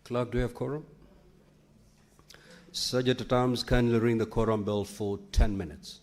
Clerk, do you have quorum? Sergeant at Arms, kindly ring the quorum bell for 10 minutes.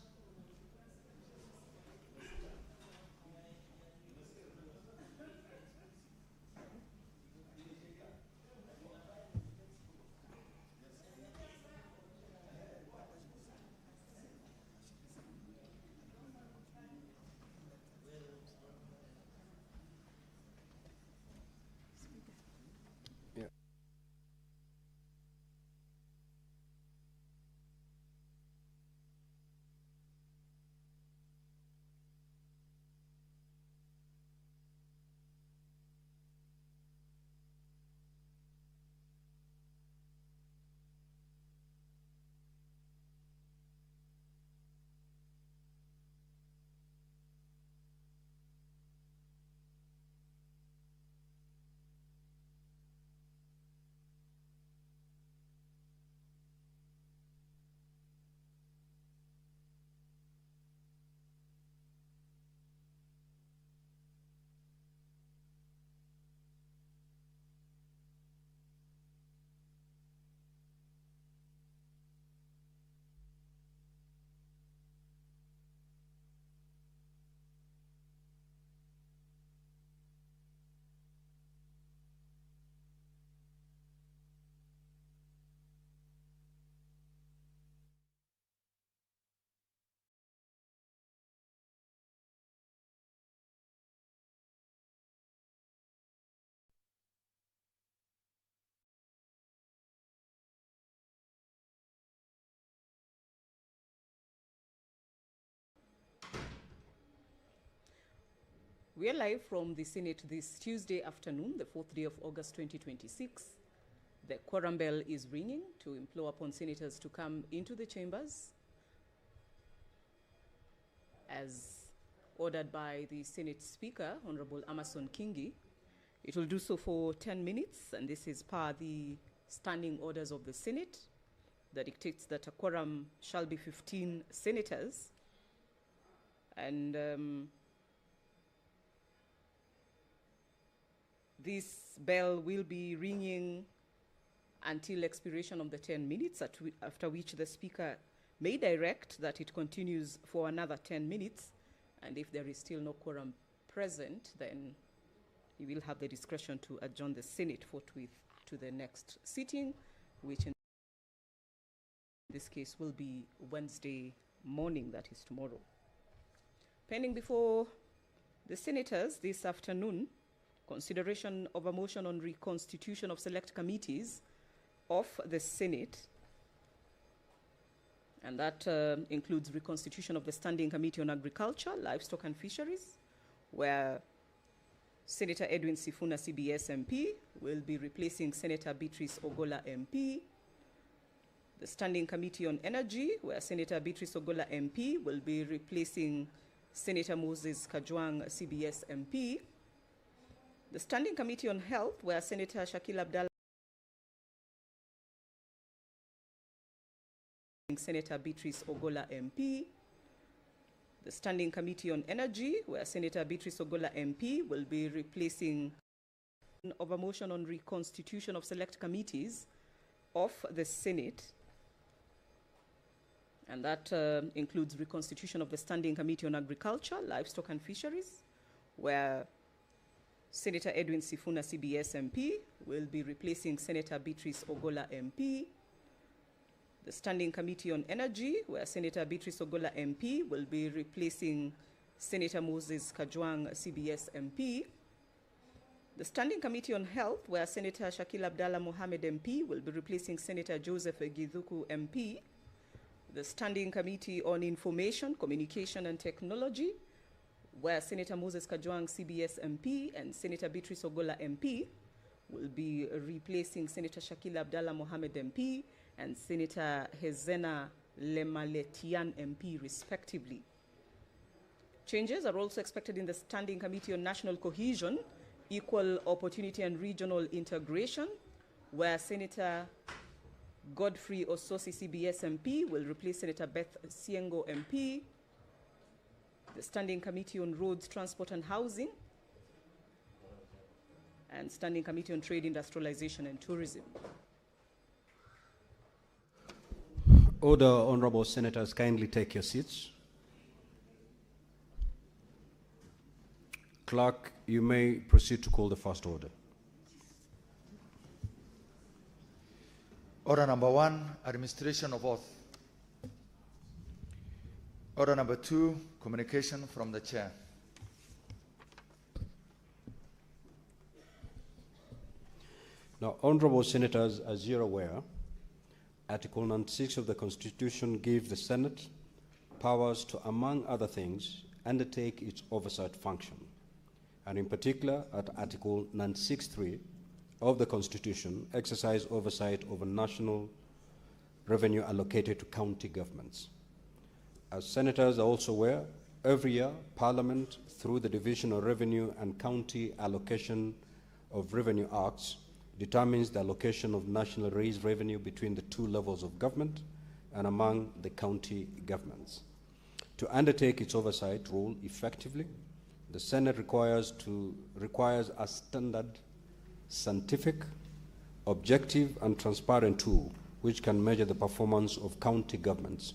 We are live from the Senate this Tuesday afternoon, the 4th day of August 2026. The quorum bell is ringing to implore upon senators to come into the chambers as ordered by the Senate Speaker, Honorable Amason Kingi. It will do so for 10 minutes, and this is per the standing orders of the Senate that dictates that a quorum shall be 15 senators. And this bell will be ringing until expiration of the 10 minutes, after which the Speaker may direct that it continues for another 10 minutes. And if there is still no quorum present, then he will have the discretion to adjourn the Senate forthwith to the next sitting, which in this case will be Wednesday morning, that is tomorrow. Pending before the senators this afternoon, consideration of a motion on reconstitution of select committees of the Senate, and that includes reconstitution of the Standing Committee on Agriculture, Livestock and Fisheries, where Senator Edwin Sifuna CBS MP will be replacing Senator Beatrice Ogola MP. The Standing Committee on Energy, where Senator Beatrice Ogola MP will be replacing Senator Moses Kajwang CBS MP. The Standing Committee on Health, where Senator Shakil Abdallah Senator Beatrice Ogola MP. The Standing Committee on Energy, where Senator Beatrice Ogola MP will be replacing of a motion on reconstitution of select committees of the Senate, and that includes reconstitution of the Standing Committee on Agriculture, Livestock and Fisheries, where Senator Edwin Sifuna CBS MP will be replacing Senator Beatrice Ogola MP. The Standing Committee on Energy, where Senator Beatrice Ogola MP will be replacing Senator Moses Kajwang CBS MP. The Standing Committee on Health, where Senator Shakil Abdallah Mohamed MP will be replacing Senator Joseph Githuku MP. The Standing Committee on Information, Communication and Technology, where Senator Moses Kajwang CBS MP and Senator Beatrice Ogola MP will be replacing Senator Shakil Abdallah Mohamed MP and Senator Hezena Lemaletian MP, respectively. Changes are also expected in the Standing Committee on National Cohesion, Equal Opportunity and Regional Integration, where Senator Godfrey Ososi CBS MP will replace Senator Beth Siengo MP. The Standing Committee on Roads, Transport and Housing and Standing Committee on Trade, Industrialization and Tourism. Order, honorable senators, kindly take your seats. Clerk, you may proceed to call the first order. Order number 1, administration of oath. Order number 2, communication from the chair. Now, honorable senators, as you're aware, Article 96 of the Constitution gives the Senate powers to, among other things, undertake its oversight function. And in particular, at Article 96(3 of the Constitution, exercise oversight over national revenue allocated to county governments. As senators are also aware, every year, Parliament, through the Division of Revenue and County Allocation of Revenue Acts, determines the allocation of national raised revenue between the two levels of government and among the county governments. To undertake its oversight role effectively, the Senate requires a standard, scientific, objective, and transparent tool which can measure the performance of county governments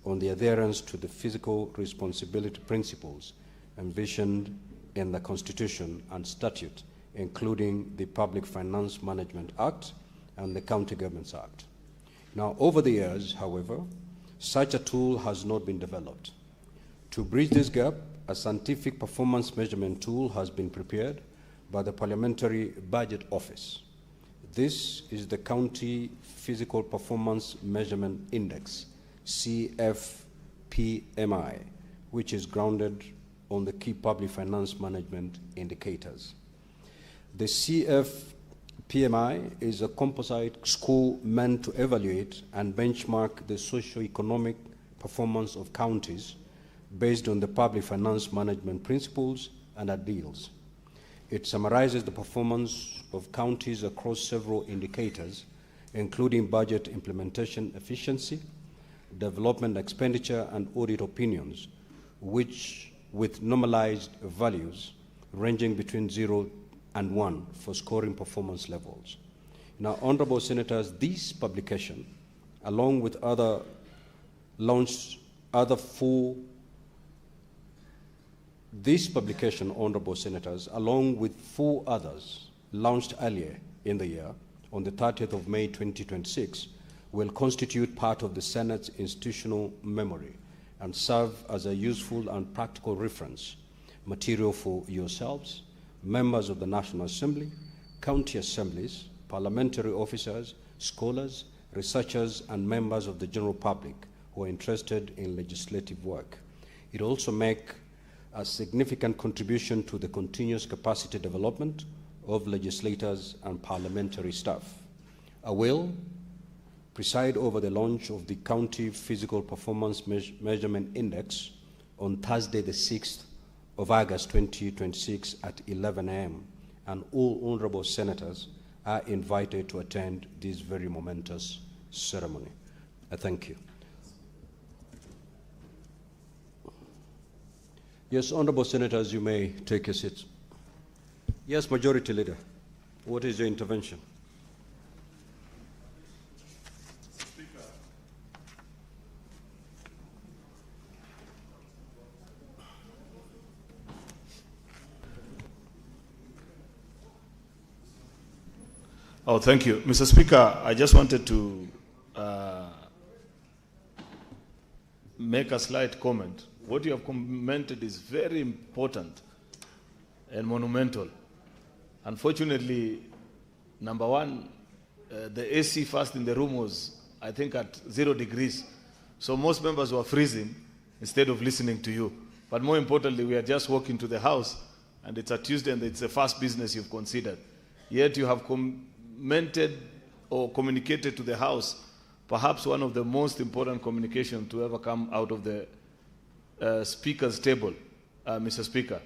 on the adherence to the fiscal responsibility principles envisioned in the Constitution and statute, including the Public Finance Management Act and the County Governments Act. Now, over the years, however, such a tool has not been developed. To bridge this gap, a scientific performance measurement tool has been prepared by the Parliamentary Budget Office. This is the County Physical Performance Measurement Index, CFPMI, which is grounded on the key public finance management indicators. The CFPMI is a composite score meant to evaluate and benchmark the socio-economic performance of counties based on the public finance management principles and ideals. It summarizes the performance of counties across several indicators, including budget implementation efficiency, development expenditure, and audit opinions, which with normalized values ranging between 0 and 1 for scoring performance levels. Now, honorable senators, this publication, along with this publication, honorable senators, along with 4 others launched earlier in the year, on the 30th of May 2026, will constitute part of the Senate's institutional memory and serve as a useful and practical reference material for yourselves, members of the National Assembly, county assemblies, parliamentary officers, scholars, researchers, and members of the general public who are interested in legislative work. It also makes a significant contribution to the continuous capacity development of legislators and parliamentary staff. I will preside over the launch of the County Physical Performance Measurement Index on Thursday, the 6th of August 2026 at 11 a.m. and all honorable senators are invited to attend this very momentous ceremony. I thank you. Yes, honorable senators, you may take your seats. Yes, Majority Leader, what is your intervention? Oh, thank you. Mr. Speaker, I just wanted to make a slight comment. What you have commented is very important and monumental. Unfortunately, number one, the AC first in the room was, I think, at 0 degrees. So most members were freezing instead of listening to you. But more importantly, we are just walking to the House, and it's a Tuesday, and it's the first business you've considered. Yet you have commented or communicated to the House perhaps one of the most important communications to ever come out of the Speaker's table, Mr. Speaker,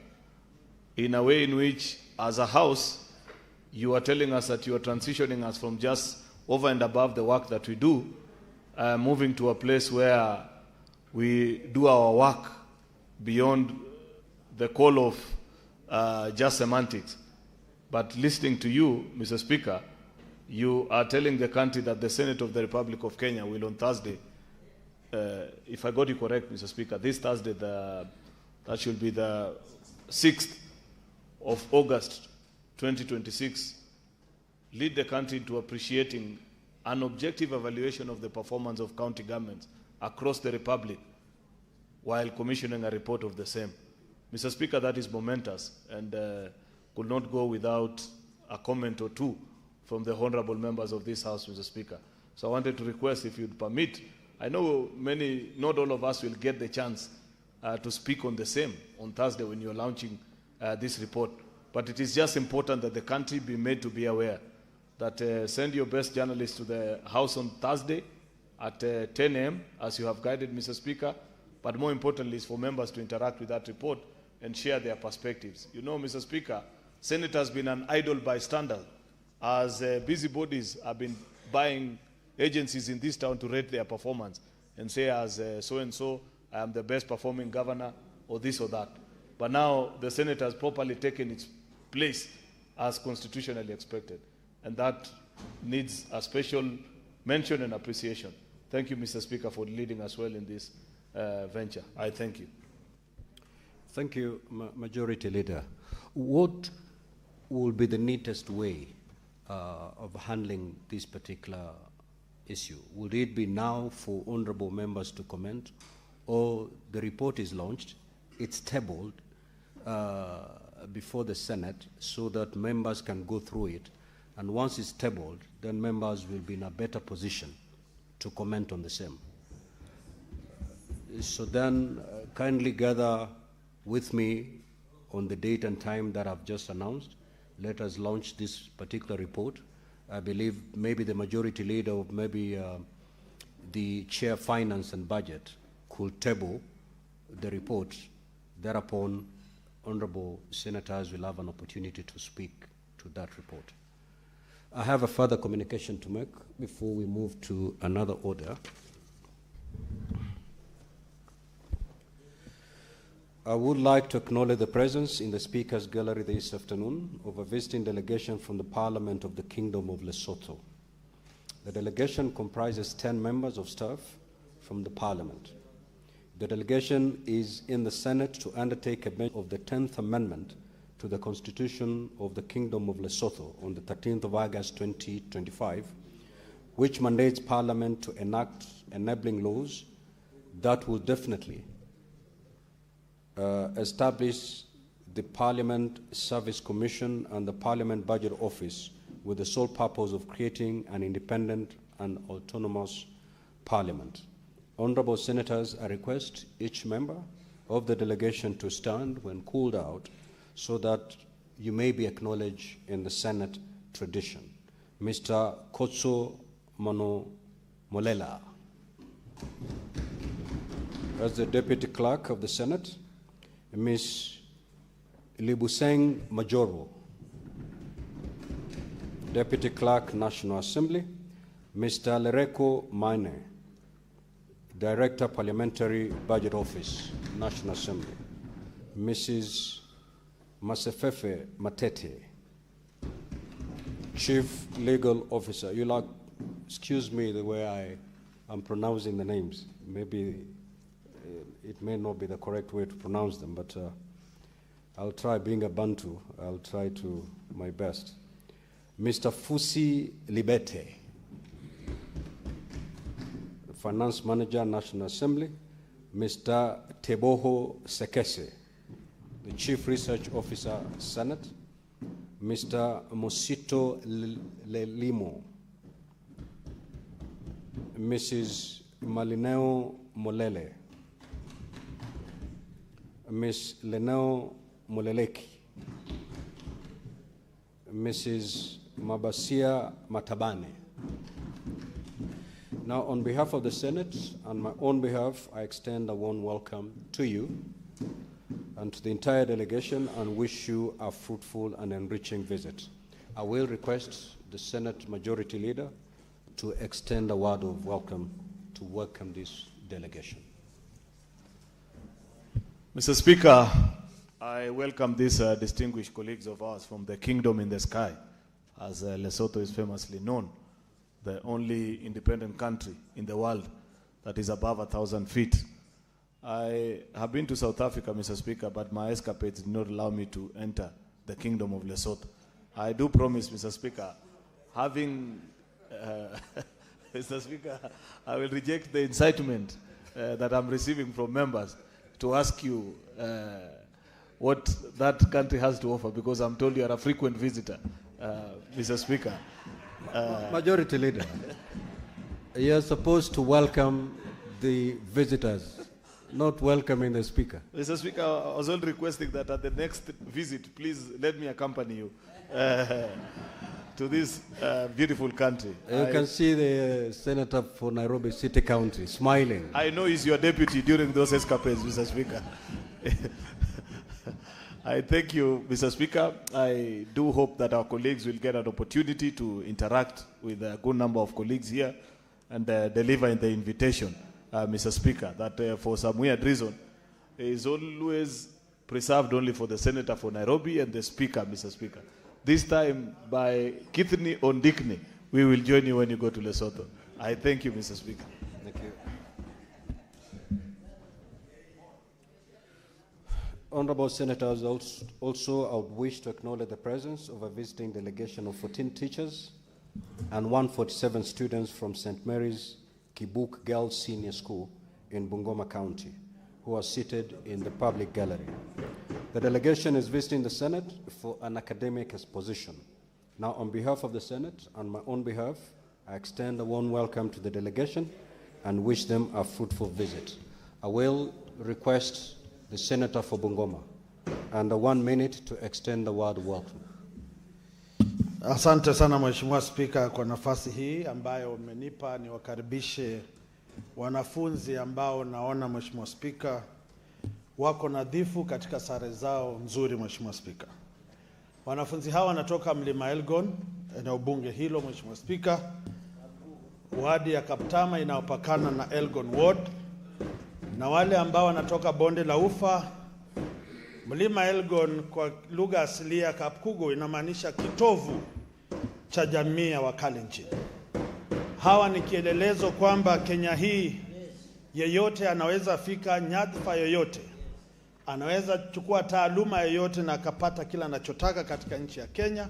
in a way in which, as a House, you are telling us that you are transitioning us from just over and above the work that we do, moving to a place where we do our work beyond the call of just semantics. But listening to you, Mr. Speaker, you are telling the country that the Senate of the Republic of Kenya will on Thursday, if I got you correct, Mr. Speaker, this Thursday, that should be the 6th of August 2026, lead the country to appreciating an objective evaluation of the performance of county governments across the Republic while commissioning a report of the same. Mr. Speaker, that is momentous and could not go without a comment or two from the honorable members of this House, Mr. Speaker. So I wanted to request if you'd permit. I know not all of us will get the chance to speak on the same on Thursday when you're launching this report. But it is just important that the country be made to be aware that send your best journalists to the House on Thursday at 10 a.m., as you have guided, Mr. Speaker. But more importantly is for members to interact with that report and share their perspectives. You know, Mr. Speaker, Senate has been an idle bystander as busybodies have been buying agencies in this town to rate their performance and say as so-and-so, I am the best performing governor or this or that. But now the Senate has properly taken its place as constitutionally expected. And that needs a special mention and appreciation. Thank you, Mr. Speaker, for leading us well in this venture. I thank you. Thank you, Majority Leader. What will be the neatest way of handling this particular issue? Would it be now for honorable members to comment, or the report is launched, it's tabled before the Senate so that members can go through it, and once it's tabled, then members will be in a better position to comment on the same? So then kindly gather with me on the date and time that I've just announced. Let us launch this particular report. I believe maybe the Majority Leader or maybe the Chair Finance and Budget could table the report. Thereupon, honorable senators will have an opportunity to speak to that report. I have a further communication to make before we move to another order. I would like to acknowledge the presence in the Speaker's Gallery this afternoon of a visiting delegation from the Parliament of the Kingdom of Lesotho. The delegation comprises 10 members of staff from the Parliament. The delegation is in the Senate to undertake a bench of the 10th Amendment to the Constitution of the Kingdom of Lesotho on the 13th of August 2025, which mandates Parliament to enact enabling laws that will definitely establish the Parliament Service Commission and the Parliament Budget Office with the sole purpose of creating an independent and autonomous Parliament. Honorable Senators, I request each member of the delegation to stand when called out so that you may be acknowledged in the Senate tradition. Mr. Kotso Mano Molela. As the Deputy Clerk of the Senate, Ms. Libuseng Majoro. Deputy Clerk, National Assembly, Mr. Lereko Mane, Director, Parliamentary Budget Office, National Assembly, Mrs. Masefefe Matete, Chief Legal Officer. You'll excuse me the way I'm pronouncing the names. Maybe it may not be the correct way to pronounce them, but I'll try. Being a Bantu, I'll try to my best. Mr. Fusi Libete, Finance Manager, National Assembly. Mr. Teboho Sekese, the Chief Research Officer, Senate. Mr. Mosito Lelimo. Mrs. Malineo Molele. Ms. Leneo Moleleki. Mrs. Mabasia Matabane. Now, on behalf of the Senate and my own behalf, I extend a warm welcome to you and to the entire delegation and wish you a fruitful and enriching visit. I will request the Senate Majority Leader to extend a word of welcome to welcome this delegation. Mr. Speaker, I welcome these distinguished colleagues of ours from the kingdom in the sky, as Lesotho is famously known, the only independent country in the world that is above 1,000 feet. I have been to South Africa, Mr. Speaker, but my escapades did not allow me to enter the kingdom of Lesotho. I do promise, Mr. Speaker, having, Mr. Speaker, I will reject the incitement that I'm receiving from members to ask you what that country has to offer, because I'm told you are a frequent visitor, Mr. Speaker. Majority Leader, you're supposed to welcome the visitors, not welcoming the Speaker. Mr. Speaker, I was only requesting that at the next visit, please let me accompany you to this beautiful country. You can see the Senator for Nairobi City County smiling. I know he's your deputy during those escapades, Mr. Speaker. I thank you, Mr. Speaker. I do hope that our colleagues will get an opportunity to interact with a good number of colleagues here and deliver in the invitation, Mr. Speaker, that for some weird reason is always preserved only for the Senator for Nairobi and the Speaker, Mr. Speaker. This time, by Kithni Ondikni, we will join you when you go to Lesotho. I thank you, Mr. Speaker. Thank you. Honorable Senators, also I would wish to acknowledge the presence of a visiting delegation of 14 teachers and 147 students from St. Mary's Kibuk Girls Senior School in Bungoma County, who are seated in the public gallery. The delegation is visiting the Senate for an academic exposition. Now, on behalf of the Senate and my own behalf, I extend a warm welcome to the delegation and wish them a fruitful visit. I will request the Senator for Bungoma and 1 minute to extend the word welcome. Asante sana Mheshimiwa Spika kwa nafasi hii ambayo umenipa niwakaribishe wanafunzi ambao naona Mheshimiwa Spika wako nadhifu katika sare zao nzuri Mheshimiwa Spika. Wanafunzi hawa wanatoka Mlima Elgon, eneo bunge hilo Mheshimiwa Spika. Wadi ya Kaptama inaopakana na Elgon Ward, na wale ambao wanatoka Bonde la Ufa. Mlima Elgon kwa lugha asilia Kapkugo inamaanisha kitovu cha jamii ya Wakalenjin. Hawa ni kielelezo kwamba Kenya hii yeyote anaweza fika nyadhifa yoyote, anaweza chukua taaluma yoyote na akapata kila anachotaka katika nchi ya Kenya.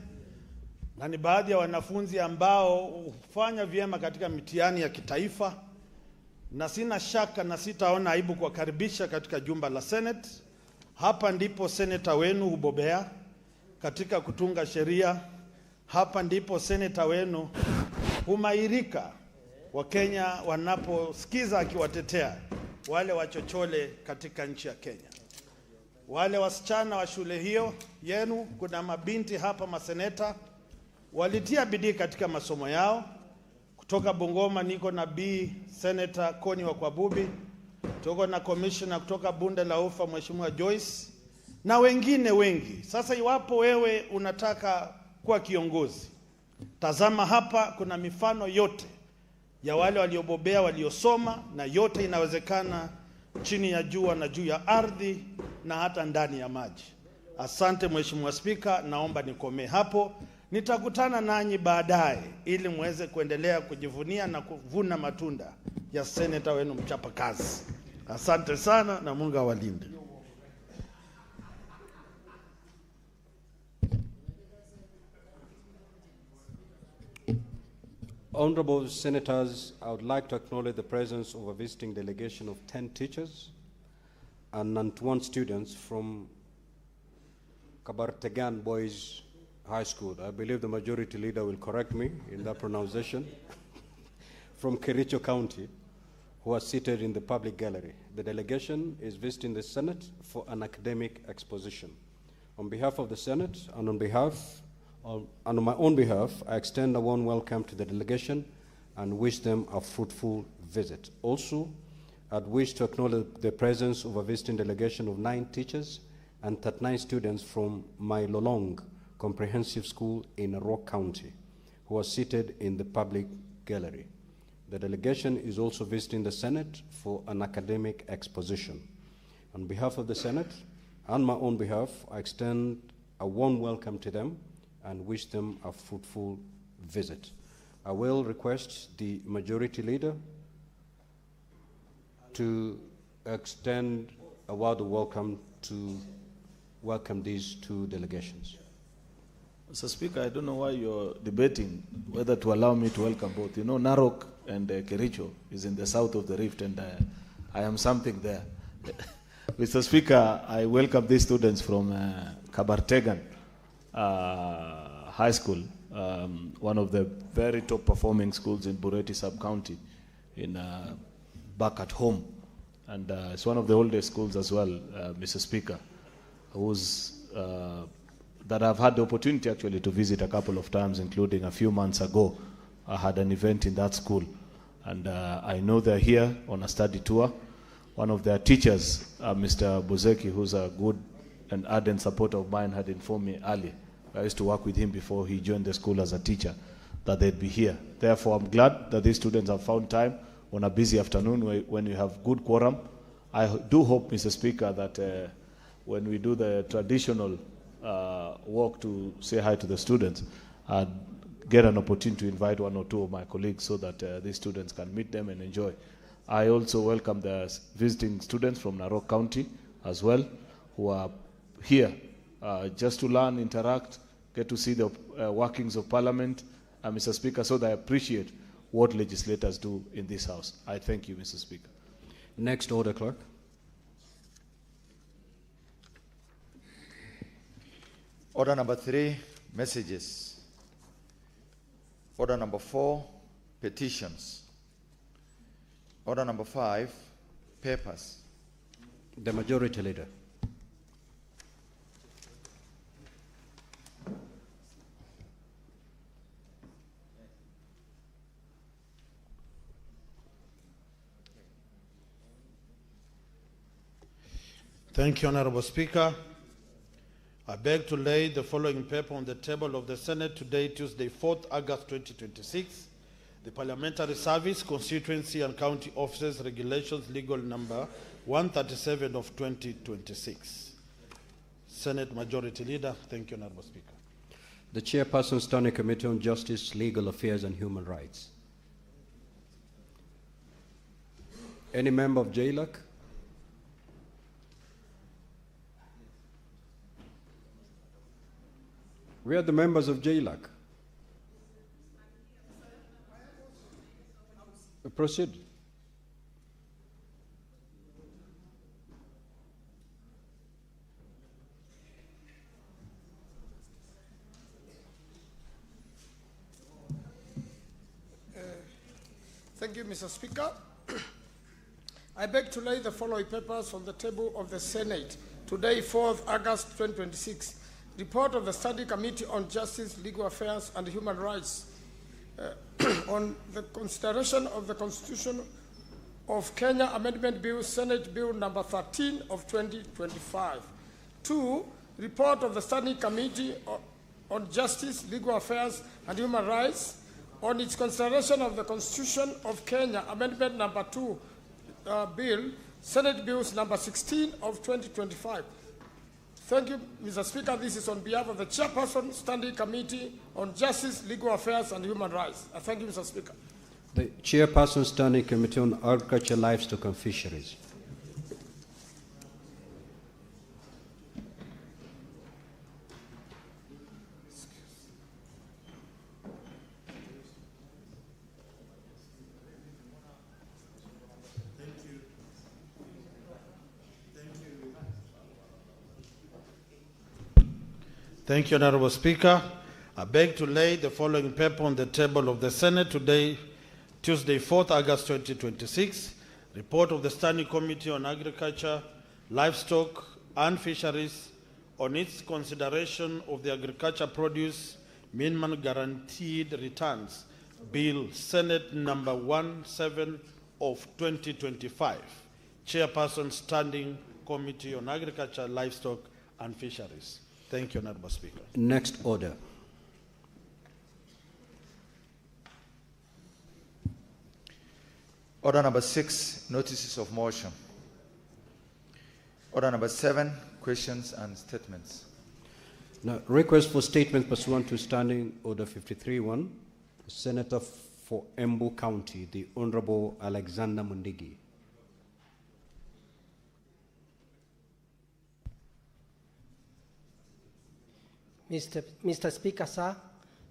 Na ni baadhi ya wanafunzi ambao hufanya vyema katika mitihani ya kitaifa, na sina shaka na sitaona aibu kuwakaribisha katika jumba la Senate. Hapa ndipo seneta wenu hubobea katika kutunga sheria. Hapa ndipo seneta wenu humairika wa Kenya wanaposikiza akiwatetea wale wachochole katika nchi ya Kenya. Wale wasichana wa shule hiyo yenu, kuna mabinti hapa maseneta, walitia bidii katika masomo yao. Kutoka Bungoma niko na B Senator Koni wa Kwabubi, tuko na commissioner kutoka Bonde la Ufa Mheshimiwa Joyce na wengine wengi. Sasa iwapo wewe unataka kuwa kiongozi, tazama hapa kuna mifano yote ya wale waliobobea, waliosoma, na yote inawezekana chini ya jua na juu ya ardhi na hata ndani ya maji. Asante Mheshimiwa Spika, naomba nikomee hapo. Nitakutana nanyi baadaye ili muweze kuendelea kujivunia na kuvuna matunda ya seneta wenu mchapa kazi. Asante sana na Mungu awalinde. Honorable Senators, I would like to acknowledge the presence of a visiting delegation of 10 teachers and 91 students from Kabartegan Boys High School. I believe the majority leader will correct me in that pronunciation. From Kericho County, who are seated in the public gallery. The delegation is visiting the Senate for an academic exposition. On behalf of the Senate and on my own behalf, I extend a warm welcome to the delegation and wish them a fruitful visit. Also, I'd wish to acknowledge the presence of a visiting delegation of 9 teachers and 39 students from my Lolong Comprehensive School in Rock County, who are seated in the public gallery. The delegation is also visiting the Senate for an academic exposition. On behalf of the Senate On my own behalf, I extend a warm welcome to them and wish them a fruitful visit. I will request the majority leader to extend a word of welcome to welcome these two delegations. Mr. Speaker, I don't know why you're debating whether to allow me to welcome both. You know, Narok and Kericho is in the south of the rift, and I am something there. Mr. Speaker, I welcome these students from Kabartegan High School, one of the very top performing schools in Bureti sub-county, in back at home. And it's one of the oldest schools as well, Mr. Speaker, that I've had the opportunity actually to visit a couple of times, including a few months ago. I had an event in that school. And I know they're here on a study tour. One of their teachers, Mr. Buzeki, who's a good and ardent supporter of mine, had informed me earlier. I used to work with him before he joined the school as a teacher, that they'd be here. Therefore, I'm glad that these students have found time on a busy afternoon when you have good quorum. I do hope, Mr. Speaker, that when we do the traditional walk to say hi to the students, I'd get an opportunity to invite one or two of my colleagues so that these students can meet them and enjoy. I also welcome the visiting students from Narok County as well, who are here just to learn, interact, get to see the workings of Parliament, Mr. Speaker, so that I appreciate what legislators do in this House. I thank you, Mr. Speaker. Next order, Clerk. Order number 3, messages. Order number 4, petitions. Order number 5, papers. The majority leader. Thank you, Honorable Speaker. I beg to lay the following paper on the table of the Senate today, Tuesday, 4th August 2026. The Parliamentary Service, Constituency and County Offices Regulations, Legal Number 137 of 2026. Senate Majority Leader. Thank you, Honorable Speaker. The Chairperson, Standing Committee on Justice, Legal Affairs and Human Rights. Any member of JLAC? Where are the members of JLAC? Proceed. Thank you, Mr. Speaker. I beg to lay the following papers on the table of the Senate today, 4th August 2026. Report of the Study Committee on Justice, Legal Affairs and Human Rights on the consideration of the Constitution of Kenya Amendment Bill, Senate Bill number 13 of 2025. 2, report of the Standing Committee on Justice, Legal Affairs and Human Rights on its consideration of the Constitution of Kenya Amendment number 2 Bill, Senate Bills number 16 of 2025. Thank you, Mr. Speaker. This is on behalf of the Chairperson, Standing Committee on Justice, Legal Affairs and Human Rights. Thank you, Mr. Speaker. The Chairperson, Standing Committee on Agriculture, Livestock and Fisheries. Thank you, Honorable Speaker. I beg to lay the following paper on the table of the Senate today, Tuesday, 4th August 2026. Report of the Standing Committee on Agriculture, Livestock and Fisheries on its consideration of the Agriculture Produce Minimum Guaranteed Returns Bill, Senate number 17 of 2025. Chairperson, Standing Committee on Agriculture, Livestock and Fisheries. Thank you, Honorable Speaker. Next order. Order number 6, notices of motion. Order number 7, questions and statements. Now, request for statement pursuant to Standing Order 53-1, Senator for Embu County, the Honorable Alexander Mundigi. Mr. Speaker, sir,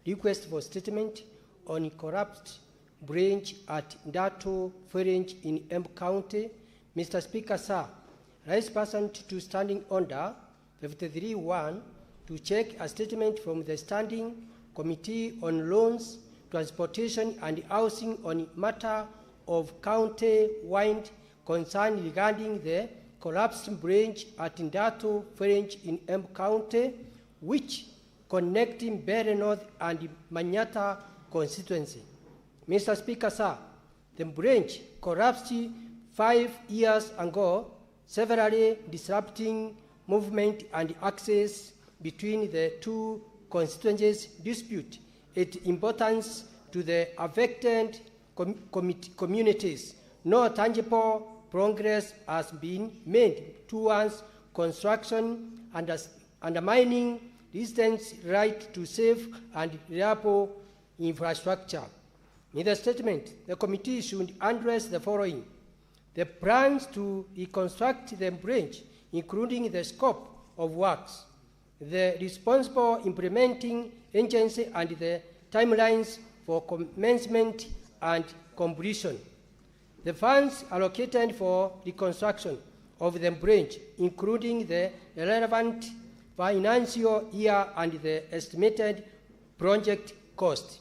request for statement on corrupt branch at Ndato Ferenc in Embu County. Mr. Speaker, sir, rise pursuant to Standing Order 53-1 to check a statement from the Standing Committee on Loans, Transportation and Housing on matter of county-wide concern regarding the collapsed branch at Ndato Ferenc in Embu County, which connecting Bere North and Manyata constituency. Mr. Speaker, sir, the branch collapsed 5 years ago, severely disrupting movement and access between the two constituencies. Dispute its importance to the affected communities. No tangible progress has been made towards construction, undermining residents' right to safe and reliable infrastructure. In the statement, the committee should address the following: the plans to reconstruct the branch, including the scope of works, the responsible implementing agency and the timelines for commencement and completion, the funds allocated for reconstruction of the branch, including the relevant financial year and the estimated project cost.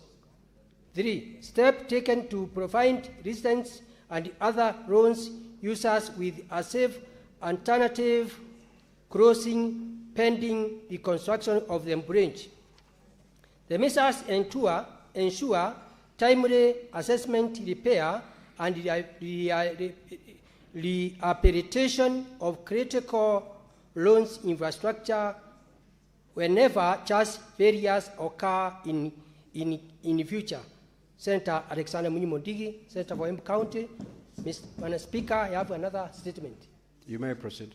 3. Steps taken to provide residents and other roads users with a safe alternative crossing pending the construction of the branch. The measures ensure timely assessment, repair, and rehabilitation of critical loans infrastructure whenever just failures occur in the future. Senator Alexander Mundigi, Senator for Embu County. Mr. Speaker, I have another statement. You may proceed.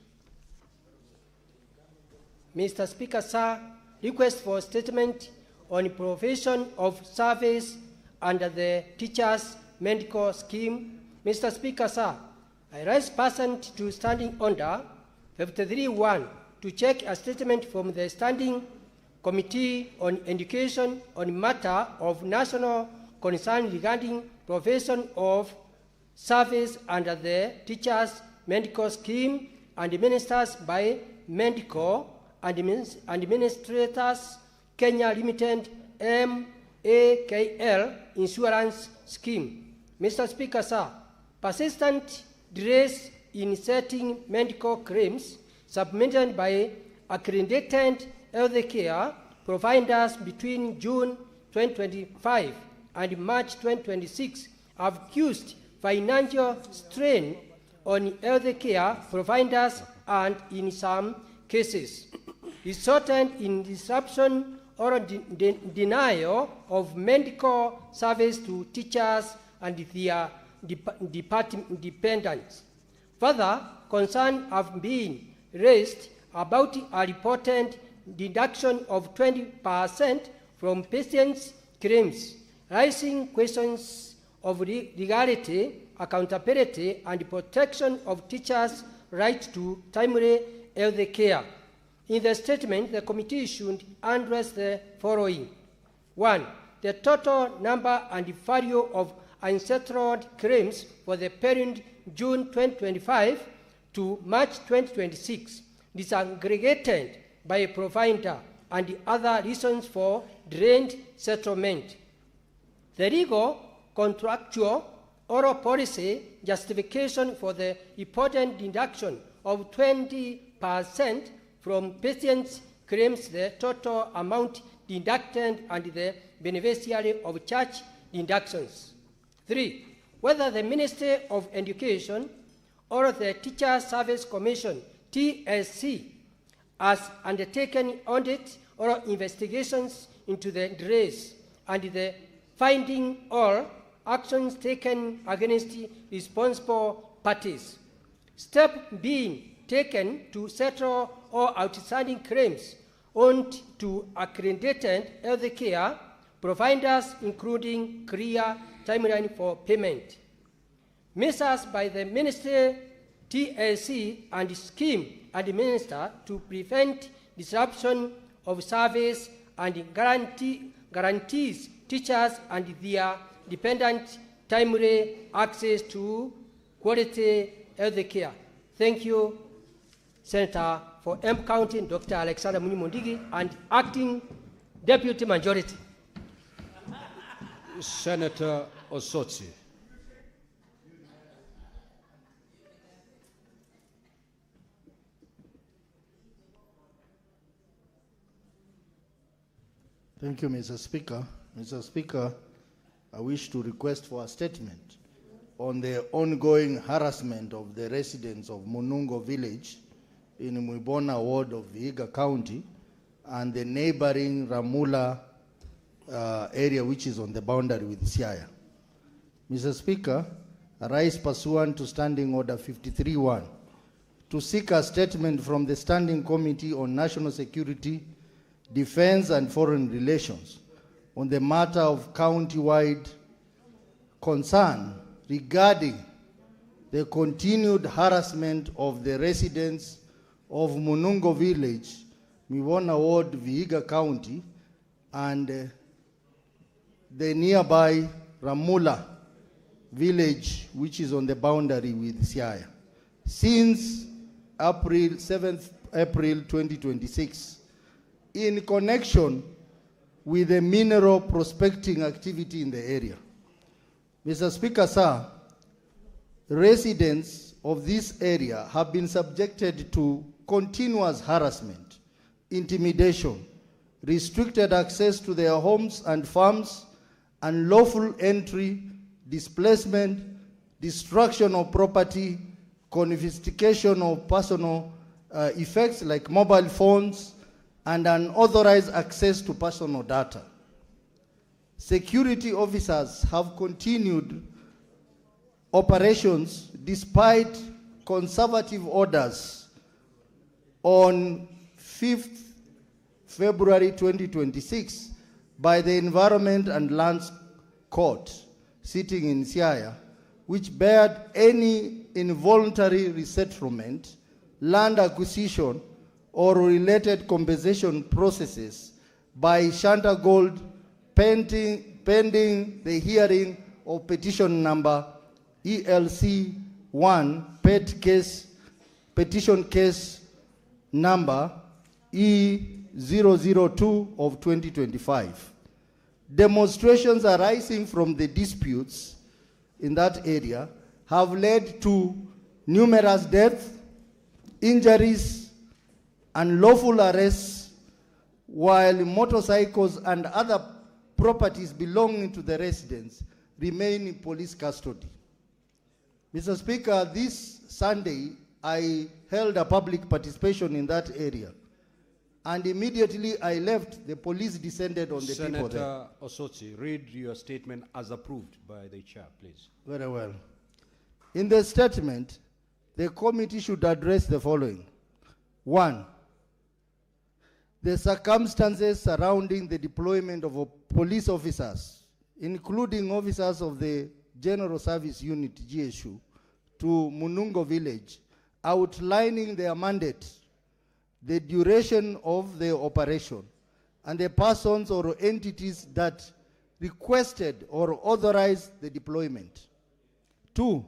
Mr. Speaker, sir, request for statement on provision of service under the Teachers Medical Scheme. Mr. Speaker, sir, I rise pursuant to Standing Order 53-1 to check a statement from the Standing Committee on Education on matter of national concern regarding provision of service under the Teachers Medical Scheme and administered by Medical Administrators Kenya Limited MAKL Insurance Scheme. Mr. Speaker, sir, persistent delays in setting medical claims submitted by accredited healthcare providers between June 2025 and March 2026 have caused financial strain on healthcare providers and, in some cases, resulted in disruption or denial of medical service to teachers and their dependents. Further, concerns have been raised about a reported deduction of 20% from patients' claims, raising questions of legality, accountability, and protection of teachers' right to timely health care. In the statement, the committee should address the following. 1. The total number and value of unsettled claims for the period June 2025 to March 2026, disaggregated by a provider and other reasons for delayed settlement. The legal, contractual, or policy justification for the reported deduction of 20% from patients' claims, the total amount deducted and the beneficiary of such deductions. 3. Whether the Ministry of Education or the Teacher Service Commission, TSC, has undertaken audit or investigations into the delays and the finding all actions taken against responsible parties. Steps being taken to settle all outstanding claims owed to accredited healthcare providers, including clear timeline for payment. Measures by the Ministry, TLC, and scheme administered to prevent disruption of service and guarantees teachers and their dependents timely access to quality health care. Thank you, Senator for M County, Dr. Alexander Munyimondigi, and Acting Deputy Majority. Senator Osotsi. Thank you, Mr. Speaker. Mr. Speaker, I wish to request for a statement on the ongoing harassment of the residents of Munungo village in Mwibona ward of Vihiga County and the neighboring Ramula area which is on the boundary with Siaya. Mr. Speaker, I rise pursuant to Standing Order 53-1 to seek a statement from the Standing Committee on National Security, Defense and Foreign Relations on the matter of county-wide concern regarding the continued harassment of the residents of Munungo village, Mwibona ward, Vihiga County, and the nearby Ramula village, which is on the boundary with Siaya. Since 7th April 2026, in connection with the mineral prospecting activity in the area. Mr. Speaker, sir, residents of this area have been subjected to continuous harassment, intimidation, restricted access to their homes and farms, unlawful entry, displacement, destruction of property, confiscation of personal effects like mobile phones, and unauthorized access to personal data. Security officers have continued operations despite conservative orders on 5th February 2026 by the Environment and Lands Court sitting in Siaya, which barred any involuntary resettlement, land acquisition, or related compensation processes by Shanta Gold pending the hearing of petition number ELC 1 petition case number E002 of 2025. Demonstrations arising from the disputes in that area have led to numerous deaths, injuries, unlawful arrests, while motorcycles and other properties belonging to the residents remain in police custody. Mr. Speaker, this Sunday, I held a public participation in that area, and immediately I left, the police descended on the people there. Senator Osotsi, read your statement as approved by the chair, please. Very well. In the statement, the committee should address the following. 1, the circumstances surrounding the deployment of police officers, including officers of the General Service Unit, GSU, to Munungo village, outlining their mandate, the duration of the operation, and the persons or entities that requested or authorized the deployment. 2,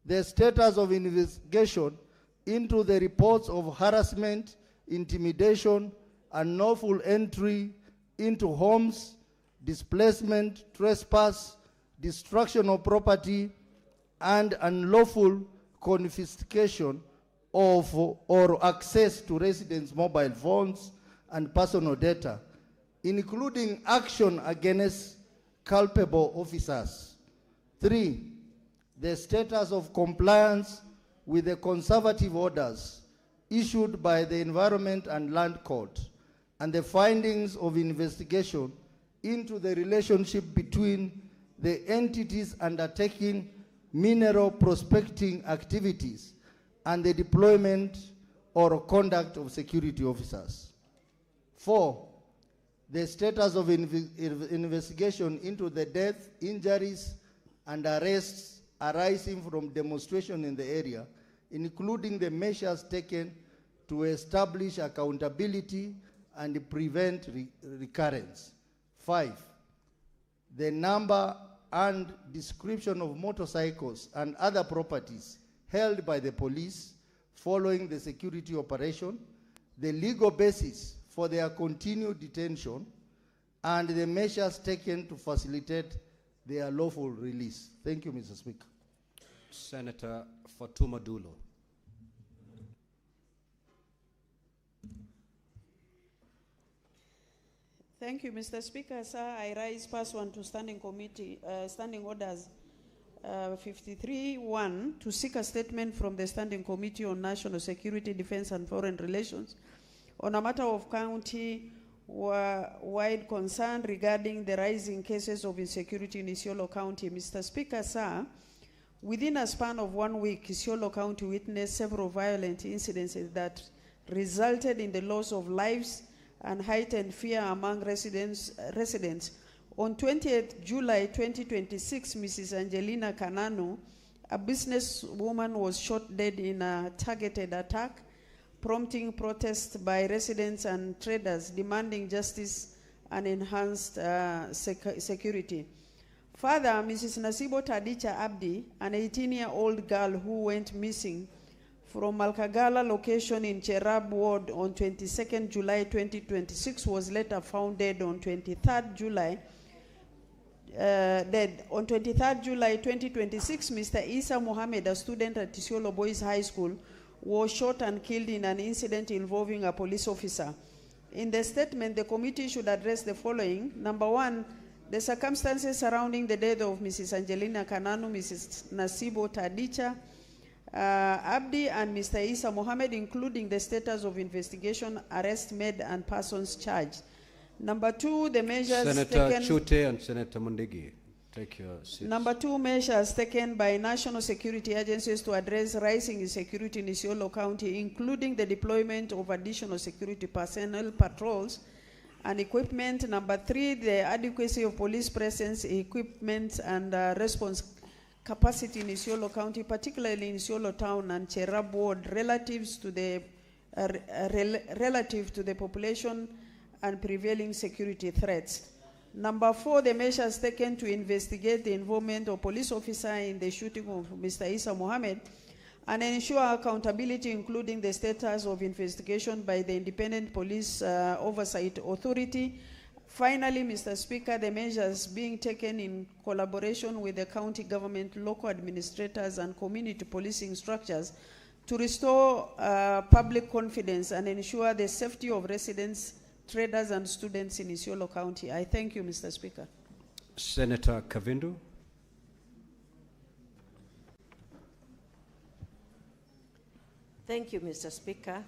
the status of investigation into the reports of harassment, intimidation, unlawful entry into homes, displacement, trespass, destruction of property, and unlawful confiscation of or access to residents' mobile phones and personal data, including action against culpable officers. 3, the status of compliance with the conservative orders issued by the Environment and Land Court and the findings of investigation into the relationship between the entities undertaking mineral prospecting activities and the deployment or conduct of security officers. 4, the status of investigation into the death, injuries, and arrests arising from demonstration in the area, including the measures taken to establish accountability and prevent recurrence. 5, the number and description of motorcycles and other properties held by the police following the security operation, the legal basis for their continued detention, and the measures taken to facilitate their lawful release. Thank you, Mr. Speaker. Senator Fatuma Dulo. Thank you, Mr. Speaker. Sir, I rise pursuant to Standing Committee, Standing Orders 53-1 to seek a statement from the Standing Committee on National Security, Defense and Foreign Relations on a matter of county-wide concern regarding the rising cases of insecurity in Isiolo County. Mr. Speaker, sir, within a span of 1 week, Isiolo County witnessed several violent incidences that resulted in the loss of lives and heightened fear among residents. On 28th July 2026, Mrs. Angelina Kananu, a businesswoman, was shot dead in a targeted attack, prompting protests by residents and traders demanding justice and enhanced security. Further, Mrs. Nasibo Tadicha Abdi, an 18-year-old girl who went missing from Malkagala location in Cherab Ward on 22nd July 2026, was later found dead on 23rd July. On 23rd July 2026, Mr. Isa Mohammed, a student at Isiolo Boys High School, was shot and killed in an incident involving a police officer. In the statement, the committee should address the following. Number 1, the circumstances surrounding the death of Mrs. Angelina Kananu, Mrs. Nasibo Tadicha Abdi, and Mr. Isa Mohammed, including the status of investigation, arrest made, and persons charged. Number 2, the measures Senator taken... Chute and Senator Mundigi, take your seats. Number 2, measures taken by national security agencies to address rising insecurity in Isiolo County, including the deployment of additional security personnel, patrols, and equipment. Number 3, the adequacy of police presence, equipment, and response capacity in Isiolo County, particularly in Isiolo Town and Cherab Ward, relative to the population and prevailing security threats. Number 4, the measures taken to investigate the involvement of police officer in the shooting of Mr. Isa Mohammed and ensure accountability, including the status of investigation by the Independent Police Oversight Authority. Finally, Mr. Speaker, the measures being taken in collaboration with the county government, local administrators, and community policing structures to restore public confidence and ensure the safety of residents, traders, and students in Isiolo County. I thank you, Mr. Speaker. Senator Kavindu. Thank you, Mr. Speaker.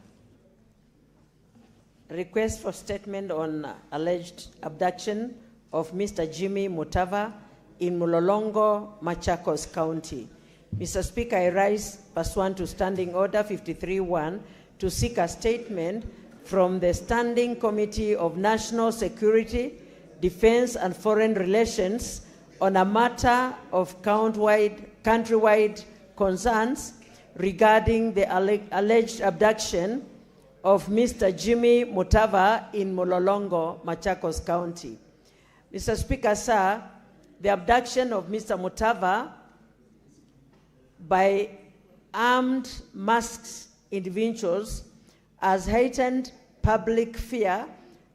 Request for statement on alleged abduction of Mr. Jimmy Mutava in Mulolongo, Machakos County. Mr. Speaker, I rise pursuant to Standing Order 53-1 to seek a statement from the Standing Committee of National Security, Defense and Foreign Relations on a matter of countrywide concerns regarding the alleged abduction of Mr. Jimmy Mutava in Mulolongo, Machakos County. Mr. Speaker, sir, the abduction of Mr. Mutava by armed, masked individuals has heightened public fear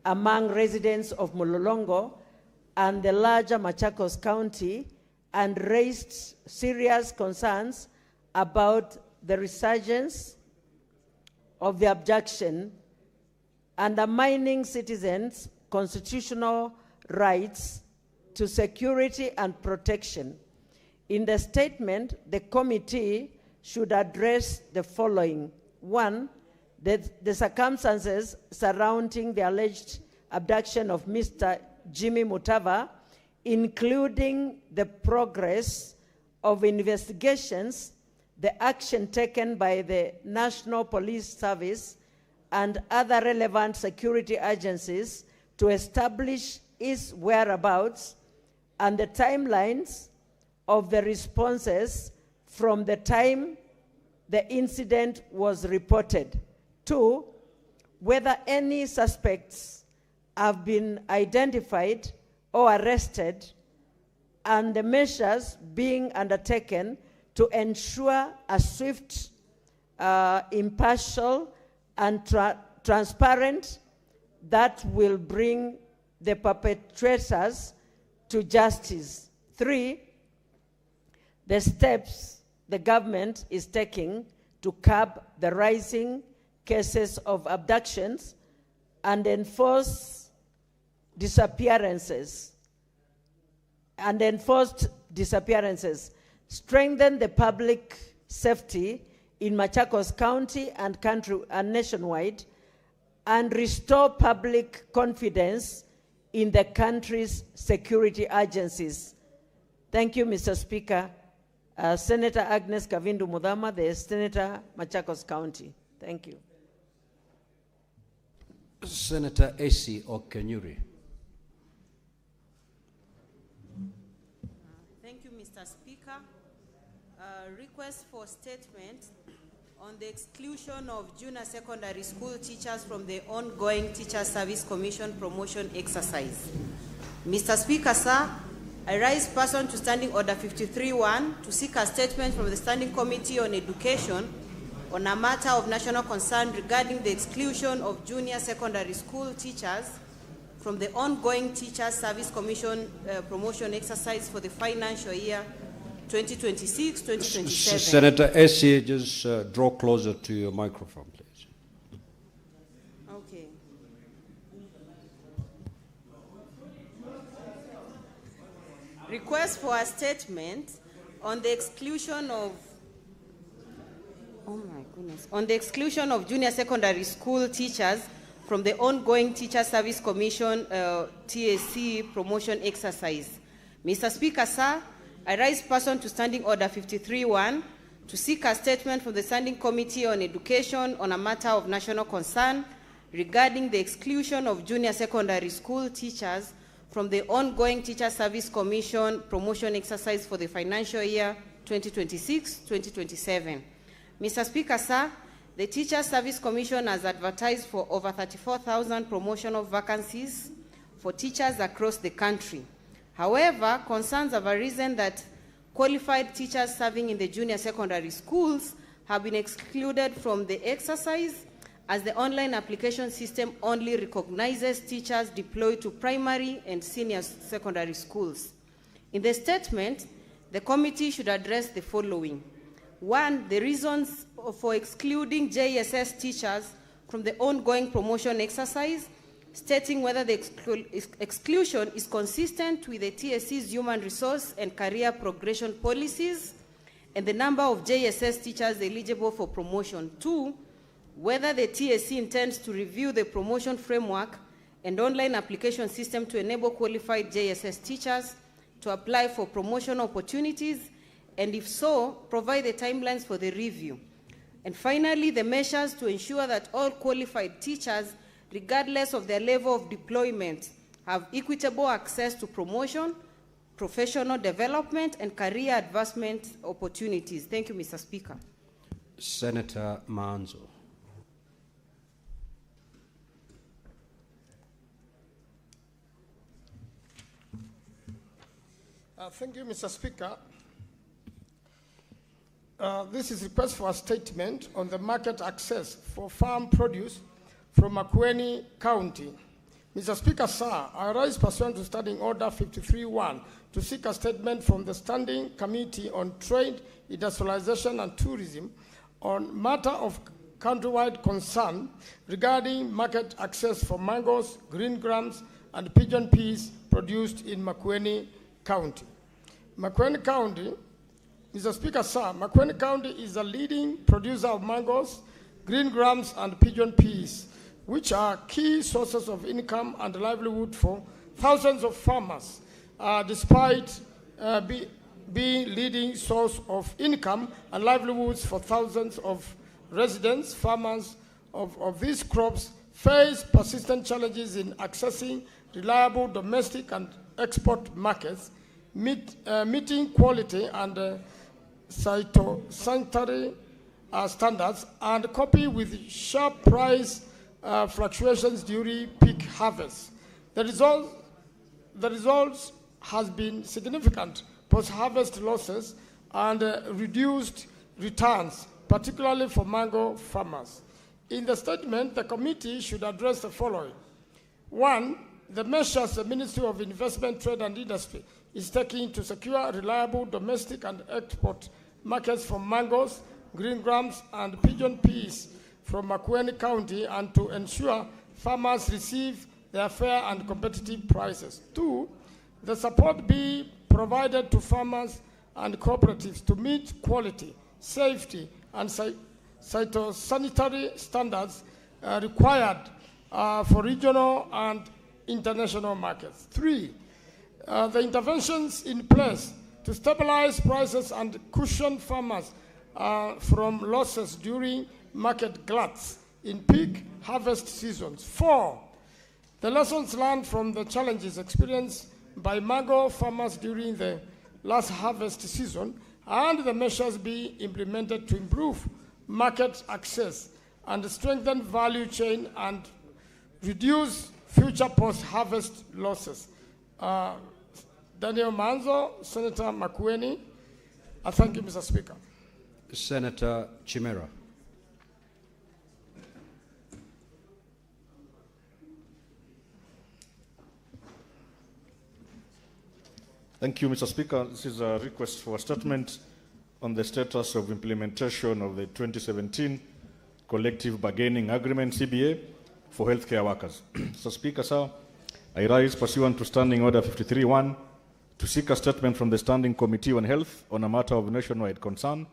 among residents of Mulolongo and the larger Machakos County and raised serious concerns about the resurgence of the abduction, undermining citizens' constitutional rights to security and protection. In the statement, the committee should address the following. 1, the circumstances surrounding the alleged abduction of Mr. Jimmy Mutava, including the progress of investigations, the action taken by the National Police Service and other relevant security agencies to establish its whereabouts and the timelines of the responses from the time the incident was reported. 2, whether any suspects have been identified or arrested and the measures being undertaken to ensure a swift, impartial, and transparent that will bring the perpetrators to justice. 3, the steps the government is taking to curb the rising cases of abductions and enforced disappearances, strengthen the public safety in Machakos County and nationwide, and restore public confidence in the country's security agencies. Thank you, Mr. Speaker. Senator Agnes Kavindu Mudhama, the Senator, Machakos County. Thank you. Senator Esi Okenyuri. Thank you, Mr. Speaker. Request for statement on the exclusion of junior secondary school teachers from the ongoing Teacher Service Commission promotion exercise. Mr. Speaker, sir, I rise person to Standing Order 53-1 to seek a statement from the Standing Committee on Education on a matter of national concern regarding the exclusion of junior secondary school teachers from the ongoing Teacher Service Commission promotion exercise for the financial year 2026-2027. Senator Esi, just draw closer to your microphone, please. Okay. Request for a statement on the exclusion of junior secondary school teachers from the ongoing Teacher Service Commission TSC promotion exercise. Mr. Speaker, sir, I rise person to Standing Order 53-1 to seek a statement from the Standing Committee on Education on a matter of national concern regarding the exclusion of junior secondary school teachers from the ongoing Teacher Service Commission promotion exercise for the financial year 2026-2027. Mr. Speaker, sir, the Teacher Service Commission has advertised for over 34,000 promotional vacancies for teachers across the country. However, concerns have arisen that qualified teachers serving in the junior secondary schools have been excluded from the exercise, as the online application system only recognizes teachers deployed to primary and senior secondary schools. In the statement, the committee should address the following. 1, the reasons for excluding JSS teachers from the ongoing promotion exercise, stating whether the exclusion is consistent with the TSC's human resource and career progression policies and the number of JSS teachers eligible for promotion. 2, whether the TSC intends to review the promotion framework and online application system to enable qualified JSS teachers to apply for promotion opportunities, and if so, provide the timelines for the review. And finally, the measures to ensure that all qualified teachers, regardless of their level of deployment, have equitable access to promotion, professional development, and career advancement opportunities. Thank you, Mr. Speaker. Senator Manzo. Thank you, Mr. Speaker. This is a request for a statement on the market access for farm produce from Makueni County. Mr. Speaker, sir, I rise pursuant to Standing Order 53-1 to seek a statement from the Standing Committee on Trade, Industrialization and Tourism on matter of countrywide concern regarding market access for mangoes, green grams, and pigeon peas produced in Makueni County. Makueni County, Mr. Speaker, sir, Makueni County is a leading producer of mangoes, green grams, and pigeon peas, which are key sources of income and livelihood for thousands of farmers, despite being leading source of income and livelihoods for thousands of residents, farmers of these crops face persistent challenges in accessing reliable domestic and export markets, meeting quality and phytosanitary standards, and coping with sharp price fluctuations during peak harvest. The results has been significant post-harvest losses and reduced returns, particularly for mango farmers. In the statement, the committee should address the following. 1, the measures the Ministry of Investment, Trade and Industry is taking to secure reliable domestic and export markets for mangoes, green grams, and pigeon peas from Makueni County, and to ensure farmers receive their fair and competitive prices. 2, the support be provided to farmers and cooperatives to meet quality, safety, and phytosanitary standards required for regional and international markets. 3, the interventions in place to stabilize prices and cushion farmers from losses during market gluts in peak harvest seasons. 4, the lessons learned from the challenges experienced by mango farmers during the last harvest season, and the measures be implemented to improve market access and strengthen value chain and reduce future post-harvest losses. Daniel Manzo, Senator Makueni. I thank you, Mr. Speaker. Senator Chimera. Thank you, Mr. Speaker. This is a request for a statement on the status of implementation of the 2017 Collective Bargaining Agreement, CBA, for healthcare workers. Mr. Speaker, sir, I rise pursuant to Standing Order 53-1 to seek a statement from the Standing Committee on Health on a matter of nationwide concern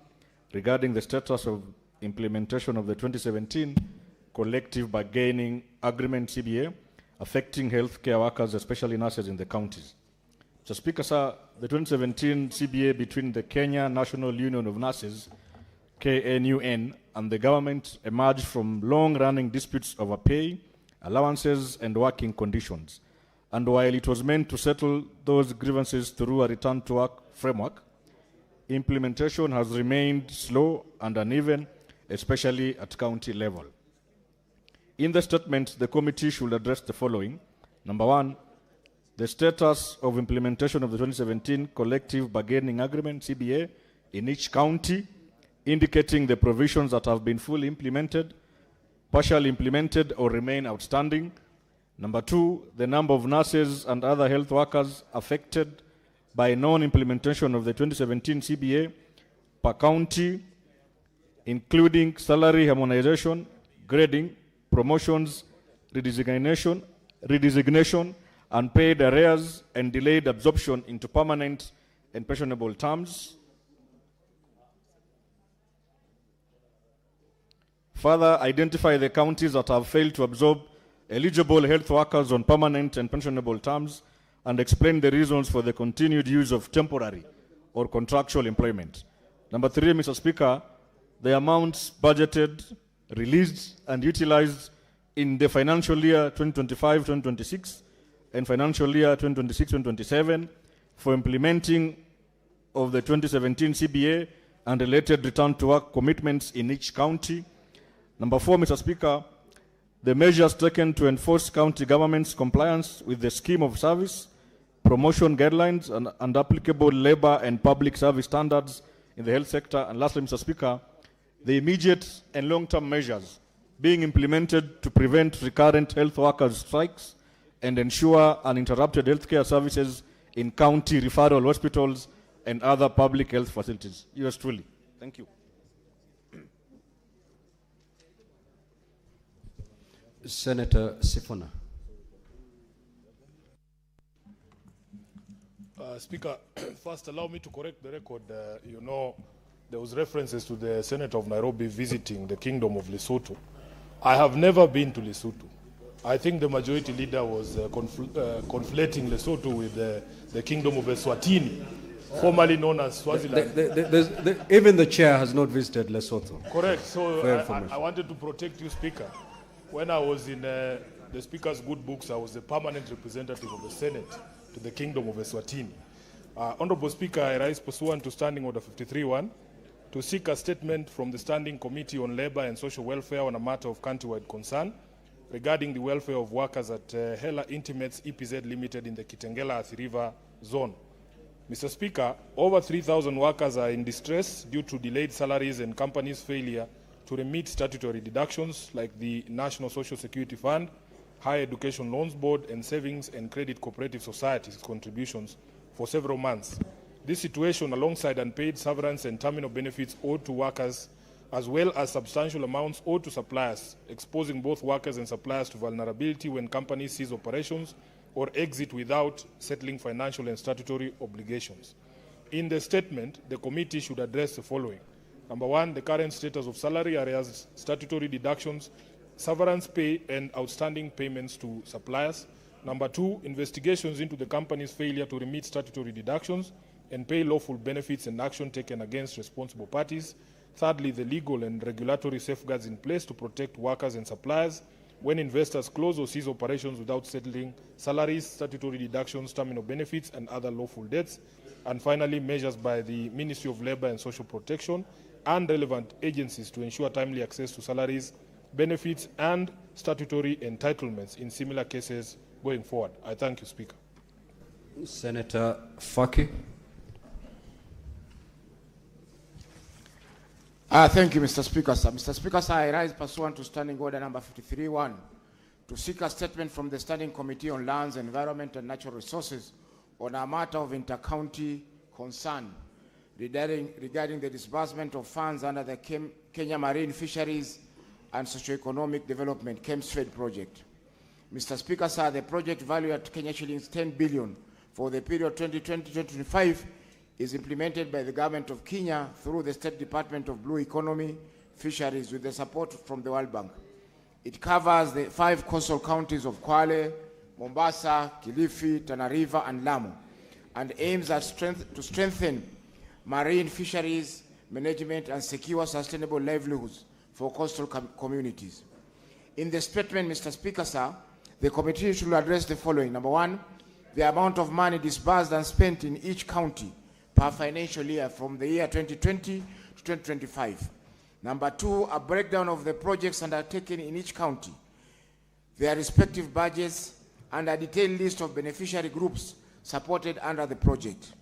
regarding the status of implementation of the 2017 Collective Bargaining Agreement, CBA, affecting healthcare workers, especially nurses in the counties. Mr. Speaker, sir, the 2017 CBA between the Kenya National Union of Nurses, KNUN, and the government emerged from long-running disputes over pay, allowances, and working conditions. And while it was meant to settle those grievances through a return-to-work framework, implementation has remained slow and uneven, especially at county level. In the statement, the committee should address the following. Number 1, the status of implementation of the 2017 Collective Bargaining Agreement, CBA, in each county, indicating the provisions that have been fully implemented, partially implemented, or remain outstanding. Number 2, the number of nurses and other health workers affected by non-implementation of the 2017 CBA per county, including salary harmonization, grading, promotions, redesignation, and paid arrears and delayed absorption into permanent and pensionable terms. Further, identify the counties that have failed to absorb eligible health workers on permanent and pensionable terms, and explain the reasons for the continued use of temporary or contractual employment. Number 3, Mr. Speaker, the amounts budgeted, released, and utilized in the financial year 2025-2026 and financial year 2026-2027 for implementing of the 2017 CBA and related return-to-work commitments in each county. Number 4, Mr. Speaker, the measures taken to enforce county government's compliance with the scheme of service, promotion guidelines, and applicable labor and public service standards in the health sector. And lastly, Mr. Speaker, the immediate and long-term measures being implemented to prevent recurrent health workers' strikes and ensure uninterrupted healthcare services in county referral hospitals and other public health facilities. Yours truly. Thank you. Senator Sifuna. Speaker, first allow me to correct the record. There was references to the Senator of Nairobi visiting the Kingdom of Lesotho. I have never been to Lesotho. I think the majority leader was conflating Lesotho with the Kingdom of Eswatini. formerly known as Swaziland. Even the chair has not visited Lesotho. Correct. So For I information. wanted to protect you, Speaker. When I was in the Speaker's good books, I was the permanent representative of the Senate to the Kingdom of Eswatini. Honorable Speaker, I rise pursuant to Standing Order 53.1 to seek a statement from the Standing Committee on Labour and Social Welfare on a matter of countrywide concern regarding the welfare of workers at Hela Intimates EPZ Limited in the Kitengela Athi River zone. Mr. Speaker, over 3,000 workers are in distress due to delayed salaries and companies' failure to remit statutory deductions like the National Social Security Fund, Higher Education Loans Board, and Savings and Credit Cooperative Societies contributions for several months. This situation, alongside unpaid severance and terminal benefits owed to workers, as well as substantial amounts owed to suppliers, exposing both workers and suppliers to vulnerability when companies cease operations or exit without settling financial and statutory obligations. In the statement, the committee should address the following. Number one, the current status of salary arrears, statutory deductions, severance pay, and outstanding payments to suppliers. Number two, investigations into the company's failure to remit statutory deductions and pay lawful benefits and action taken against responsible parties. Thirdly, the legal and regulatory safeguards in place to protect workers and suppliers when investors close or cease operations without settling salaries, statutory deductions, terminal benefits, and other lawful debts. And finally, measures by the Ministry of Labour and Social Protection and relevant agencies to ensure timely access to salaries, benefits, and statutory entitlements in similar cases going forward. I thank you, Speaker. Senator Faki. Thank you, Mr. Speaker, sir. Mr. Speaker, sir, I rise pursuant to Standing Order number 53.1 to seek a statement from the Standing Committee on Lands, Environment and Natural Resources on a matter of inter-county concern regarding the disbursement of funds under the Kenya Marine Fisheries and Socioeconomic Development KEMSFED project. Mr. Speaker, sir, the project valued at Kenya shillings 10 billion for the period 2020-2025 is implemented by the government of Kenya through the State Department of Blue Economy Fisheries with the support from the World Bank. It covers the 5 coastal counties of Kwale, Mombasa, Kilifi, Tana River, and Lamu, and aims at to strengthen marine fisheries management and secure sustainable livelihoods for coastal communities. In the statement, Mr. Speaker, sir, the committee should address the following. Number one, the amount of money disbursed and spent in each county per financial year from the year 2020 to 2025. Number two, a breakdown of the projects undertaken in each county, their respective budgets, and a detailed list of beneficiary groups supported under the project.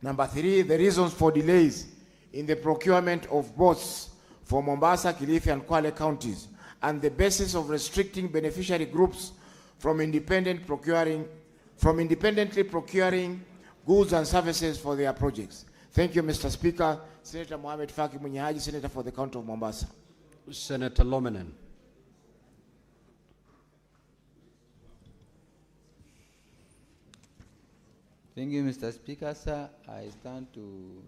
Number three, the reasons for delays in the procurement of boats for Mombasa, Kilifi, and Kwale counties, and the basis of restricting beneficiary groups from independently procuring goods and services for their projects. Thank you, Mr. Speaker. Senator Mohamed Faki Munyahaji, Senator for the County of Mombasa. Senator Lomenen. Thank you, Mr. Speaker, sir. I stand to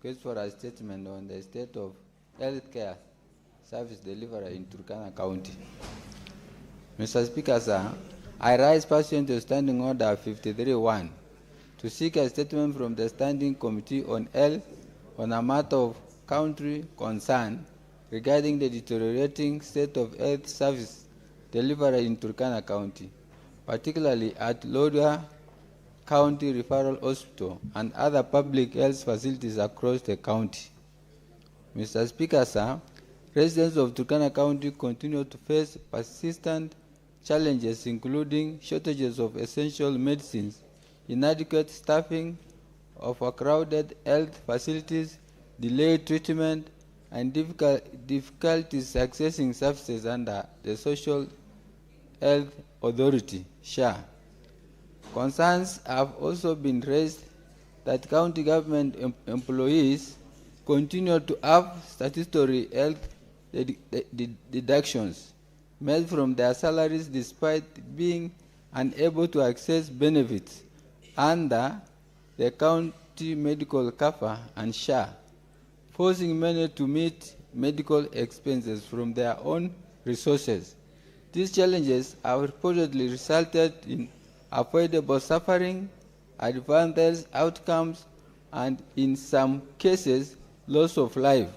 request for a statement on the state of healthcare service delivery in Turkana County. Mr. Speaker, sir, I rise pursuant to Standing Order 53.1 to seek a statement from the Standing Committee on Health on a matter of country concern regarding the deteriorating state of health service delivery in Turkana County, particularly at Lodwar County Referral Hospital and other public health facilities across the county. Mr. Speaker, sir, residents of Turkana County continue to face persistent challenges, including shortages of essential medicines, inadequate staffing of crowded health facilities, delayed treatment, and difficulties accessing services under the Social Health Authority, SHA. Concerns have also been raised that county government employees continue to have statutory health deductions made from their salaries despite being unable to access benefits under the county medical cover and SHA, forcing many to meet medical expenses from their own resources. These challenges have reportedly resulted in avoidable suffering advanced health outcomes, and in some cases, loss of life,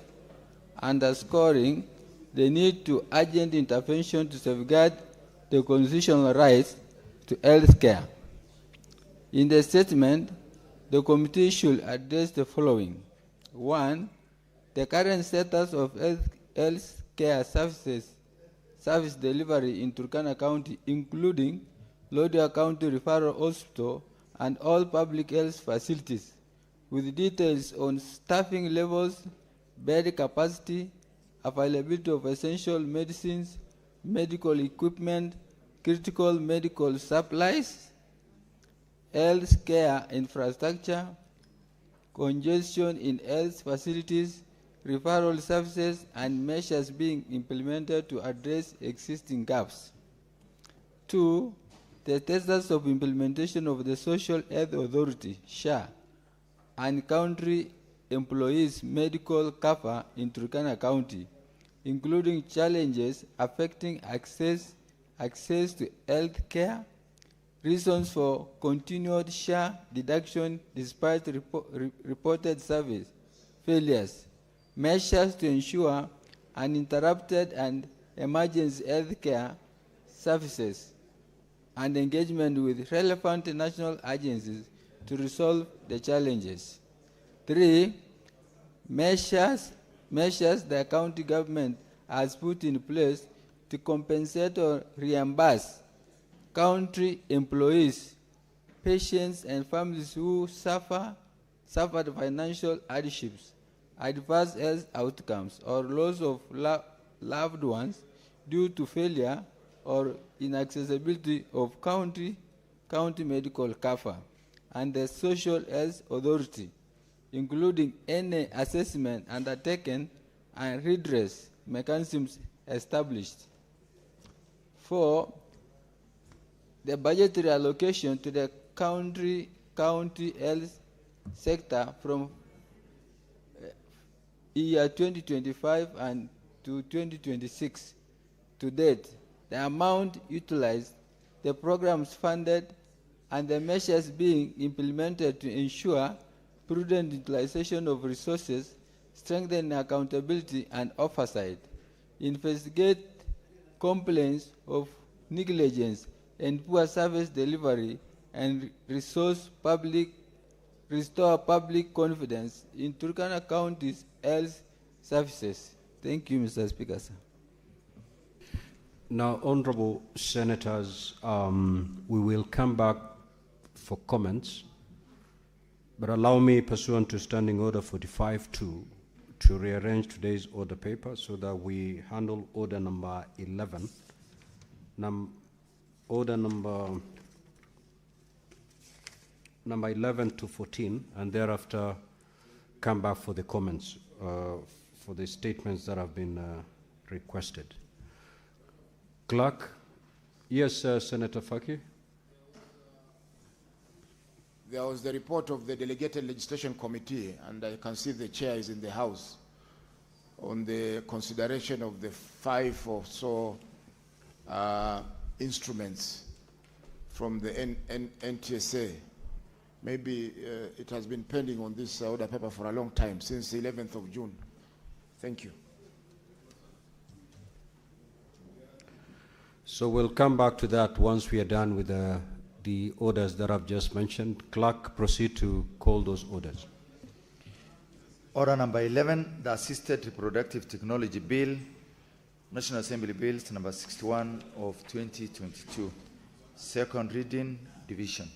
underscoring the need to urgent intervention to safeguard the constitutional rights to health care. In the statement, the committee should address the following. 1. The current status of health care service delivery in Turkana County, including Lodwar County Referral Hospital and all public health facilities, with details on staffing levels, bed capacity, availability of essential medicines, medical equipment, critical medical supplies, health care infrastructure, congestion in health facilities, referral services, and measures being implemented to address existing gaps. 2. The status of implementation of the Social Health Authority, SHA, and country employees' medical cover in Turkana County, including challenges affecting access to health care, reasons for continued SHA deduction despite reported service failures, measures to ensure uninterrupted and emergency health care services, and engagement with relevant national agencies to resolve the challenges. 3. Measures the county government has put in place to compensate or reimburse country employees, patients, and families who suffered financial hardships, adverse health outcomes, or loss of loved ones due to failure or inaccessibility of county medical cover, and the Social Health Authority, including any assessment undertaken and redress mechanisms established. 4. The budgetary allocation to the county health sector from year 2025 and to 2026 to date, the amount utilized, the programs funded, and the measures being implemented to ensure prudent utilization of resources, strengthen accountability and oversight, investigate complaints of negligence and poor service delivery, and restore public confidence in Turkana County's health services. Thank you, Mr. Speaker, sir. Now, honorable senators, we will come back for comments, but allow me, pursuant to Standing Order 45-2, to rearrange today's order paper so that we handle order number 11, order number 11 to 14, and thereafter come back for the comments for the statements that have been requested. Clerk. Yes, Senator Faki. There was the report of the Delegated Legislation Committee, and I can see the chair is in the House, on the consideration of the 5 or so instruments from the NTSA. Maybe it has been pending on this order paper for a long time, since the 11th of June. Thank you. So we'll come back to that once we are done with the orders that I've just mentioned. Clerk, proceed to call those orders. Order number 11, the Assisted Reproductive Technology Bill, National Assembly Bills number 61 of 2022. Second reading, division.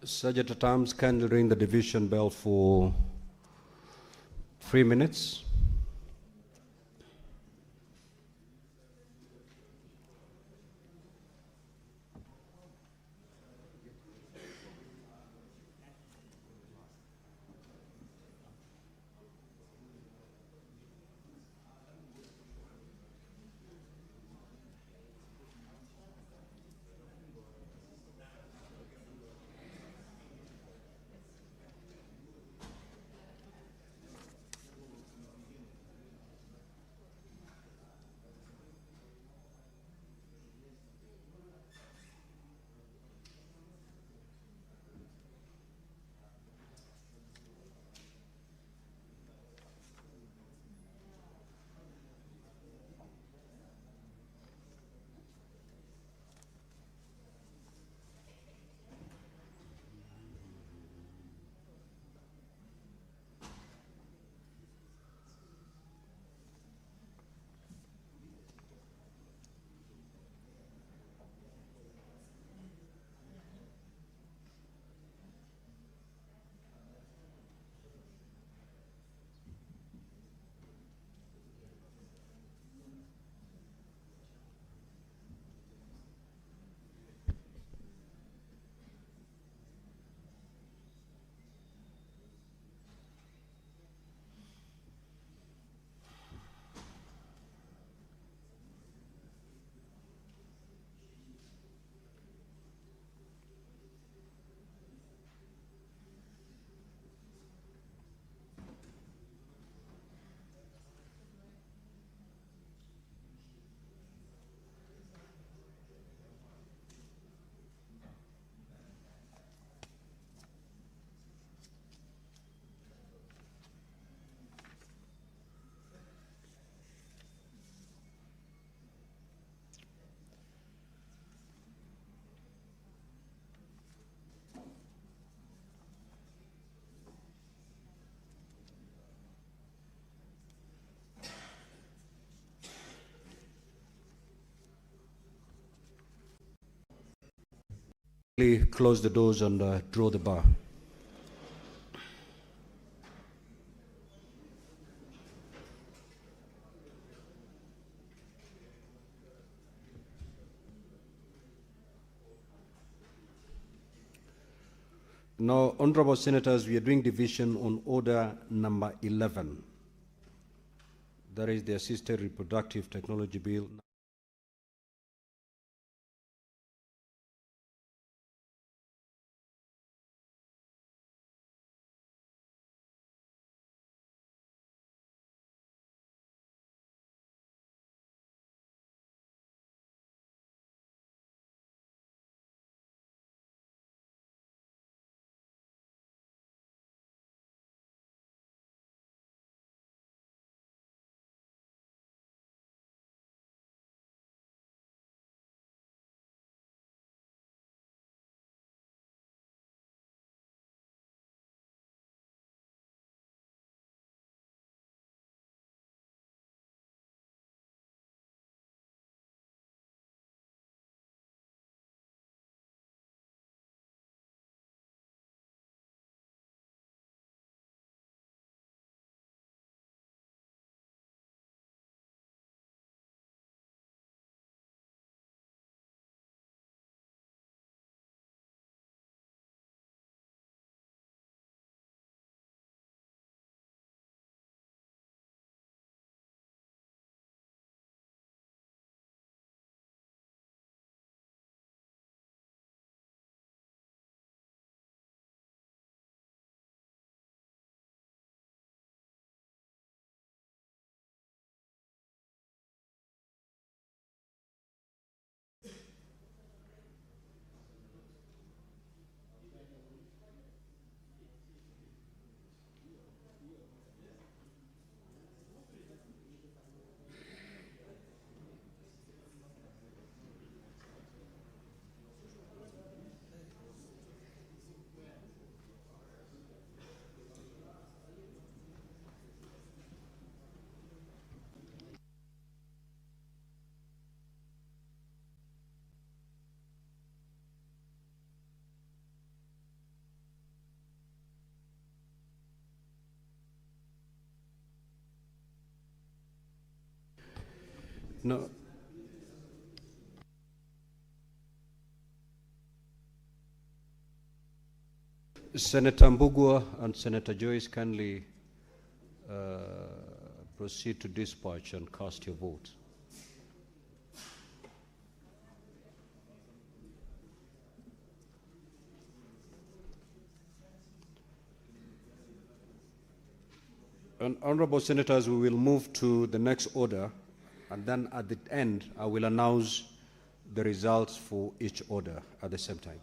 Sergeant at Arms, kindly ring the division bell for 3 minutes. Please close the doors and draw the bar. Now, honorable senators, we are doing division on order number 11. That is the Assisted Reproductive Technology Bill. No. Senator Mbugua and Senator Joyce, kindly proceed to dispatch and cast your vote. And honorable senators, we will move to the next order, and then at the end, I will announce the results for each order at the same time.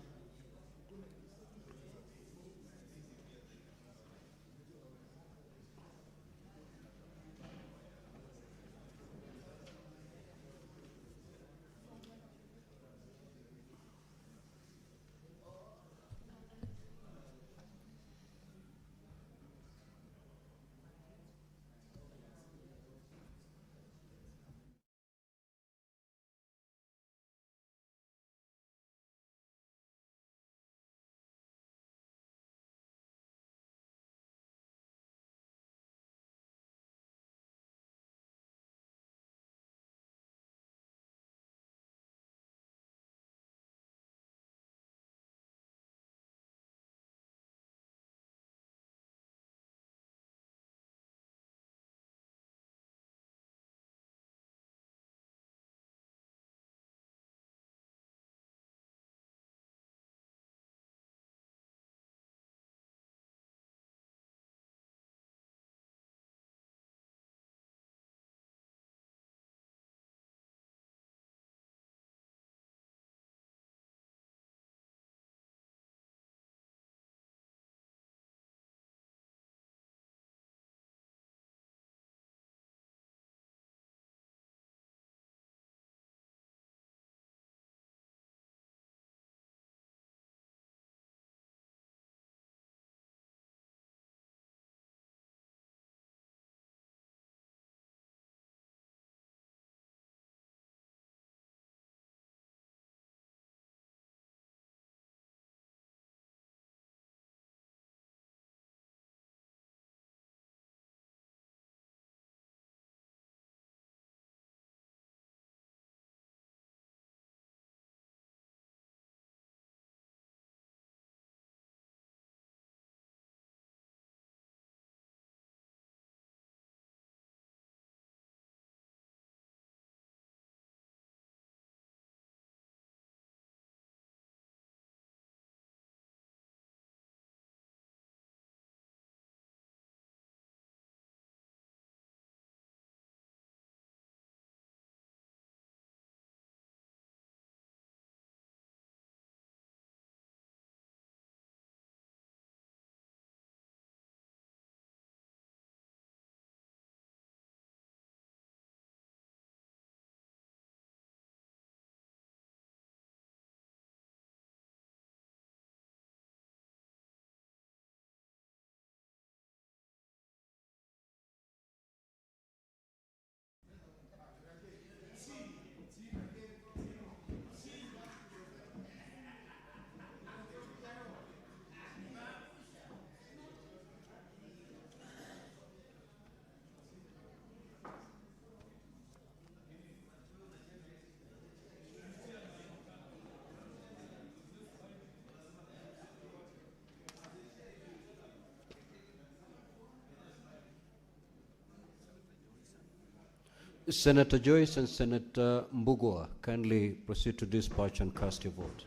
Senator Joyce and Senator Mbugua, kindly proceed to dispatch and cast your vote.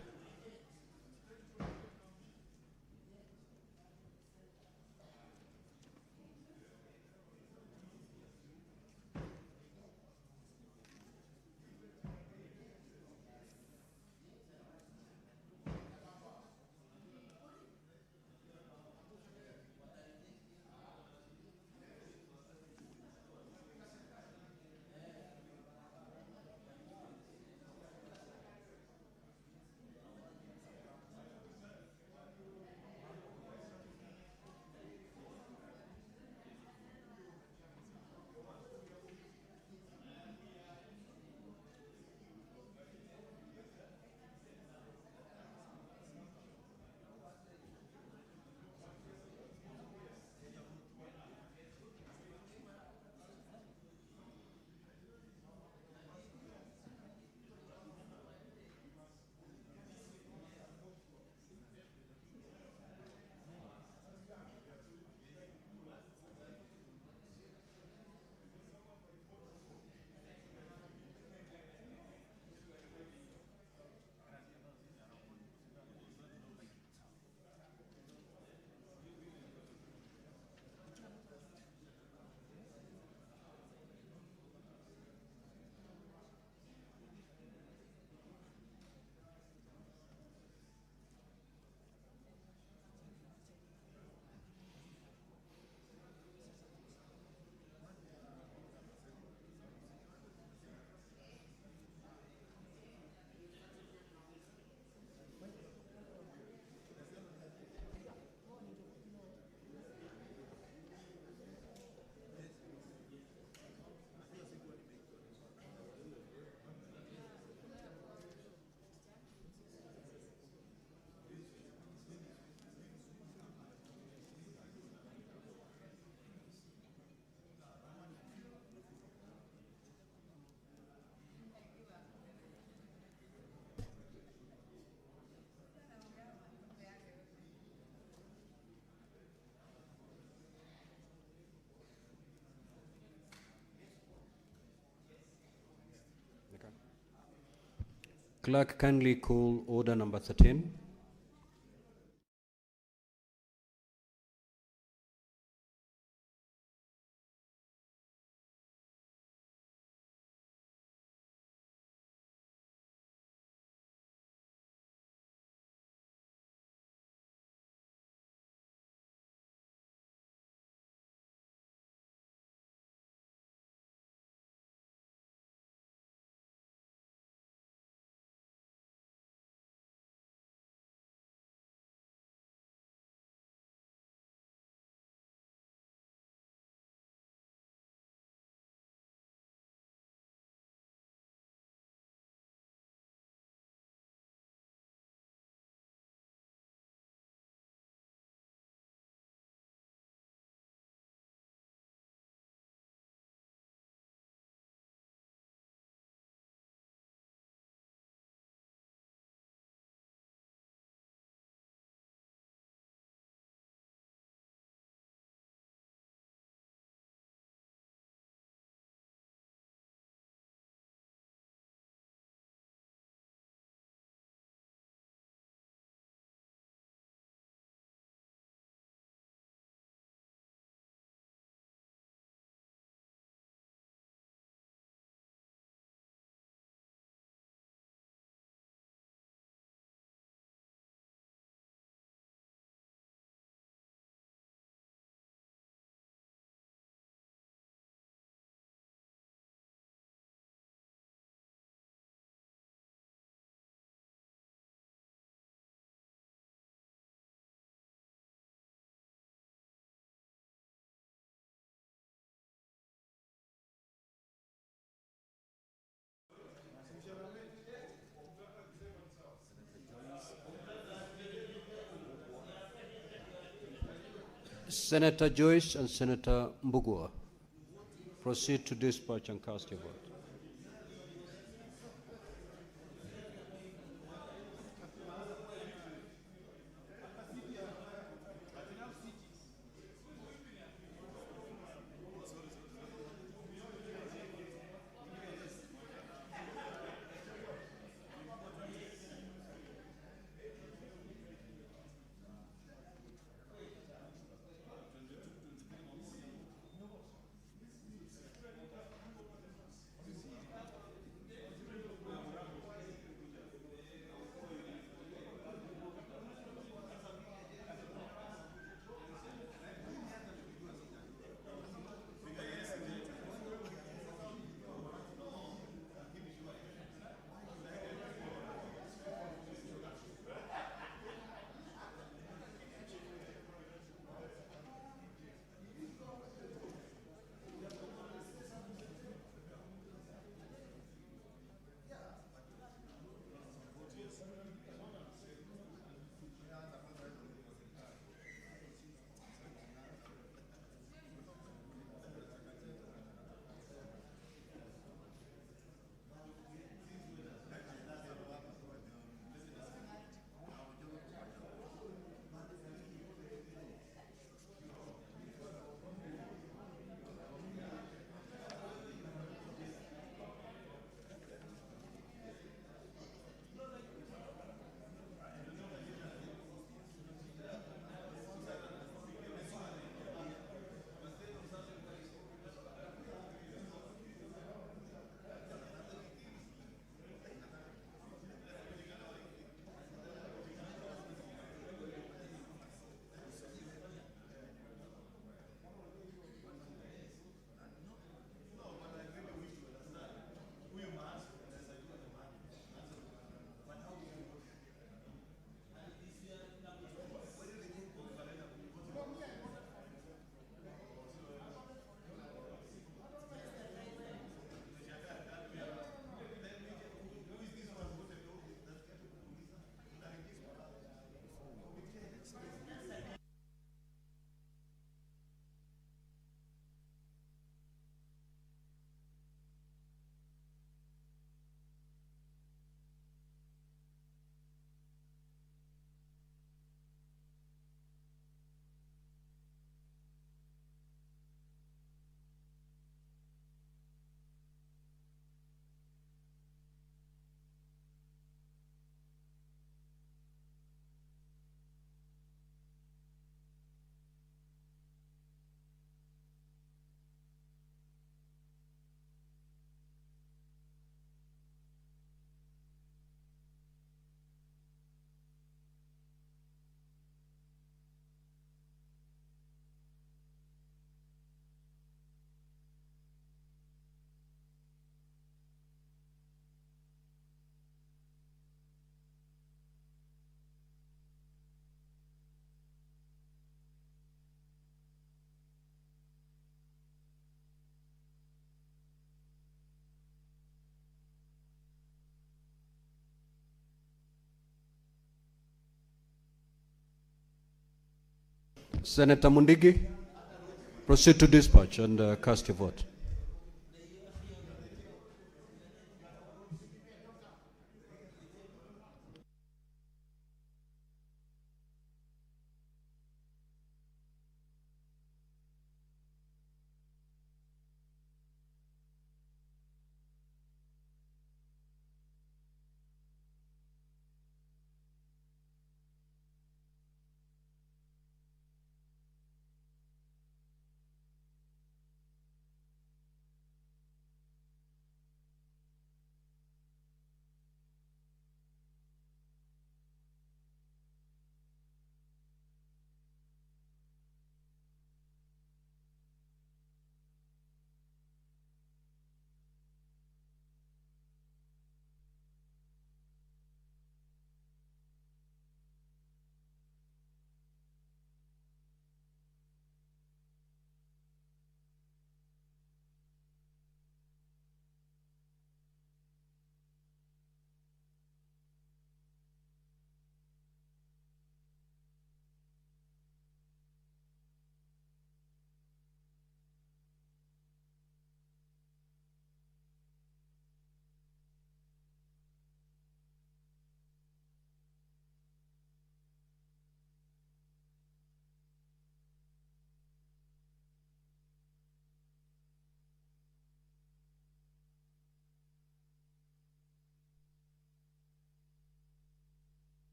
Clerk, kindly call order number 13. Senator Joyce and Senator Mbugua, proceed to dispatch and cast your vote. Senator Mundigi, proceed to dispatch and cast your vote.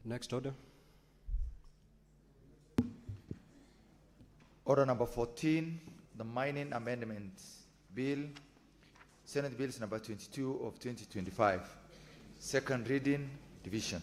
Next order. Order number 14, the Mining Amendments Bill, Senate Bills number 22 of 2025. Second reading, division.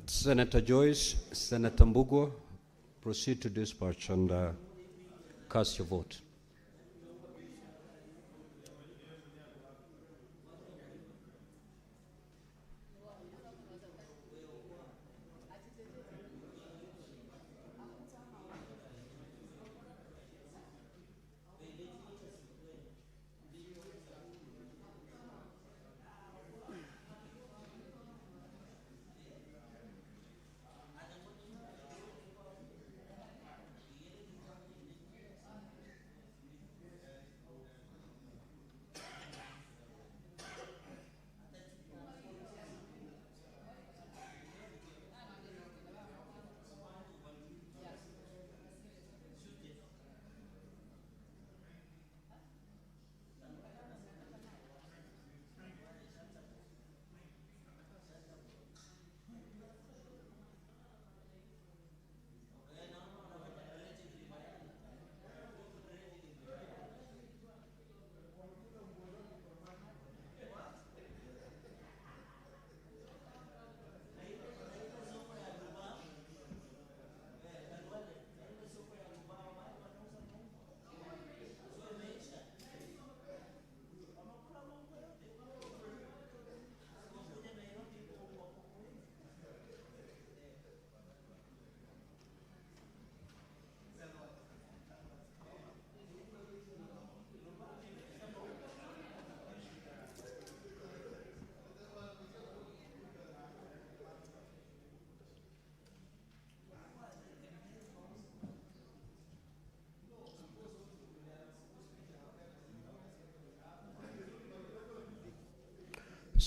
Senator Joyce, Senator Mbugua, proceed to dispatch and cast your vote.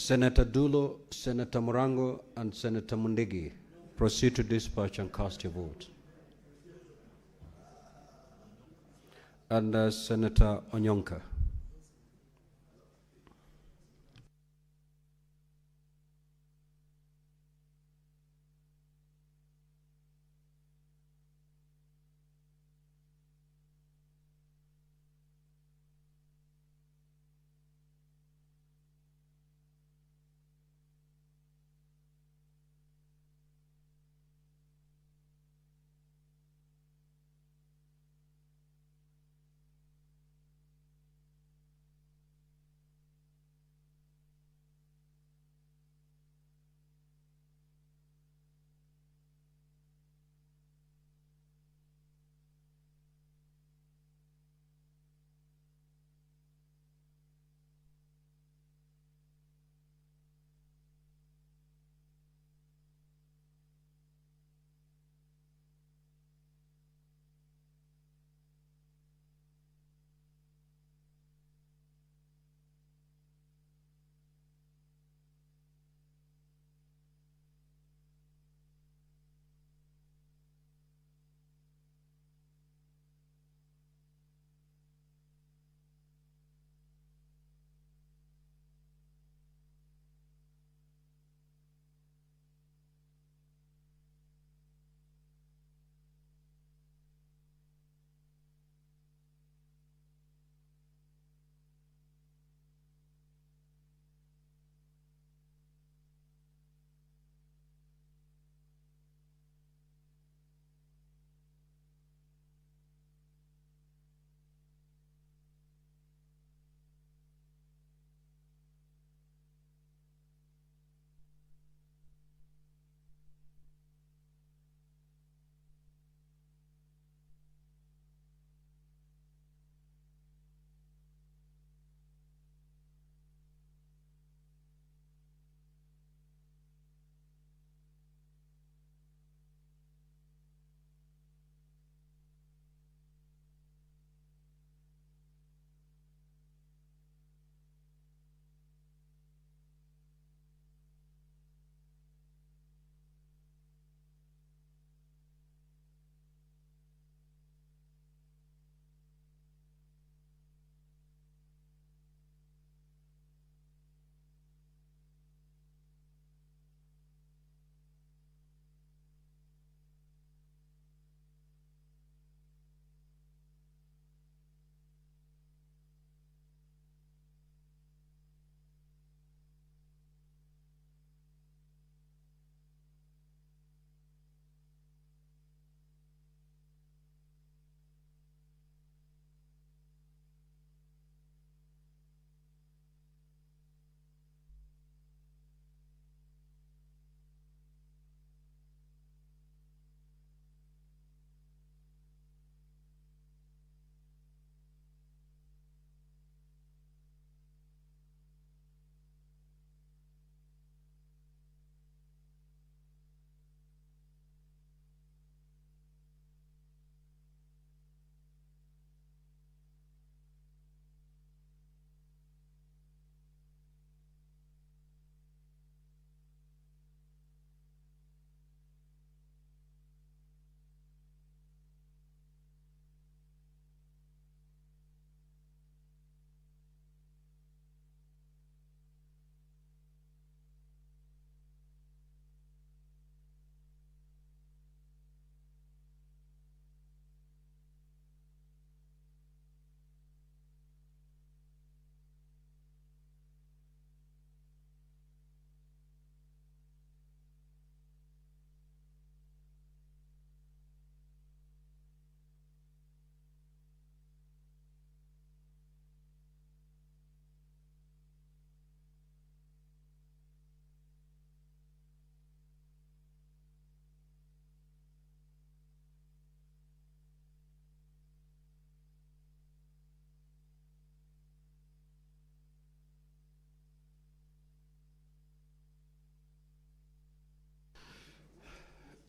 Senator Dulo, Senator Morango, and Senator Mundigi, proceed to dispatch and cast your vote. And Senator Onyonka.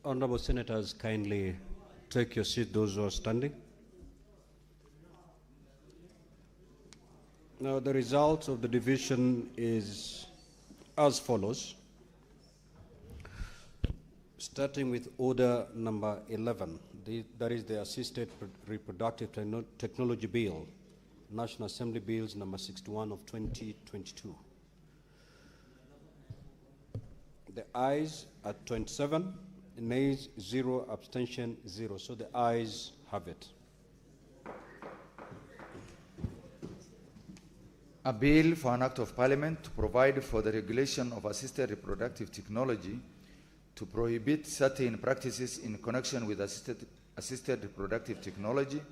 Honorable Senators, kindly take your seat, those who are standing. Now, the result of the division is as follows. Starting with order number 11, that is the Assisted Reproductive Technology Bill, National Assembly Bills number 61 of 2022. The ayes are 27, nays 0, abstention 0. So the ayes have it. A bill for an act of parliament to provide for the regulation of assisted reproductive technology, to prohibit certain practices in connection with assisted reproductive technology,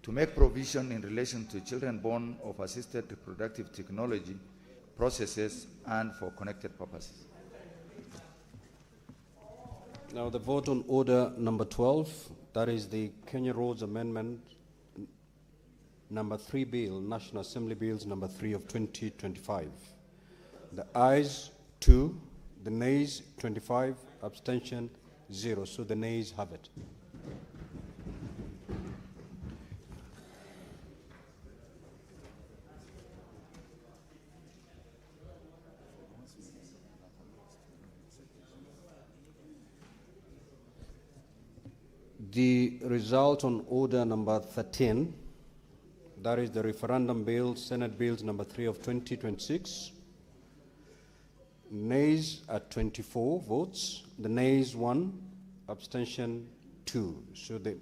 to make provision in relation to children born of assisted reproductive technology processes and for connected purposes. Now the vote on order number 12, that is the Kenya Roads Amendment number 3 bill, National Assembly Bills number 3 of 2025. The ayes 2, the nays 25, abstention 0. So the nays have it. The result on order number 13, that is the referendum bill, Senate Bills number 3 of 2026. Nays at 24 votes, the nays 1, abstention 2. So the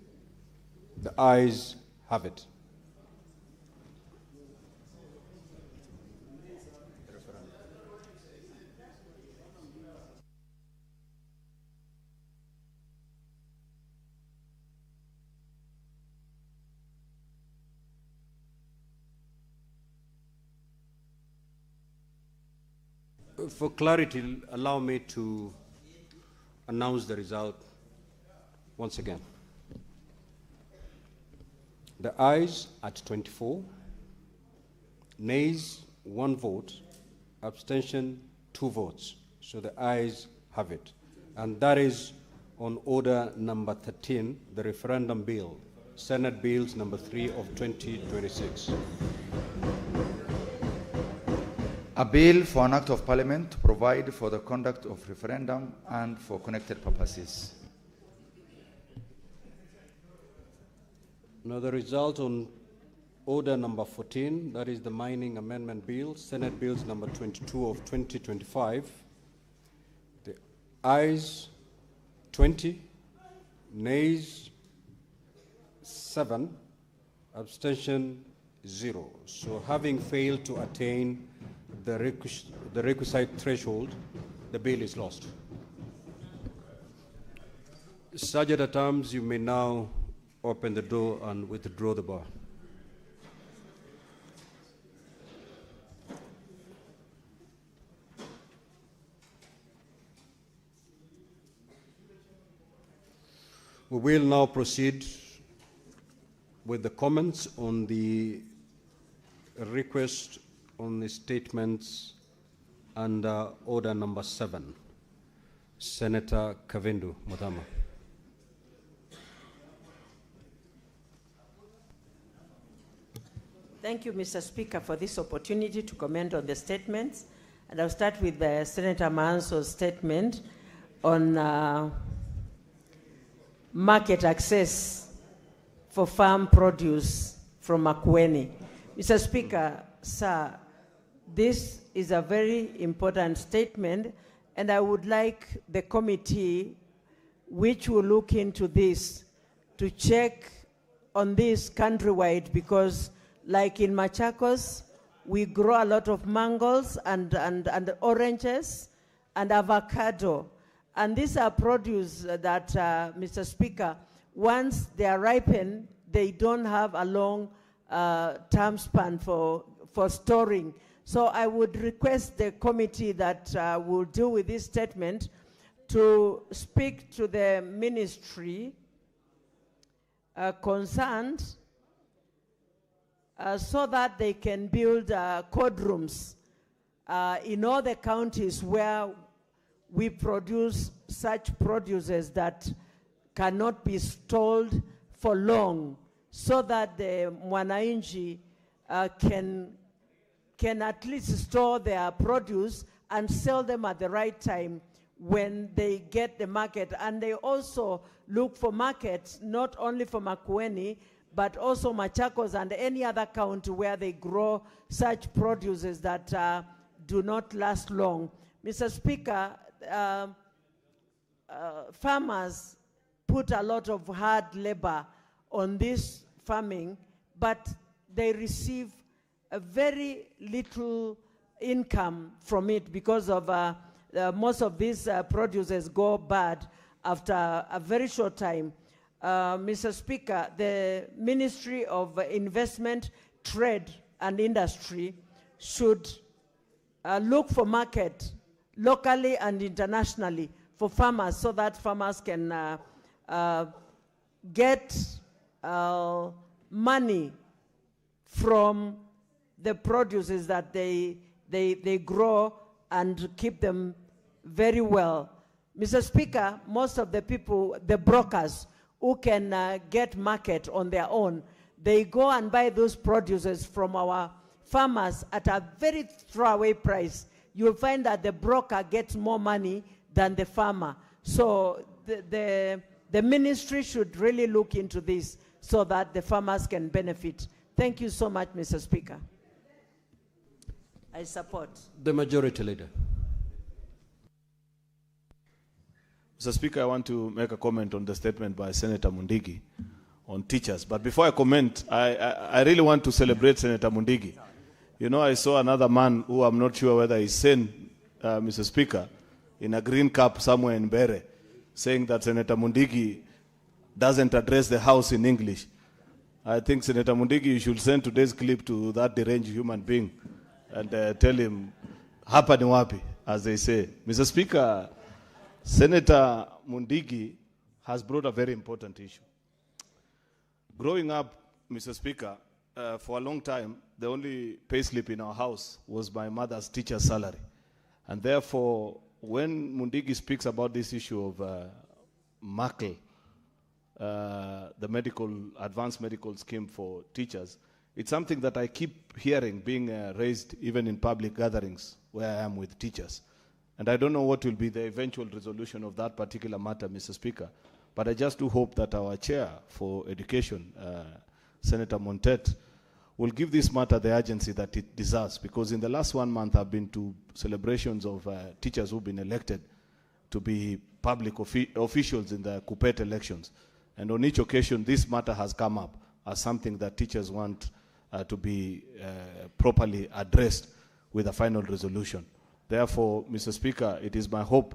ayes have it. For clarity, allow me to announce the result once again. The ayes at 24, nays 1 vote, abstention 2 votes. So the ayes have it. And that is on order number 13, the referendum bill, Senate Bills number 3 of 2026. A bill for an act of parliament to provide for the conduct of referendum and for connected purposes. Now the result on order number 14, that is the Mining Amendment Bill, Senate Bills number 22 of 2025. The ayes 20, nays 7, abstention 0. So having failed to attain the requisite threshold, the bill is lost. Sergeant at Arms, you may now open the door and withdraw the bar. We will now proceed with the comments on the request on the statements under order number 7. Senator Kavindu Muthama. Thank you, Mr. Speaker, for this opportunity to comment on the statements. And I'll start with Senator Manso's statement on market access for farm produce from Makueni. Mr. Speaker, sir, this is a very important statement, and I would like the committee which will look into this to check on this countrywide, because like in Machakos, we grow a lot of mangoes and oranges and avocado. And these are produce that, Mr. Speaker, once they are ripened, they don't have a long term span for storing. So I would request the committee that will deal with this statement to speak to the ministry concerned so that they can build cold rooms in all the counties where we produce such produces that cannot be stored for long, so that the Mwananchi can at least store their produce and sell them at the right time when they get the market. And they also look for markets, not only for Makueni, but also Machakos and any other county where they grow such produces that do not last long. Mr. Speaker, farmers put a lot of hard labor on this farming, but they receive a very little income from it because of most of these produces go bad after a very short time. Mr. Speaker, the Ministry of Investment, Trade and Industry should look for market locally and internationally for farmers so that farmers can get money from the produces that they grow and keep them very well. Mr. Speaker, most of the people, the brokers who can get market on their own, they go and buy those produces from our farmers at a very throwaway price. You'll find that the broker gets more money than the farmer. So the ministry should really look into this so that the farmers can benefit. Thank you so much, Mr. Speaker. I support. The Majority Leader. Mr. Speaker, I want to make a comment on the statement by Senator Mundigi on teachers. But before I comment, I really want to celebrate Senator Mundigi. You know, I saw another man who I'm not sure whether he's sane, Mr. Speaker, in a green cap somewhere in Bere, saying that Senator Mundigi doesn't address the House in English. I think, Senator Mundigi, you should send today's clip to that deranged human being and tell him, hapa ni wapi, as they say. Mr. Speaker, Senator Mundigi has brought a very important issue. Growing up, Mr. Speaker, for a long time, the only payslip in our house was my mother's teacher's salary. And therefore, when Mundigi speaks about this issue of MACL, the advanced medical scheme for teachers, it's something that I keep hearing being raised even in public gatherings where I am with teachers. And I don't know what will be the eventual resolution of that particular matter, Mr. Speaker, but I just do hope that our chair for education, Senator Montet, will give this matter the urgency that it deserves, because in the last 1 month I've been to celebrations of teachers who've been elected to be public officials in the Kupet elections. And on each occasion, this matter has come up as something that teachers want to be properly addressed with a final resolution. Therefore, Mr. Speaker, it is my hope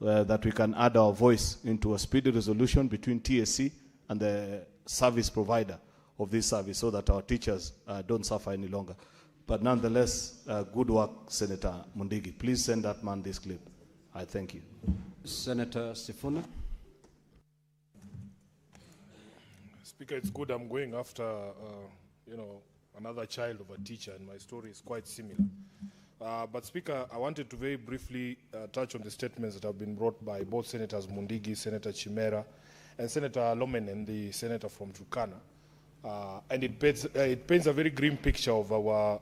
that we can add our voice into a speedy resolution between TSC and the service provider of this service so that our teachers don't suffer any longer. But nonetheless, good work, Senator Mundigi. Please send that man this clip. I thank you. Senator Sifuna. Speaker, it's good I'm going after, another child of a teacher, and my story is quite similar. But Speaker, I wanted to very briefly touch on the statements that have been brought by both Senators Mundigi, Senator Chimera, and Senator Lomenen, the senator from Turkana. And it paints a very grim picture of our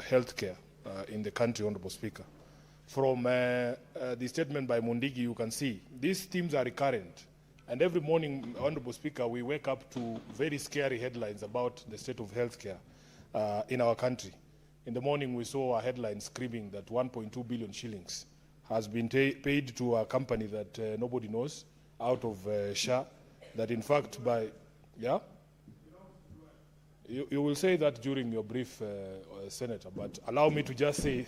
healthcare in the country, Honorable Speaker. From the statement by Mundigi, you can see these themes are recurrent. And every morning, Honorable Speaker, we wake up to very scary headlines about the state of healthcare in our country. In the morning, we saw a headline screaming that 1.2 billion shillings has been paid to a company that nobody knows, out of SHA, that in fact yeah? You will say that during your brief, Senator, but allow me to just say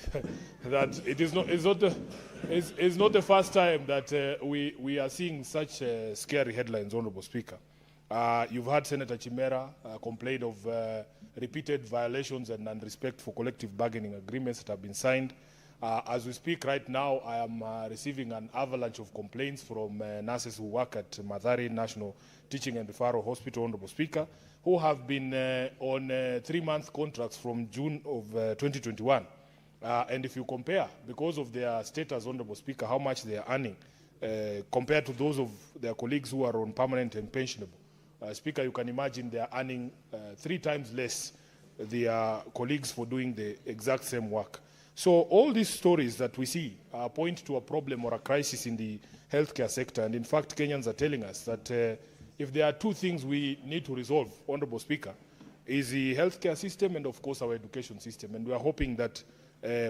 that it's not the first time that we are seeing such scary headlines, Honorable Speaker. You've heard Senator Chimera complain of repeated violations and non-respect for collective bargaining agreements that have been signed. As we speak right now, I am receiving an avalanche of complaints from nurses who work at Mathare National Teaching and Referral Hospital, Honorable Speaker, who have been on 3-month contracts from June of 2021. And if you compare, because of their status, Honorable Speaker, how much they are earning, compared to those of their colleagues who are on permanent and pensionable. Speaker, you can imagine they are earning 3 times less their colleagues for doing the exact same work. So all these stories that we see point to a problem or a crisis in the healthcare sector. And in fact, Kenyans are telling us that if there are two things we need to resolve, Honorable Speaker, is the healthcare system and, of course, our education system. And we are hoping that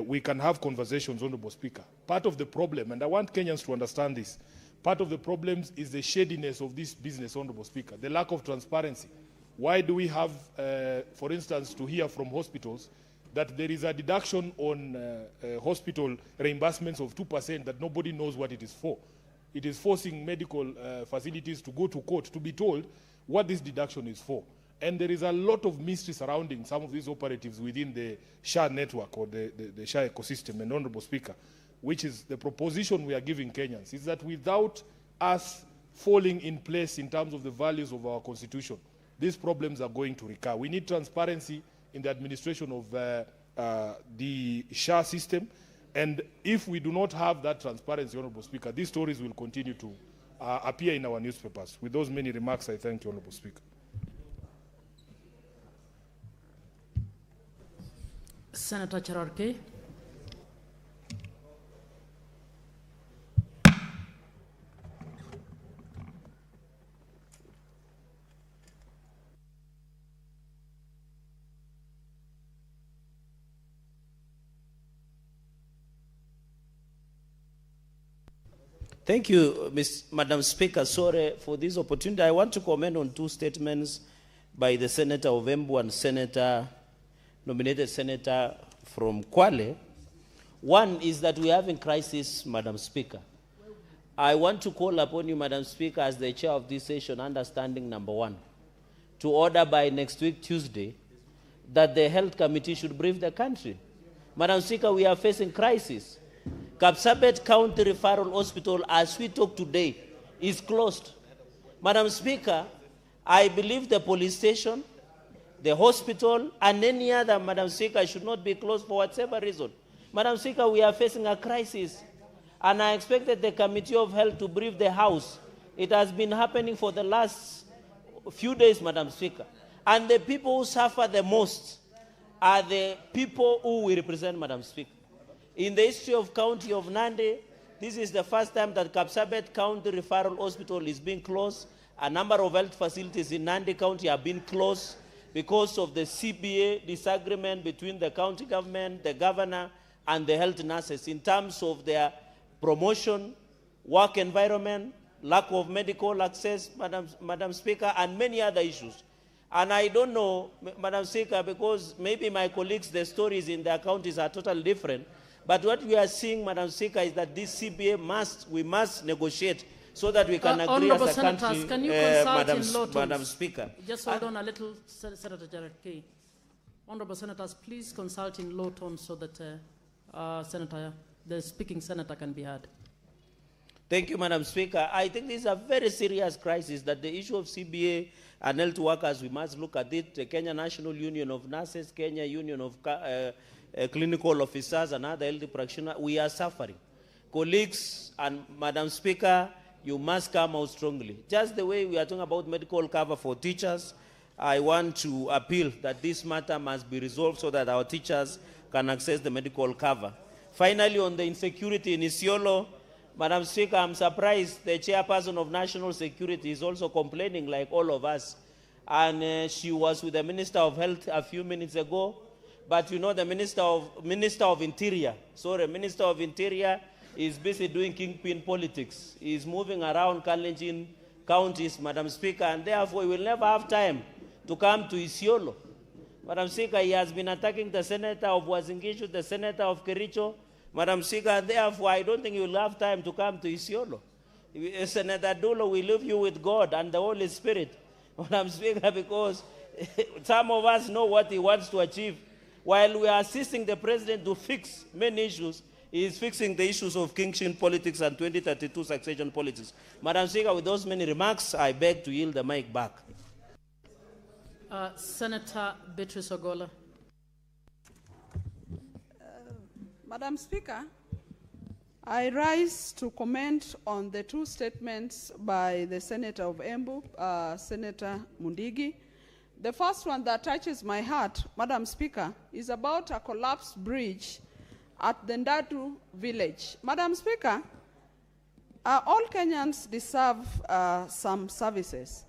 we can have conversations, Honorable Speaker. Part of the problem, and I want Kenyans to understand this, part of the problems is the shadiness of this business, Honorable Speaker, the lack of transparency. Why do we have, for instance, to hear from hospitals that there is a deduction on hospital reimbursements of 2% that nobody knows what it is for? It is forcing medical facilities to go to court to be told what this deduction is for. And there is a lot of mystery surrounding some of these operatives within the SHA network or the SHA ecosystem. And Honorable Speaker, which is the proposition we are giving Kenyans, is that without us falling in place in terms of the values of our constitution, these problems are going to recur. We need transparency in the administration of the SHA system. And if we do not have that transparency, Honorable Speaker, these stories will continue to appear in our newspapers. With those many remarks, I thank you, Honorable Speaker. Senator Cherarke. Thank you, Madam Speaker. Sorry for this opportunity. I want to comment on two statements by the Senator of Embu and nominated Senator from Kwale. One is that we are having crisis, Madam Speaker. I want to call upon you, Madam Speaker, as the chair of this session, understanding number one, to order by next week, Tuesday, that the Health Committee should brief the country. Madam Speaker, we are facing crisis. Kapsabet County Referral Hospital, as we talk today, is closed. Madam Speaker, I believe the police station, the hospital, and any other, Madam Speaker, should not be closed for whatever reason. Madam Speaker, we are facing a crisis, and I expected the Committee of Health to brief the House. It has been happening for the last few days, Madam Speaker. And the people who suffer the most are the people who we represent, Madam Speaker. In the history of County of Nandi, this is the first time that Kapsabet County Referral Hospital is being closed. A number of health facilities in Nandi County have been closed because of the CBA disagreement between the county government, the governor, and the health nurses in terms of their promotion, work environment, lack of medical access, Madam Speaker, and many other issues. And I don't know, Madam Speaker, because maybe my colleagues, the stories in their counties are totally different. But what we are seeing, Madam Speaker, is that this CBA we must negotiate so that we can agree as a country, can you consult in law Madam Speaker. Just hold on a little, Senator Jared Kay. Honorable Senators, please consult in low tone so that the speaking senator can be heard. Thank you, Madam Speaker. I think this is a very serious crisis, that the issue of CBA and health workers, we must look at it. The Kenya National Union of Nurses, Kenya Union of clinical officers and other health practitioners, we are suffering. Colleagues and Madam Speaker, you must come out strongly. Just the way we are talking about medical cover for teachers, I want to appeal that this matter must be resolved so that our teachers can access the medical cover. Finally, on the insecurity in Isiolo, Madam Speaker, I'm surprised the chairperson of National Security is also complaining like all of us. And she was with the Minister of Health a few minutes ago. But you know, the Minister of Interior is busy doing kingpin politics. He's moving around Kalenjin counties, Madam Speaker, and therefore he will never have time to come to Isiolo. Madam Speaker, he has been attacking the Senator of Wazingishu, the Senator of Kericho. Madam Speaker, and therefore I don't think he will have time to come to Isiolo. Senator Dulo, we leave you with God and the Holy Spirit, Madam Speaker, because some of us know what he wants to achieve. While we are assisting the president to fix many issues, he is fixing the issues of kingship politics and 2032 succession politics. Madam Speaker, with those many remarks, I beg to yield the mic back. Senator Beatrice Ogola. Madam Speaker, I rise to comment on the two statements by the Senator of Embu, Senator Mundigi. The first one that touches my heart, Madam Speaker, is about a collapsed bridge at the Ndatu village. Madam Speaker, all Kenyans deserve some services.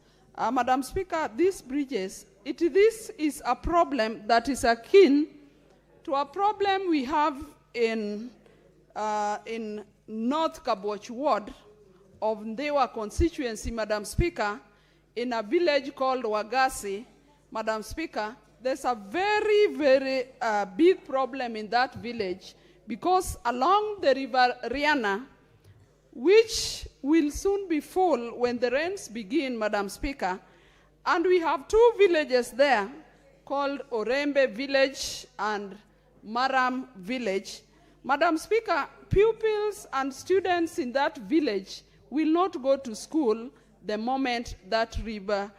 Madam Speaker, these bridges, this is a problem that is akin to a problem we have in North Kabwoch Ward of Ndewa constituency, Madam Speaker, in a village called Wagasi. Madam Speaker, there's a very, very big problem in that village because along the river Riana, which will soon be full when the rains begin, Madam Speaker, and we have two villages there called Orembe Village and Maram Village. Madam Speaker, pupils and students in that village will not go to school the moment that river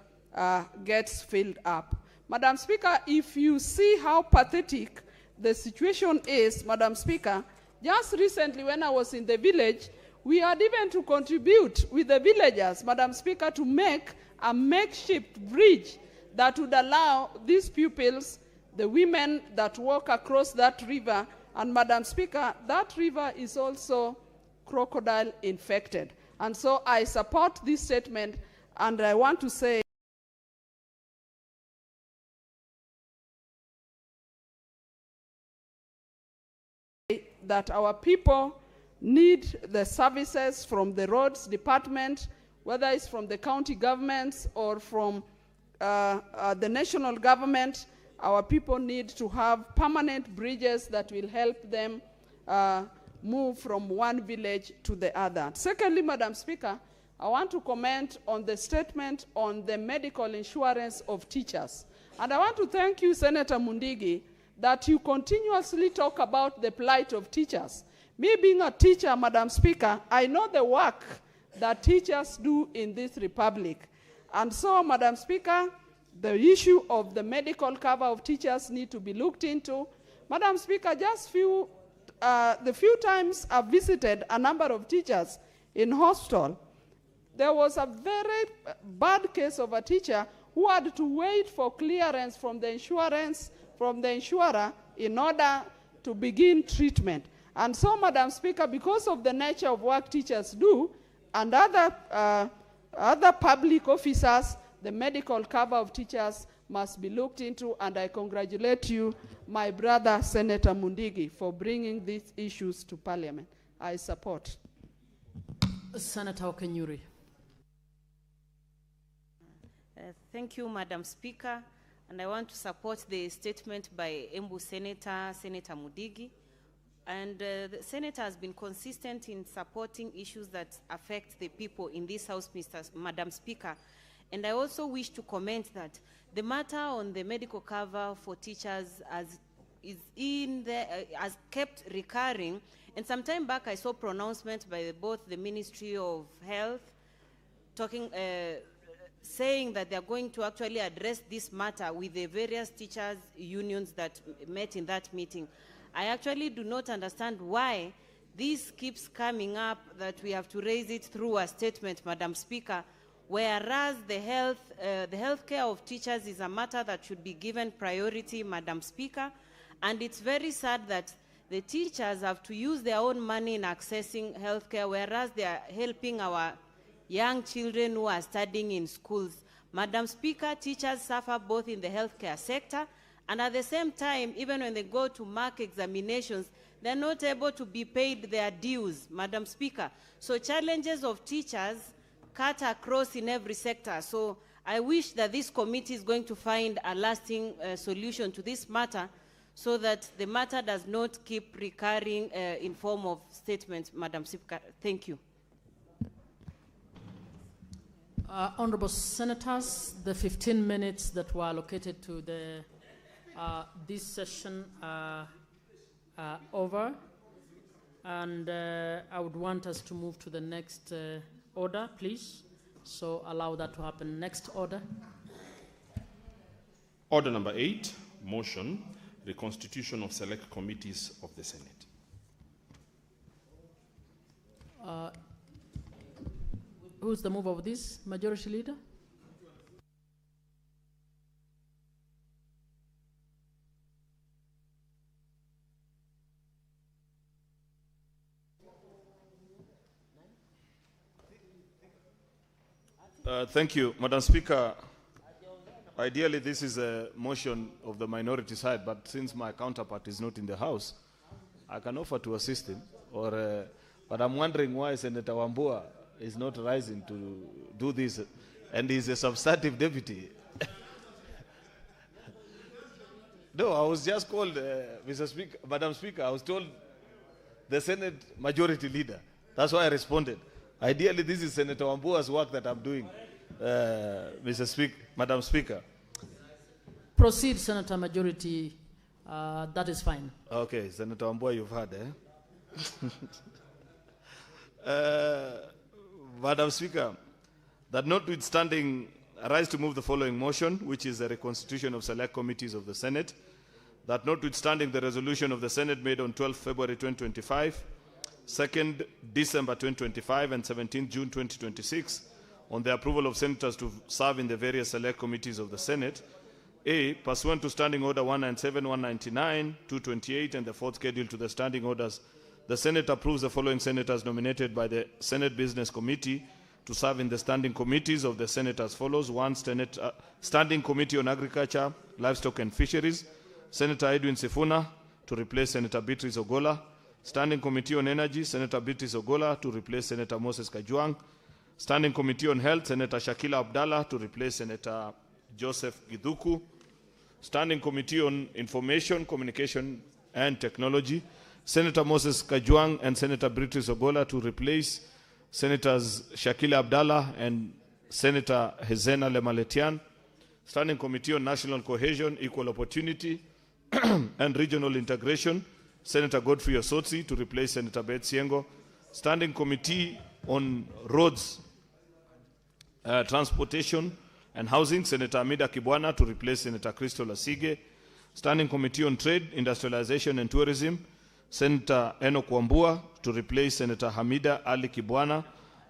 gets filled up. Madam Speaker, if you see how pathetic the situation is, Madam Speaker, just recently when I was in the village, we had even to contribute with the villagers, Madam Speaker, to make a makeshift bridge that would allow these pupils, the women that walk across that river, and Madam Speaker, that river is also crocodile infected. And so I support this statement, and I want to say that our people need the services from the roads department, whether it's from the county governments or from the national government. Our people need to have permanent bridges that will help them move from one village to the other. Secondly, Madam Speaker, I want to comment on the statement on the medical insurance of teachers. And I want to thank you, Senator Mundigi, that you continuously talk about the plight of teachers. Me being a teacher, Madam Speaker, I know the work that teachers do in this republic. And so, Madam Speaker, the issue of the medical cover of teachers need to be looked into. Madam Speaker, just the few times I've visited a number of teachers in hospital, there was a very bad case of a teacher who had to wait for clearance from the insurer in order to begin treatment. And so, Madam Speaker, because of the nature of work teachers do and other public officers, the medical cover of teachers must be looked into, and I congratulate you, my brother, Senator Mundigi, for bringing these issues to Parliament. I support. Senator Okenyuri. Thank you, Madam Speaker, and I want to support the statement by Embu Senator Mundigi. And the Senator has been consistent in supporting issues that affect the people in this House, Madam Speaker. And I also wish to comment that the matter on the medical cover for teachers has kept recurring. And some time back, I saw pronouncement by both the Ministry of Health saying that they are going to actually address this matter with the various teachers' unions that met in that meeting. I actually do not understand why this keeps coming up, that we have to raise it through a statement, Madam Speaker, whereas the health care of teachers is a matter that should be given priority, Madam Speaker, and it's very sad that the teachers have to use their own money in accessing health care, whereas they are helping our young children who are studying in schools. Madam Speaker, teachers suffer both in the healthcare sector, and at the same time, even when they go to mark examinations, they're not able to be paid their dues, Madam Speaker. So challenges of teachers cut across in every sector. So I wish that this committee is going to find a lasting solution to this matter so that the matter does not keep recurring in form of statements, Madam Speaker. Thank you. Honorable Senators, the 15 minutes that were allocated to this session are over, and I would want us to move to the next order, please. So allow that to happen. Next order. Order number 8, motion, reconstitution of select committees of the Senate. Who's the mover of this? Majority Leader? Thank you, Madam Speaker. Ideally, this is a motion of the minority side, but since my counterpart is not in the House, I can offer to assist him. But I'm wondering why Senator Wambua is not rising to do this, and he's a substantive deputy. No, I was just called, Mr. Speaker, Madam Speaker, I was told the Senate Majority Leader. That's why I responded. Ideally, this is Senator Wambua's work that I'm doing, Madam Speaker. Proceed, Senator Majority. That is fine. Okay, Senator Wambua, you've heard, Madam Speaker, that notwithstanding, I rise to move the following motion, which is a reconstitution of select committees of the Senate. That notwithstanding the resolution of the Senate made on 12 February 2025, 2nd December 2025, and 17 June 2026, on the approval of senators to serve in the various select committees of the Senate, A, pursuant to Standing Order 197, 199, 228, and the fourth schedule to the standing orders, the Senate approves the following senators nominated by the Senate Business Committee to serve in the standing committees of the Senate as follows. 1, Standing Committee on Agriculture, Livestock and Fisheries, Senator Edwin Sifuna to replace Senator Beatrice Ogola. Standing Committee on Energy, Senator Beatrice Ogola to replace Senator Moses Kajwang. Standing Committee on Health, Senator Shakila Abdallah to replace Senator Joseph Giduku. Standing Committee on Information, Communication and Technology, Senator Moses Kajwang and Senator Beatrice Ogola to replace Senators Shakila Abdallah and Senator Hezena Lemaletian. Standing Committee on National Cohesion, Equal Opportunity and Regional Integration, Senator Godfrey Osotsi to replace Senator Beth Siengo. Standing Committee on Roads, Transportation and Housing, Senator Amida Kibwana to replace Senator Crystal Asige. Standing Committee on Trade, Industrialization and Tourism, Senator Enoch Wambua to replace Senator Hamida Ali Kibwana.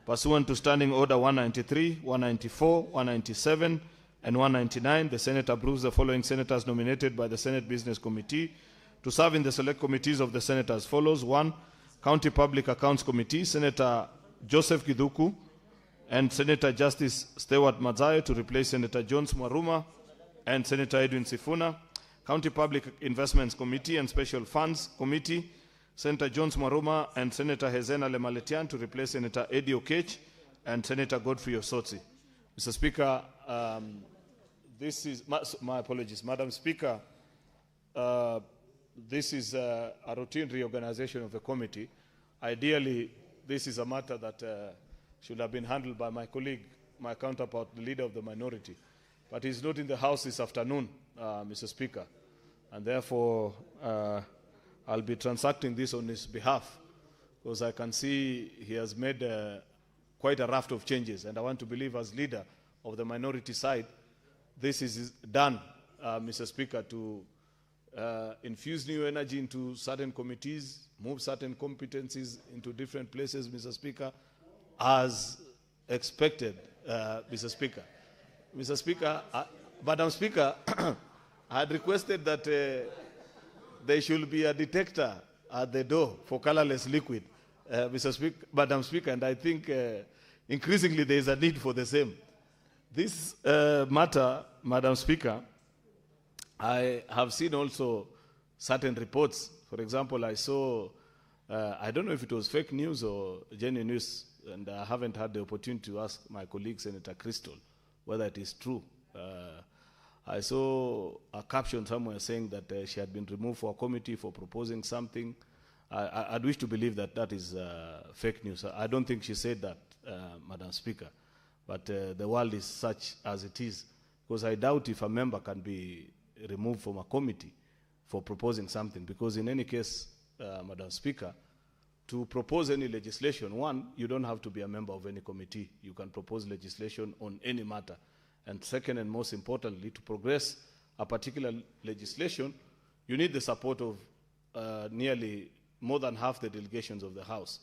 Pursuant to Standing Order 193, 194, 197, and 199, the Senate approves the following senators nominated by the Senate Business Committee to serve in the select committees of the Senate as follows. 1, County Public Accounts Committee, Senator Joseph Giduku and Senator Justice Stewart Mazayo to replace Senator Jones Mwaruma and Senator Edwin Sifuna. County Public Investments Committee and Special Funds Committee, Senator Jones Mwaruma and Senator Hezena Lemaletian to replace Senator Eddie Okech and Senator Godfrey Osotsi. Mr. Speaker, this is, my apologies, Madam Speaker, this is a routine reorganization of the committee. Ideally, this is a matter that should have been handled by my colleague, my counterpart, the leader of the minority. But he's not in the House this afternoon, Mr. Speaker. And therefore, I'll be transacting this on his behalf, because I can see he has made quite a raft of changes. And I want to believe, as leader of the minority side, this is done, Mr. Speaker, to infuse new energy into certain committees, move certain competencies into different places, Mr. Speaker, as expected, Mr. Speaker. Mr. Speaker, Madam Speaker, I had requested that there should be a detector at the door for colorless liquid, Madam Speaker, and I think increasingly there is a need for the same. This matter, Madam Speaker, I have seen also certain reports. For example, I saw, I don't know if it was fake news or genuine news, and I haven't had the opportunity to ask my colleague, Senator Crystal, whether it is true. I saw a caption somewhere saying that she had been removed for a committee for proposing something. I'd wish to believe that that is fake news. I don't think she said that, Madam Speaker, but the world is such as it is, because I doubt if a member can be removed from a committee for proposing something, because in any case, Madam Speaker, to propose any legislation, one, you don't have to be a member of any committee. You can propose legislation on any matter. And second, and most importantly, to progress a particular legislation, you need the support of nearly more than half the delegations of the House,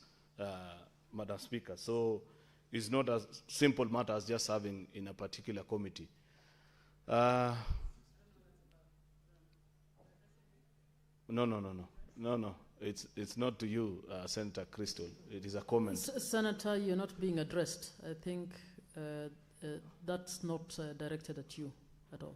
Madam Speaker. So it's not a simple matter as just serving in a particular committee. No. It's not to you, Senator Crystal. It is a comment. Senator, you're not being addressed. I think that's not directed at you at all.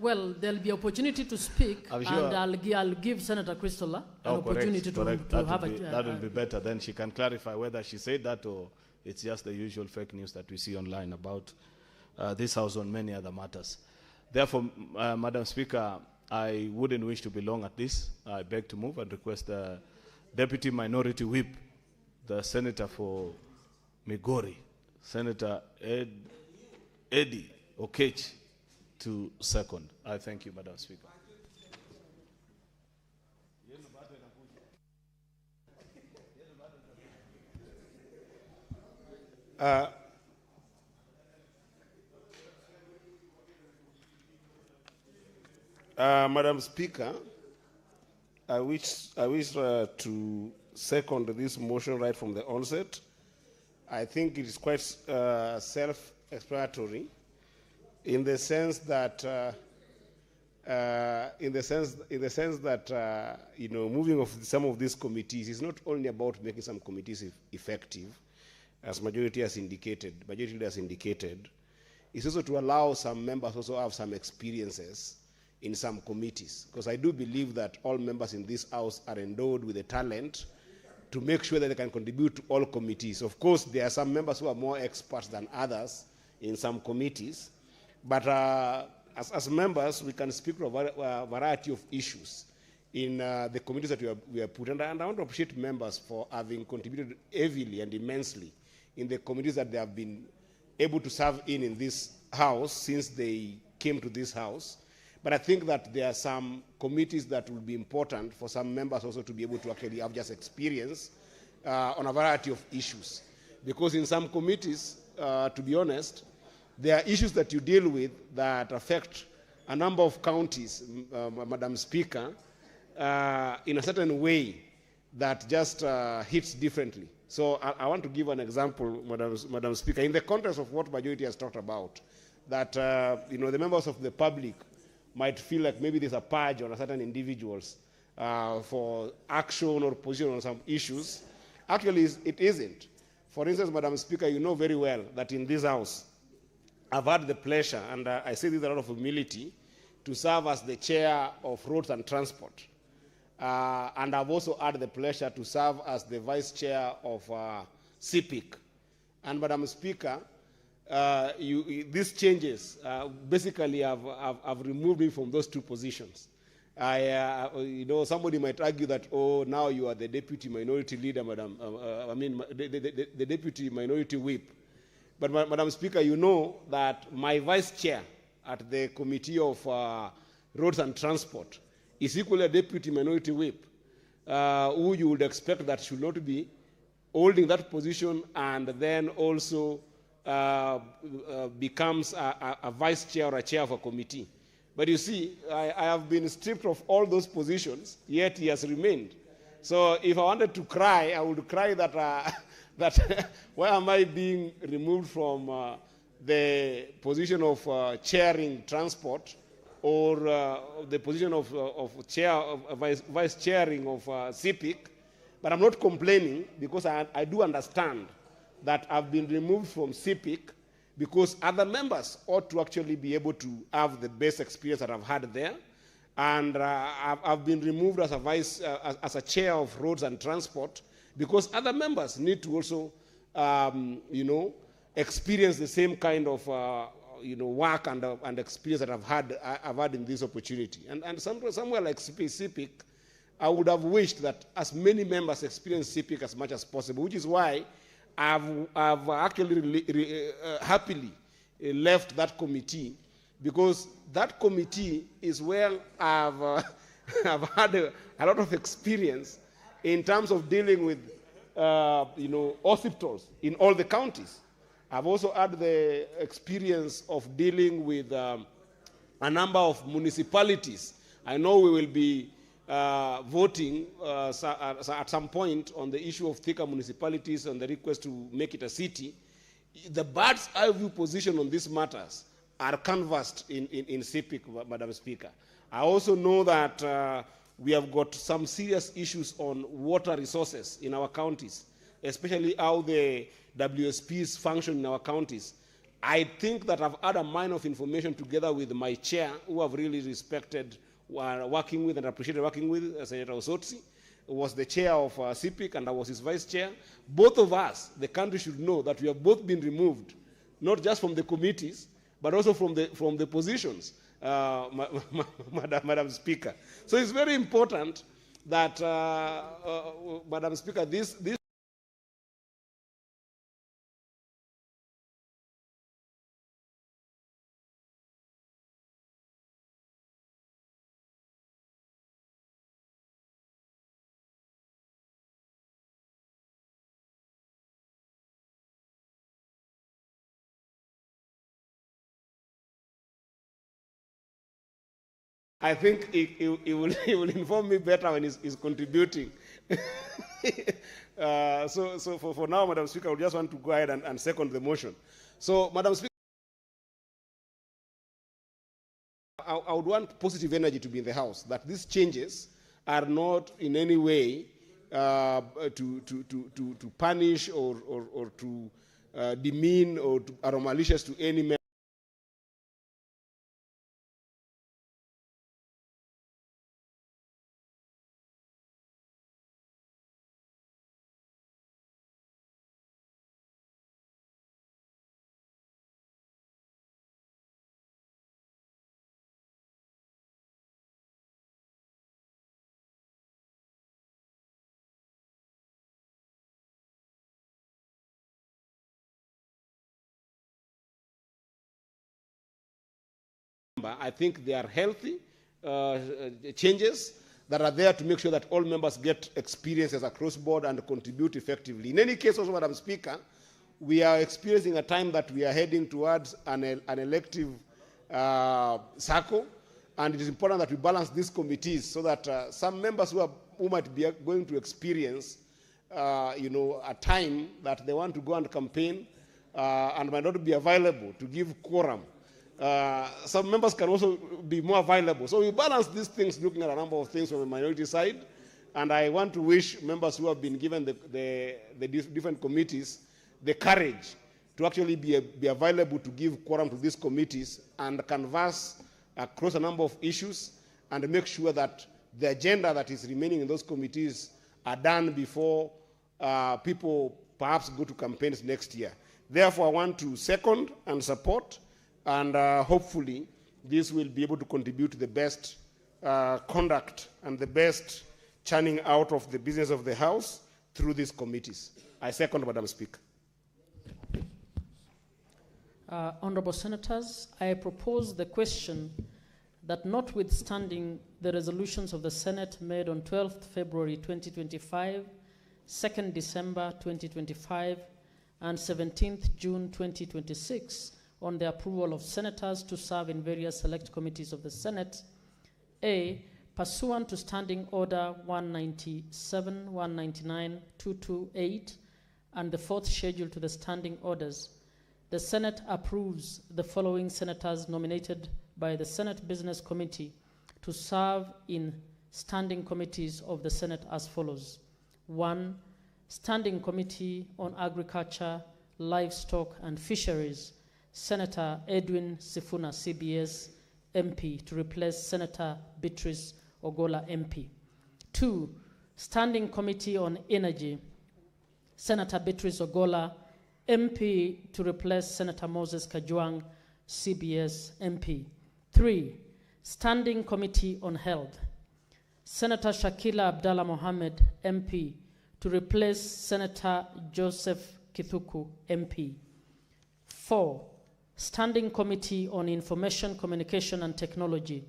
Well, there'll be opportunity to speak, I'm and sure. I'll give Senator Christola an Oh, opportunity correct. to That have will be, a... that will be better. Then she can clarify whether she said that or it's just the usual fake news that we see online about this House on many other matters. Therefore, Madam Speaker, I wouldn't wish to be long at this. I beg to move and request the Deputy Minority Whip, the Senator for Migori, Senator Eddie Okech, to second. I thank you, Madam Speaker. Madam Speaker, I wish to second this motion right from the onset. I think it is quite self-explanatory, in the sense that moving of some of these committees is not only about making some committees effective, as majority has indicated. It's also to allow some members also have some experiences in some committees, because I do believe that all members in this House are endowed with the talent to make sure that they can contribute to all committees. Of course, there are some members who are more experts than others in some committees, but as members, we can speak of a variety of issues in the committees that we have put. And I want to appreciate members for having contributed heavily and immensely in the committees that they have been able to serve in this House since they came to this House. But I think that there are some committees that will be important for some members also to be able to actually have just experience on a variety of issues. Because in some committees, to be honest, there are issues that you deal with that affect a number of counties, Madam Speaker, in a certain way that just hits differently. So I want to give an example, Madam Speaker, in the context of what majority has talked about, that the members of the public might feel like maybe there's a purge on certain individuals for action or position on some issues. Actually, it isn't. For instance, Madam Speaker, you know very well that in this House, I've had the pleasure, and I say this with a lot of humility, to serve as the chair of Roads and Transport. And I've also had the pleasure to serve as the vice chair of CPIC. And Madam Speaker, these changes basically have removed me from those two positions. Somebody might argue that, oh, now you are the deputy minority leader, Madam. The deputy minority whip. But Madam Speaker, you know that my vice chair at the Committee of Roads and Transport is equally a deputy minority whip, who you would expect that should not be holding that position and then also becomes a vice chair or a chair of a committee. But you see, I have been stripped of all those positions, yet he has remained. So if I wanted to cry, I would cry that, why am I being removed from the position of chairing transport or the position of vice chairing of CPIC? But I'm not complaining, because I do understand that I've been removed from CPIC because other members ought to actually be able to have the best experience that I've had there. And I've been removed as a chair of Roads and Transport because other members need to also, experience the same kind of, work and experience that I've had in this opportunity. And somewhere like CPIC, I would have wished that as many members experience CPIC as much as possible, which is why I've actually happily left that committee, because that committee is where I've had a lot of experience in terms of dealing with hospitals in all the counties. I've also had the experience of dealing with a number of municipalities. I know we will be voting at some point on the issue of thicker municipalities and the request to make it a city. The bird's eye view position on these matters are canvassed in CPIC, Madam Speaker. I also know that we have got some serious issues on water resources in our counties. especially how the WSPs function in our counties. I think that I've had a mine of information together with my chair, who I've really respected working with and appreciated working with, Senator Osotsi, who was the chair of CPIC, and I was his vice chair. Both of us, the country should know that we have both been removed, not just from the committees, but also from the positions, Madam Speaker. So it's very important that, Madam Speaker, this I think he will inform me better when he's contributing. So for now, Madam Speaker, I would just want to go ahead and second the motion. So, Madam Speaker, I would want positive energy to be in the House, that these changes are not in any way to punish or to demean or are malicious to any member. I think they are healthy changes that are there to make sure that all members get experiences across board and contribute effectively. In any case, also, Madam Speaker, we are experiencing a time that we are heading towards an elective cycle, and it is important that we balance these committees so that some members who might be going to experience a time that they want to go and campaign and might not be available to give quorum. Some members can also be more available. So we balance these things looking at a number of things from the minority side. And I want to wish members who have been given the different committees the courage to actually be available to give quorum to these committees and canvass across a number of issues and make sure that the agenda that is remaining in those committees are done before people perhaps go to campaigns next year. Therefore, I want to second and support, and hopefully this will be able to contribute to the best conduct and the best churning out of the business of the House through these committees. I second, Madam Speaker. Honorable Senators, I propose the question that notwithstanding the resolutions of the Senate made on 12th February 2025, 2nd December 2025, and 17th June 2026, on the approval of senators to serve in various select committees of the Senate, A, pursuant to Standing Order 197, 199, 228, and the fourth schedule to the standing orders, the Senate approves the following senators nominated by the Senate Business Committee to serve in standing committees of the Senate as follows. 1, Standing Committee on Agriculture, Livestock, and Fisheries, Senator Edwin Sifuna, CBS, MP, to replace Senator Beatrice Ogola, MP. 2, Standing Committee on Energy, Senator Beatrice Ogola, MP, to replace Senator Moses Kajwang, CBS, MP. 3, Standing Committee on Health, Senator Shakila Abdallah Mohammed, MP, to replace Senator Joseph Kithuku, MP. 4, Standing Committee on Information, Communication and Technology,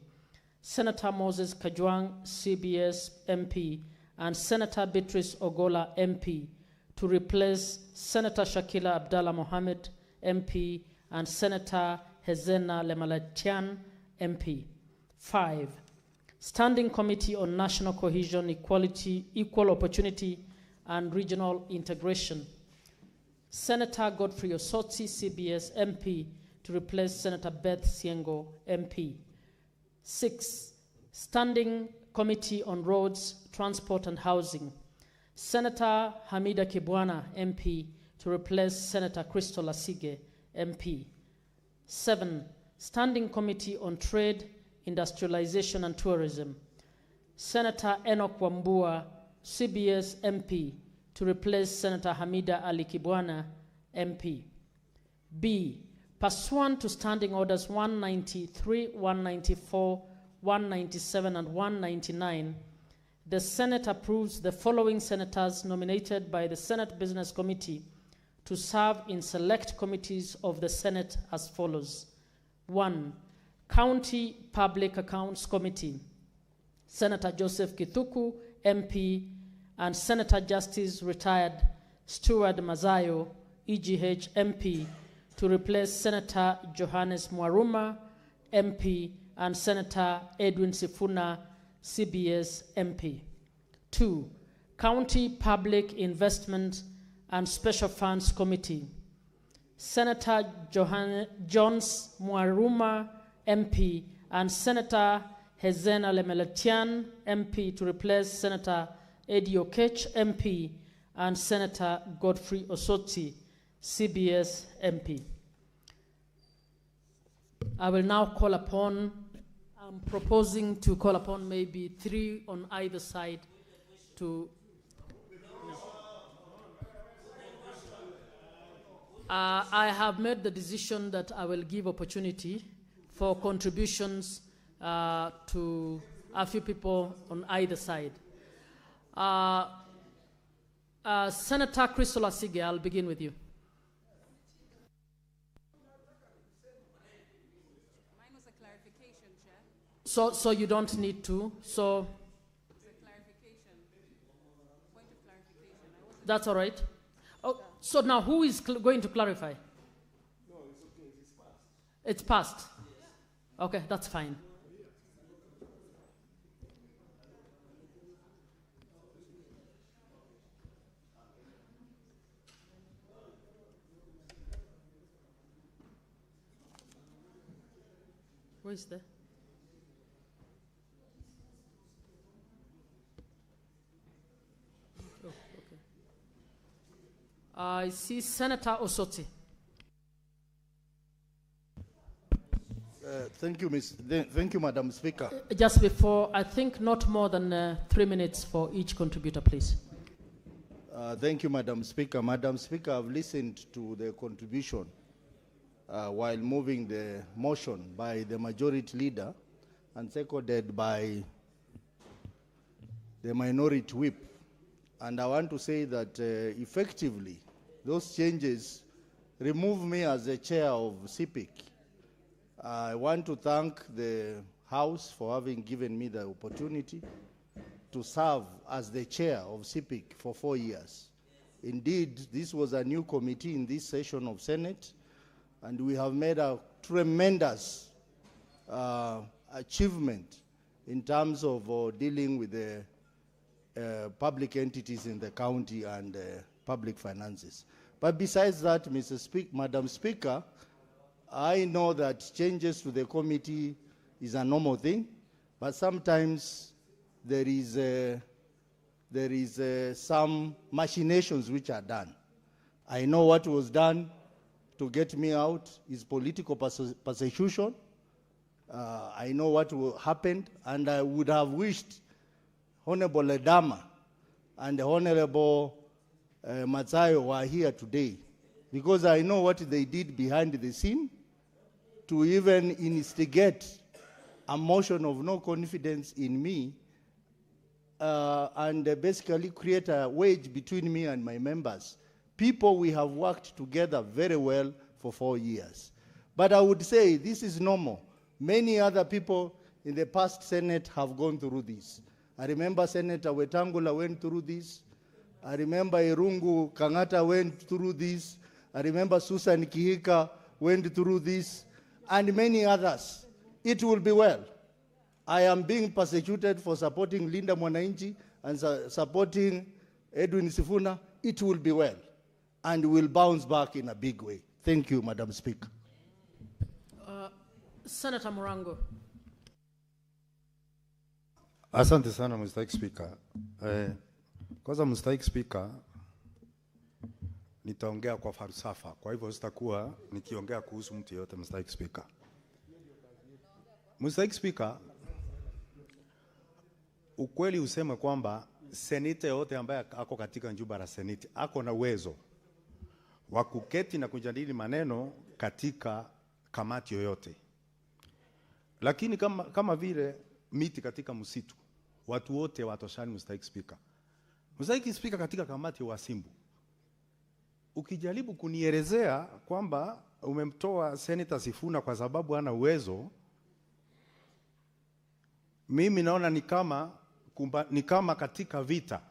Senator Moses Kajwang, CBS, MP, and Senator Beatrice Ogola, MP, to replace Senator Shakila Abdallah Mohammed, MP, and Senator Hezena Lemalatian, MP. 5, Standing Committee on National Cohesion, Equality, Equal Opportunity, and Regional Integration, Senator Godfrey Osotsi, CBS, MP, to replace Senator Beth Siengo, MP. 6, Standing Committee on Roads, Transport and Housing, Senator Hamida Kibwana, MP, to replace Senator Crystal Asige, MP. 7. Standing Committee on Trade, Industrialization and Tourism. Senator Enoch Wambua, CBS, MP, to replace Senator Hamida Ali Kibwana, MP. B. Pursuant to Standing Orders 193, 194, 197, and 199, the Senate approves the following senators nominated by the Senate Business Committee to serve in select committees of the Senate as follows. 1. County Public Accounts Committee. Senator Joseph Kithuku, MP, and Senator Justice Retired Stuart Mazayo, EGH, MP, to replace Senator Johannes Mwaruma, MP, and Senator Edwin Sifuna, CBS, MP. 2. County Public Investment and Special Funds Committee. Senator Jones Mwaruma, MP, and Senator Hezen Alemeletian, MP, to replace Senator Eddie Okech, MP, and Senator Godfrey Osoti, CBS, MP. I will now call upon, I'm proposing to call upon maybe 3 on either side to... I have made the decision that I will give opportunity for contributions to a few people on either side. Senator Crystal Asige, I'll begin with you. Mine was a clarification, Chair. So you don't need to. So It's a clarification. Point of clarification. that's all right. Oh, so now who is going to clarify? No, it's okay. It's passed. It's passed. Okay, that's fine. Who is there? Oh, okay. I see Senator Osoti. Thank you, Madam Speaker. Just before, I think not more than 3 minutes for each contributor, please. Thank you, Madam Speaker. Madam Speaker, I've listened to the contribution while moving the motion by the majority leader and seconded by the minority whip. And I want to say that effectively, those changes remove me as the chair of CPIC. I want to thank the House for having given me the opportunity to serve as the chair of CPIC for 4 years. Indeed, this was a new committee in this session of Senate, and we have made a tremendous achievement in terms of dealing with the public entities in the county and public finances. But besides that, Madam Speaker, I know that changes to the committee is a normal thing, but sometimes there is some machinations which are done. I know what was done to get me out is political persecution. I know what happened, and I would have wished Honorable Ledama and Honorable Matsayo were here today, because I know what they did behind the scene to even instigate a motion of no confidence in me and basically create a wedge between me and my members. People we have worked together very well for 4 years. But I would say this is normal. Many other people in the past Senate have gone through this. I remember Senator Wetangula went through this. I remember Irungu Kangata went through this. I remember Susan Kihika went through this, and many others. It will be well. I am being persecuted for supporting Linda Mwananchi and supporting Edwin Sifuna. It will be well, and will bounce back in a big way. Thank you, Madam Speaker. Senator Morango. Asante sana, Mr. Speaker. Kwanza mstahiki Spika, nitaongea kwa falsafa, kwa hivyo sitakuwa nikiongea kuhusu mtu yeyote. Mstahiki Spika, Mstahiki Spika, ukweli useme kwamba seneta yote ambaye ako katika jumba la seneti ako na uwezo wa kuketi na kujadili maneno katika kamati yoyote, lakini kama vile miti katika msitu, watu wote watoshani. Mstahiki Spika, Mstahiki Spika, katika kamati ya Wasimbu ukijaribu kunielezea kwamba umemtoa Senator Sifuna kwa sababu hana uwezo, mimi naona ni kama katika vita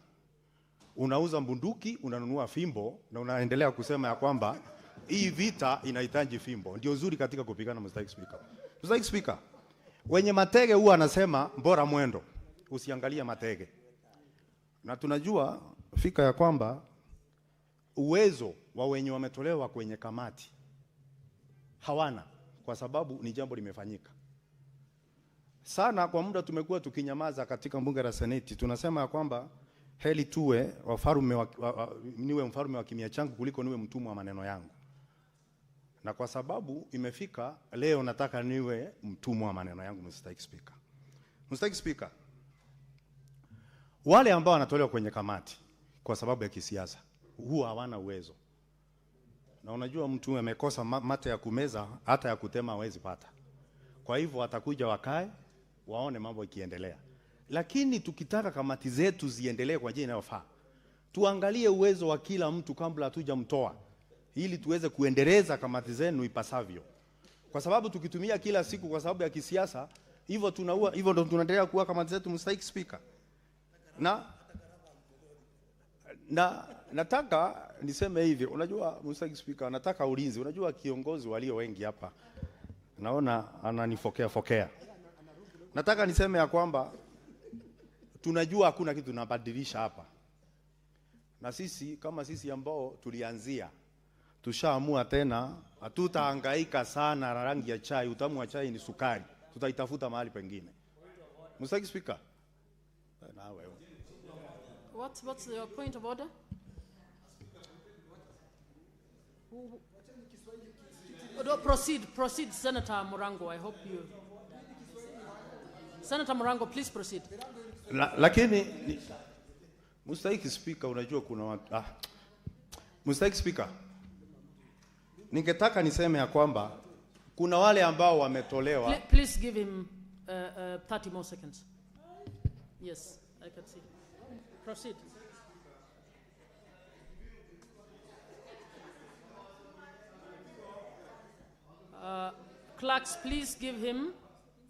unauza bunduki, unanunua fimbo na unaendelea kusema ya kwamba hii vita inahitaji fimbo. Ndio uzuri katika kupigana. Mstahiki Spika, Mstahiki Spika, wenye matege huwa anasema bora mwendo, usiangalie matege. Na tunajua fika ya kwamba uwezo wa wenye wametolewa kwenye kamati hawana, kwa sababu ni jambo limefanyika sana. Kwa muda tumekuwa tukinyamaza katika bunge la seneti, tunasema ya kwamba heli tuwe niwe mfalme wa kimya changu kuliko niwe mtumwa wa maneno yangu. Na kwa sababu imefika leo, nataka niwe mtumwa wa maneno yangu. Mstahiki Spika, Mstahiki Spika, wale ambao wanatolewa kwenye kamati kwa sababu ya kisiasa huwa hawana uwezo. Na unajua mtu amekosa mate ya kumeza, hata ya kutema hawezi pata. Kwa hivyo watakuja wakae waone mambo ikiendelea. Lakini tukitaka kamati zetu ziendelee kwa njia inayofaa, tuangalie uwezo wa kila mtu kabla hatujamtoa, ili tuweze kuendeleza kamati zenu ipasavyo. Kwa sababu tukitumia kila siku kwa sababu ya kisiasa, hivyo ndio tunaendelea kuwa kamati zetu. Mstahiki Spika, nataka niseme hivi. Unajua Mstahiki Spika, nataka ulinzi. Unajua kiongozi walio wengi hapa naona ananifokea. Nataka niseme ya kwamba tunajua hakuna kitu tunabadilisha hapa, na sisi kama sisi ambao tulianzia tushaamua tena hatutahangaika sana na rangi ya chai. Utamu wa chai ni sukari, tutaitafuta mahali pengine. Mstahiki Spika, What's your point of order? Proceed, Senator Morango. I hope you... Senator Morango, please proceed. Lakini Mstahiki Spika, unajua kuna watu Mstahiki Spika, ningetaka niseme ya kwamba kuna wale ambao wametolewa. Please give him 30 more seconds. Yes, I can see. Proceed. Clerks, please give him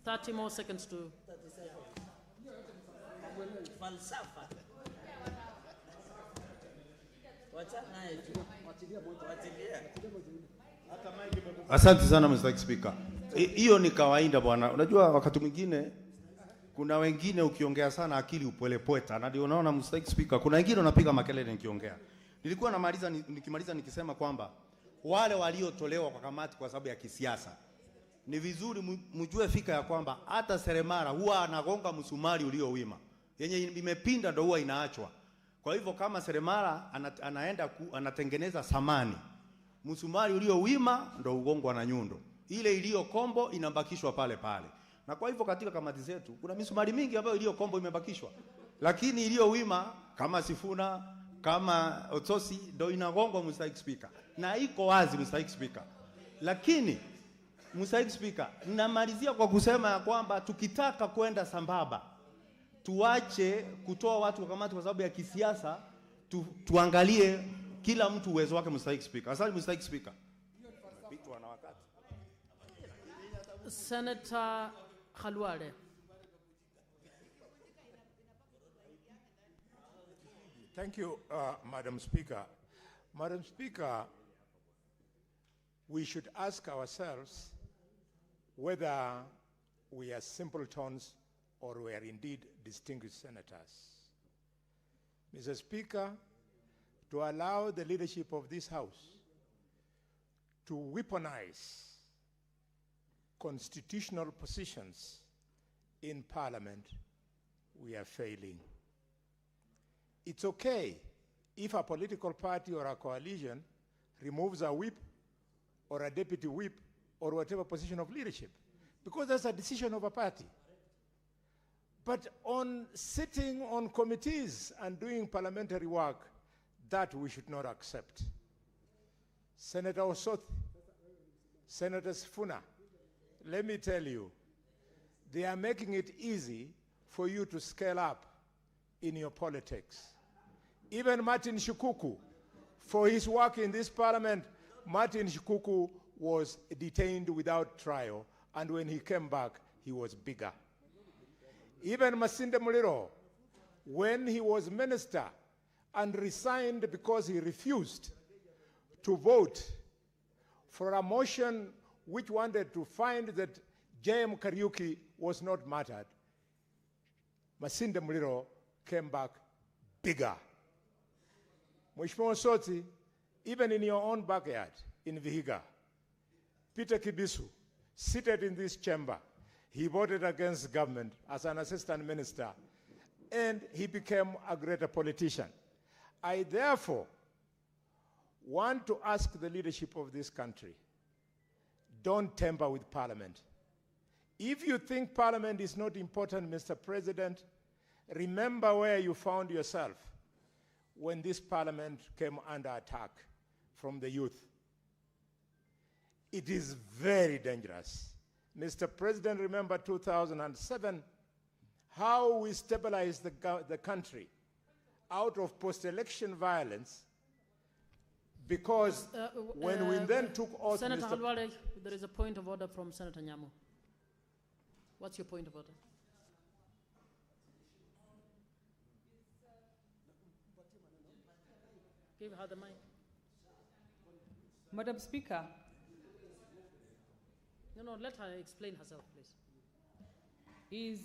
30 more seconds to... Asante sana Mstahiki Spika. Hiyo ni kawaida bwana. Unajua wakati mwingine kuna wengine ukiongea sana akili upwelepweta, na ndio unaona Mstahiki Spika, kuna wengine unapiga makelele nikiongea. Nilikuwa nikimaliza nikisema kwamba wale waliotolewa kwa kamati kwa sababu ya kisiasa, ni vizuri mjue fika ya kwamba hata seremala huwa anagonga msumari uliowima, yenye imepinda ndio huwa inaachwa. Kwa hivyo kama seremala anatengeneza samani, msumari uliowima ndio ugongwa na nyundo, ile iliyo kombo inabakishwa pale pale. Na kwa hivyo katika kamati zetu kuna misumari mingi ambayo iliyo kombo imebakishwa, lakini iliyowima kama Sifuna, kama Otosi ndio inagongwa. Mstahiki Spika, na iko wazi Mstahiki Spika. Lakini Mstahiki Spika, namalizia kwa kusema ya kwamba tukitaka kwenda sambamba, tuache kutoa watu wa kamati kwa sababu ya kisiasa, tuangalie kila mtu uwezo wake. Mstahiki Spika. Asante Mstahiki Spika. Senator Khalwale. Thank you, Madam Speaker. Madam Speaker, we should ask ourselves whether we are simpletons or we are indeed distinguished senators. Mr. Speaker, to allow the leadership of this House to weaponize constitutional positions in Parliament, we are failing. it's okay if a political party or a coalition removes a whip or a deputy whip or whatever position of leadership, because that's a decision of a party. But on sitting on committees and doing parliamentary work, that we should not accept. Senator Osoth, Senator Sifuna, let me tell you, they are making it easy for you to scale up in your politics. Even Martin Shikuku, for his work in this parliament, Martin Shikuku was detained without trial, and when he came back, he was bigger. Even Masinde Muliro, when he was minister and resigned because he refused to vote for a motion which wanted to find that J.M. Kariuki was not murdered, Masinde Muliro came back bigger. Mheshimiwa Soti, even in your own backyard, in Vihiga, Peter Kibisu, seated in this chamber, he voted against government as an assistant minister, and he became a greater politician. I therefore want to ask the leadership of this country, don't tamper with Parliament. If you think Parliament is not important, Mr. President, remember where you found yourself when this Parliament came under attack from the youth. It is very dangerous. Mr. President, remember 2007, how we stabilized the country out of post-election violence, because when we then took oath, Senator Halwale, there is a point of order from Senator Nyamu. What's your point of order? Give her the mic. Madam Speaker. No, let her explain herself, please. Is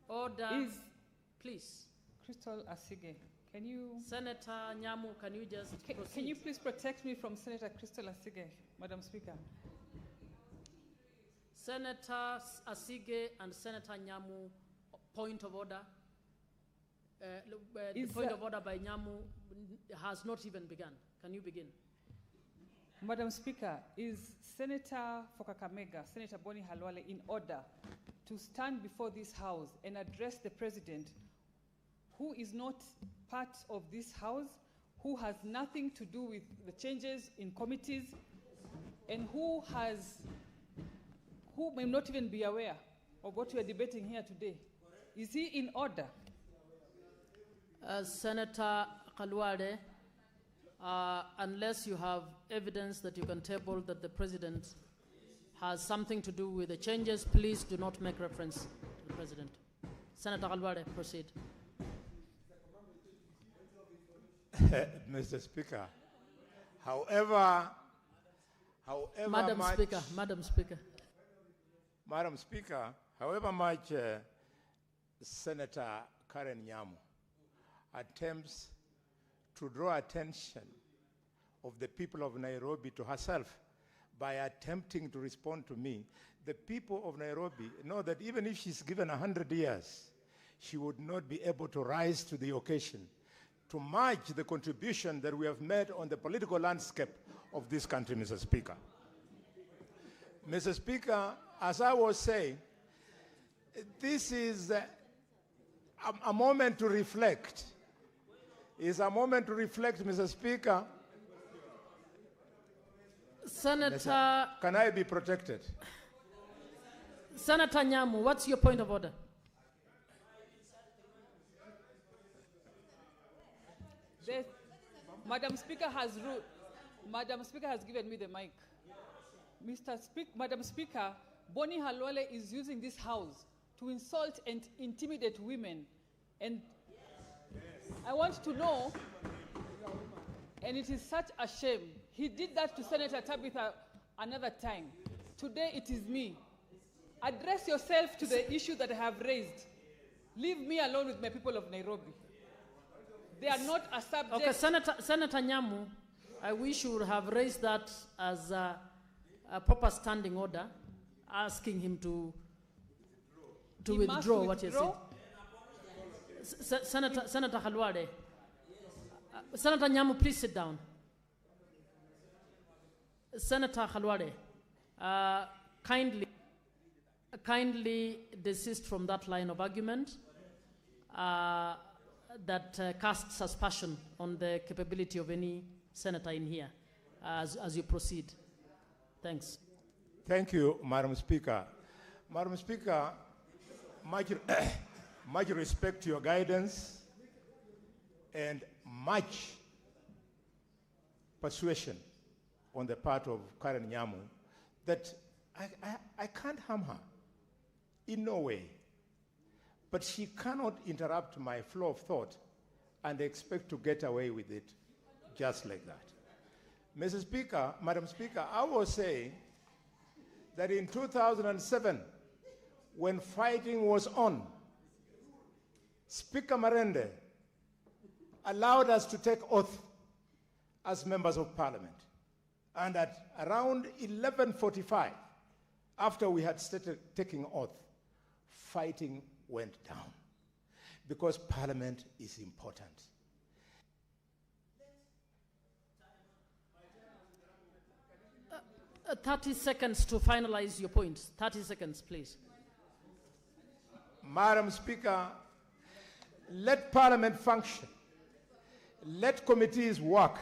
order, please. Crystal Asige, can you... Senator Nyamu, can you just proceed? Can you please protect me from Senator Crystal Asige, Madam Speaker? Senator Asige and Senator Nyamu, point of order. The point of order by Nyamu has not even begun. Can you begin? Madam Speaker, is Senator for Kakamega, Senator Boni Halwale, in order to stand before this House and address the President, who is not part of this House, who has nothing to do with the changes in committees, and who may not even be aware of what we are debating here today? Is he in order? Senator Halwale, unless you have evidence that you can table that the President has something to do with the changes, please do not make reference to the President. Senator Halwale, proceed. Mr. Speaker, however Madam much, Speaker, however much Senator Karen Nyamu attempts to draw attention of the people of Nairobi to herself by attempting to respond to me, the people of Nairobi know that even if she's given 100 years, she would not be able to rise to the occasion to match the contribution that we have made on the political landscape of this country, Mr. Speaker. Mr. Speaker, as I was saying, this is a moment to reflect. It's a moment to reflect, Mr. Speaker. Senator... Can I be protected? Senator Nyamu, what's your point of order? Madam Speaker has ruled. Madam Speaker has given me the mic. Madam Speaker, Boni Halwale is using this House to insult and intimidate women. And I want to know, and it is such a shame, he did that to Senator Tabitha another time. Today it is me. Address yourself to the issue that I have raised. Leave me alone with my people of Nairobi. They are not a subject. Okay, Senator Nyamu, I wish you would have raised that as a proper standing order, asking him to to He must withdraw what he withdraw? said. Senator Khalwade. Senator Nyamu, please sit down. Senator Khalwade, kindly desist from that line of argument that casts aspersion on the capability of any senator in here as you proceed. Thanks. Thank you, Madam Speaker. Madam Speaker, much respect to your guidance and much persuasion on the part of Karen Nyamu that I can't harm her in no way. But she cannot interrupt my flow of thought and expect to get away with it just like that. Mr. Speaker, Madam Speaker, I was saying that in 2007, when fighting was on, Speaker Marende allowed us to take oath as members of parliament. And at around 11:45, after we had started taking oath, fighting went down because parliament is important. 30 seconds to finalize your point. 30 seconds, please. Madam Speaker, let parliament function. Let committees work.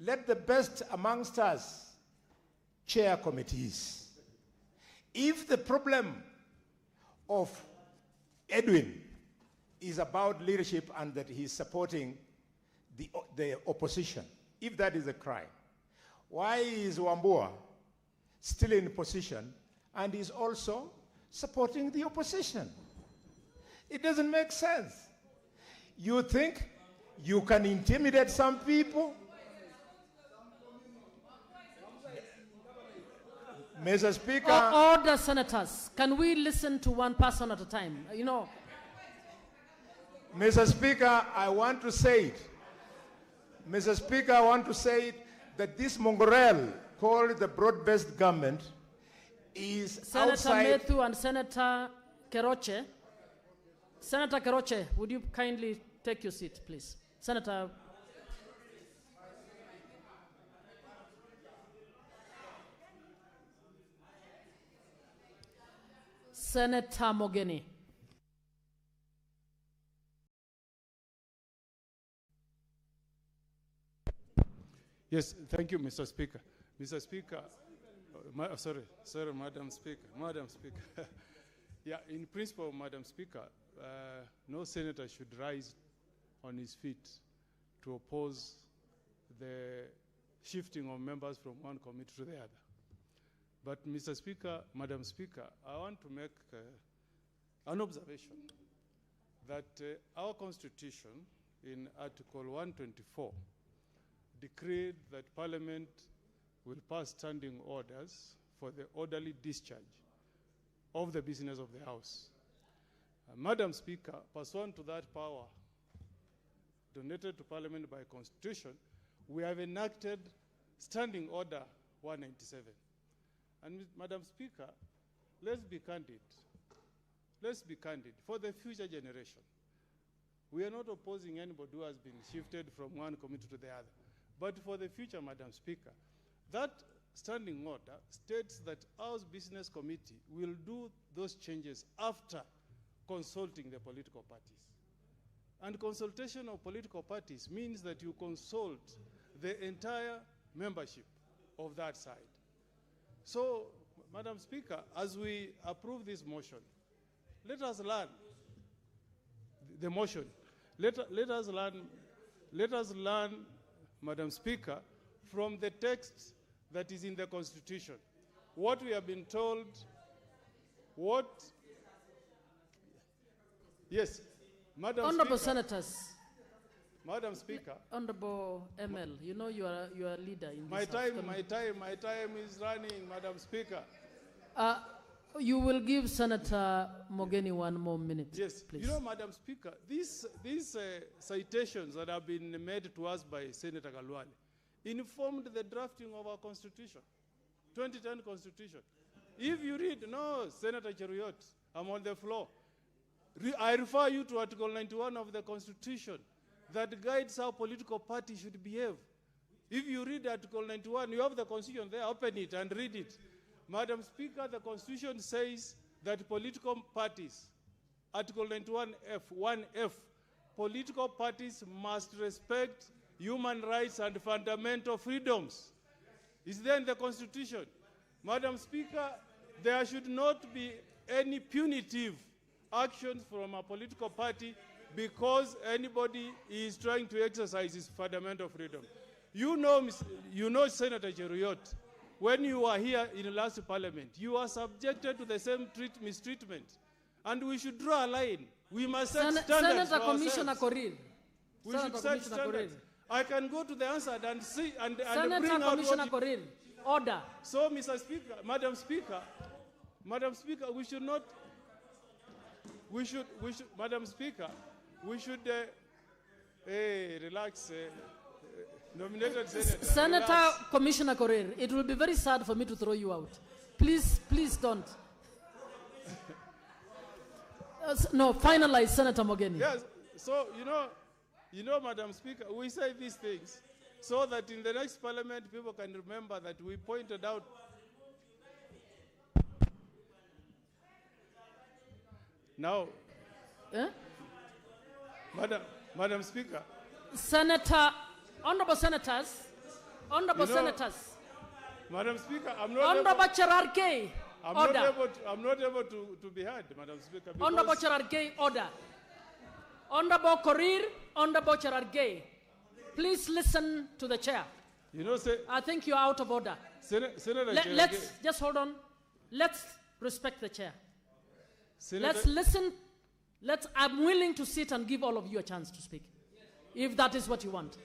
Let the best amongst us chair committees. If the problem of Edwin is about leadership and that he's supporting the opposition, if that is a crime, why is Wambua still in position and is also supporting the opposition? It doesn't make sense. You think you can intimidate some people? Mr. Speaker. Order, senators. Can we listen to one person at a time? You know. Mr. Speaker, I want to say it. Mr. Speaker, I want to say it that this mongrel called the broad-based government is Senator outside. Methu and Senator Keroche. Senator Keroche, would you kindly take your seat, please? Senator. Senator Mogeni. Yes, thank you, Mr. Speaker. Mr. Speaker, sorry, Madam Speaker. Madam Speaker. Yeah, in principle, Madam Speaker, no senator should rise on his feet to oppose the shifting of members from one committee to the other. But, Mr. Speaker, Madam Speaker, I want to make an observation that our Constitution, in Article 124, decreed that Parliament will pass standing orders for the orderly discharge of the business of the House. Madam Speaker, pursuant to that power donated to Parliament by Constitution, we have enacted Standing Order 197. And Madam Speaker, let's be candid. Let's be candid. For the future generation, we are not opposing anybody who has been shifted from one committee to the other. But for the future, Madam Speaker, that standing order states that our business committee will do those changes after consulting the political parties. And consultation of political parties means that you consult the entire membership of that side. So, Madam Speaker, as we approve this motion, let us learn the motion. Let us learn, Madam Speaker, from the text that is in the Constitution. What we have been told, yes, Madam Honorable Speaker. Senators. Madam Speaker. Honorable ML, you know you are a leader in My this House. time is running, Madam Speaker. You will give Senator Mogeni 1 more minute, Yes, please. you know, Madam Speaker, these citations that have been made to us by Senator Galwale informed the drafting of our Constitution, 2010 Constitution. If you read, no, Senator Cheruiyot, I'm on the floor. I refer you to Article 91 of the Constitution that guides how political parties should behave. If you read Article 91, you have the Constitution there, open it and read it. Madam Speaker, the Constitution says that political parties, Article 91F, 1F, political parties must respect human rights and fundamental freedoms. It's there in the Constitution. Madam Speaker, there should not be any punitive actions from a political party because anybody is trying to exercise his fundamental freedom. You know Senator Jeruyot, when you were here in the last parliament, you were subjected to the same mistreatment. And we should draw a line. We must set standards Senator for Commissioner ourselves. Koril. We Senator should set Commissioner standards. I can go to the answer and see and Senator bring out Commissioner what Koril, order. So, Mr. Speaker, Madam Speaker, we should not. Madam Speaker, we should. Relax. Nominated Senator. Senator relax. Commissioner Koril, it will be very sad for me to throw you out. Please don't. No, finalize, Senator Mogeni. Yes. So you know, Madam Speaker, we say these things so that in the next parliament people can remember that we pointed out. Now, Madam Speaker. Honorable senators, Madam Speaker, I'm not Honorable able, Cherargei, order. I'm not able to be heard, Madam Speaker. because- Honorable Cherargei, order. Honorable Korir, Honorable Cherargei, please listen to the chair. You know, I think you're out of order. Senator Let's just hold on. Let's respect the chair. Senator- Let's listen. I'm willing to sit and give all of you a chance to speak, if that is what you want.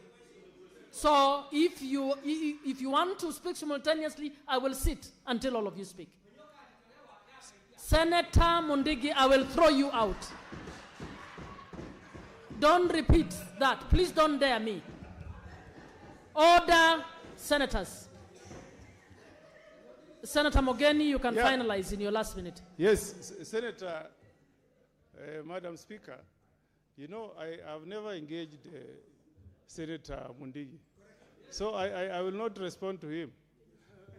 So if you want to speak simultaneously, I will sit until all of you speak. Senator Mundigi, I will throw you out. Don't repeat that. Please don't dare me. Order, senators. Senator Mogeni, you can finalize in your last minute. Yes, Senator, Madam Speaker, you know, I have never engaged Senator Mundigi. So I will not respond to him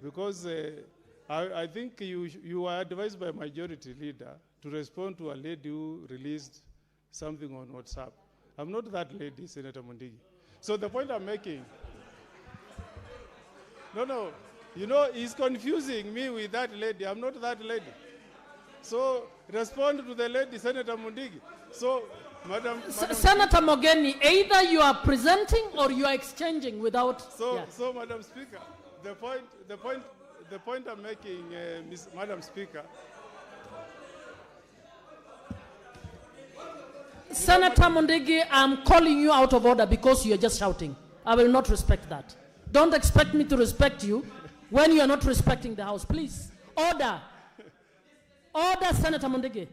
because I think you were advised by majority leader to respond to a lady who released something on WhatsApp. I'm not that lady, Senator Mundigi. So the point I'm making, no, you know, he's confusing me with that lady. I'm not that lady. So respond to the lady, Senator Mundigi. So, Madam Senator Mogeni, either you are presenting or you are exchanging without. So, Madam Speaker, the point I'm making, Madam Speaker. Senator Mundigi, I'm calling you out of order because you are just shouting. I will not respect that. Don't expect me to respect you when you are not respecting the House. Please, order. Order, Senator Mundigi.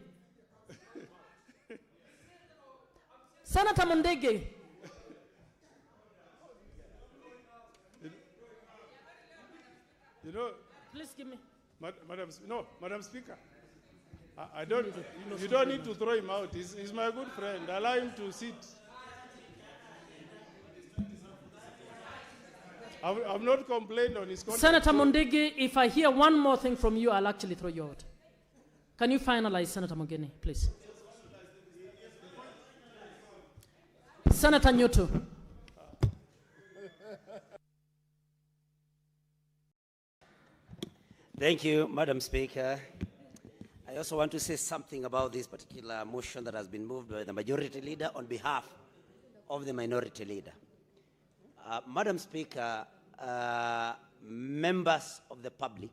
Senator Mundigi. You know, please give me. Madam Speaker, I don't. You don't need to throw him out. He's my good friend. Allow him to sit. I've not complained on his conduct. Senator Mundigi, if I hear one more thing from you, I'll actually throw you out. Can you finalize, Senator Mogeni, please? Senator Nyoto. Thank you, Madam Speaker. I also want to say something about this particular motion that has been moved by the majority leader on behalf of the minority leader. Madam Speaker, members of the public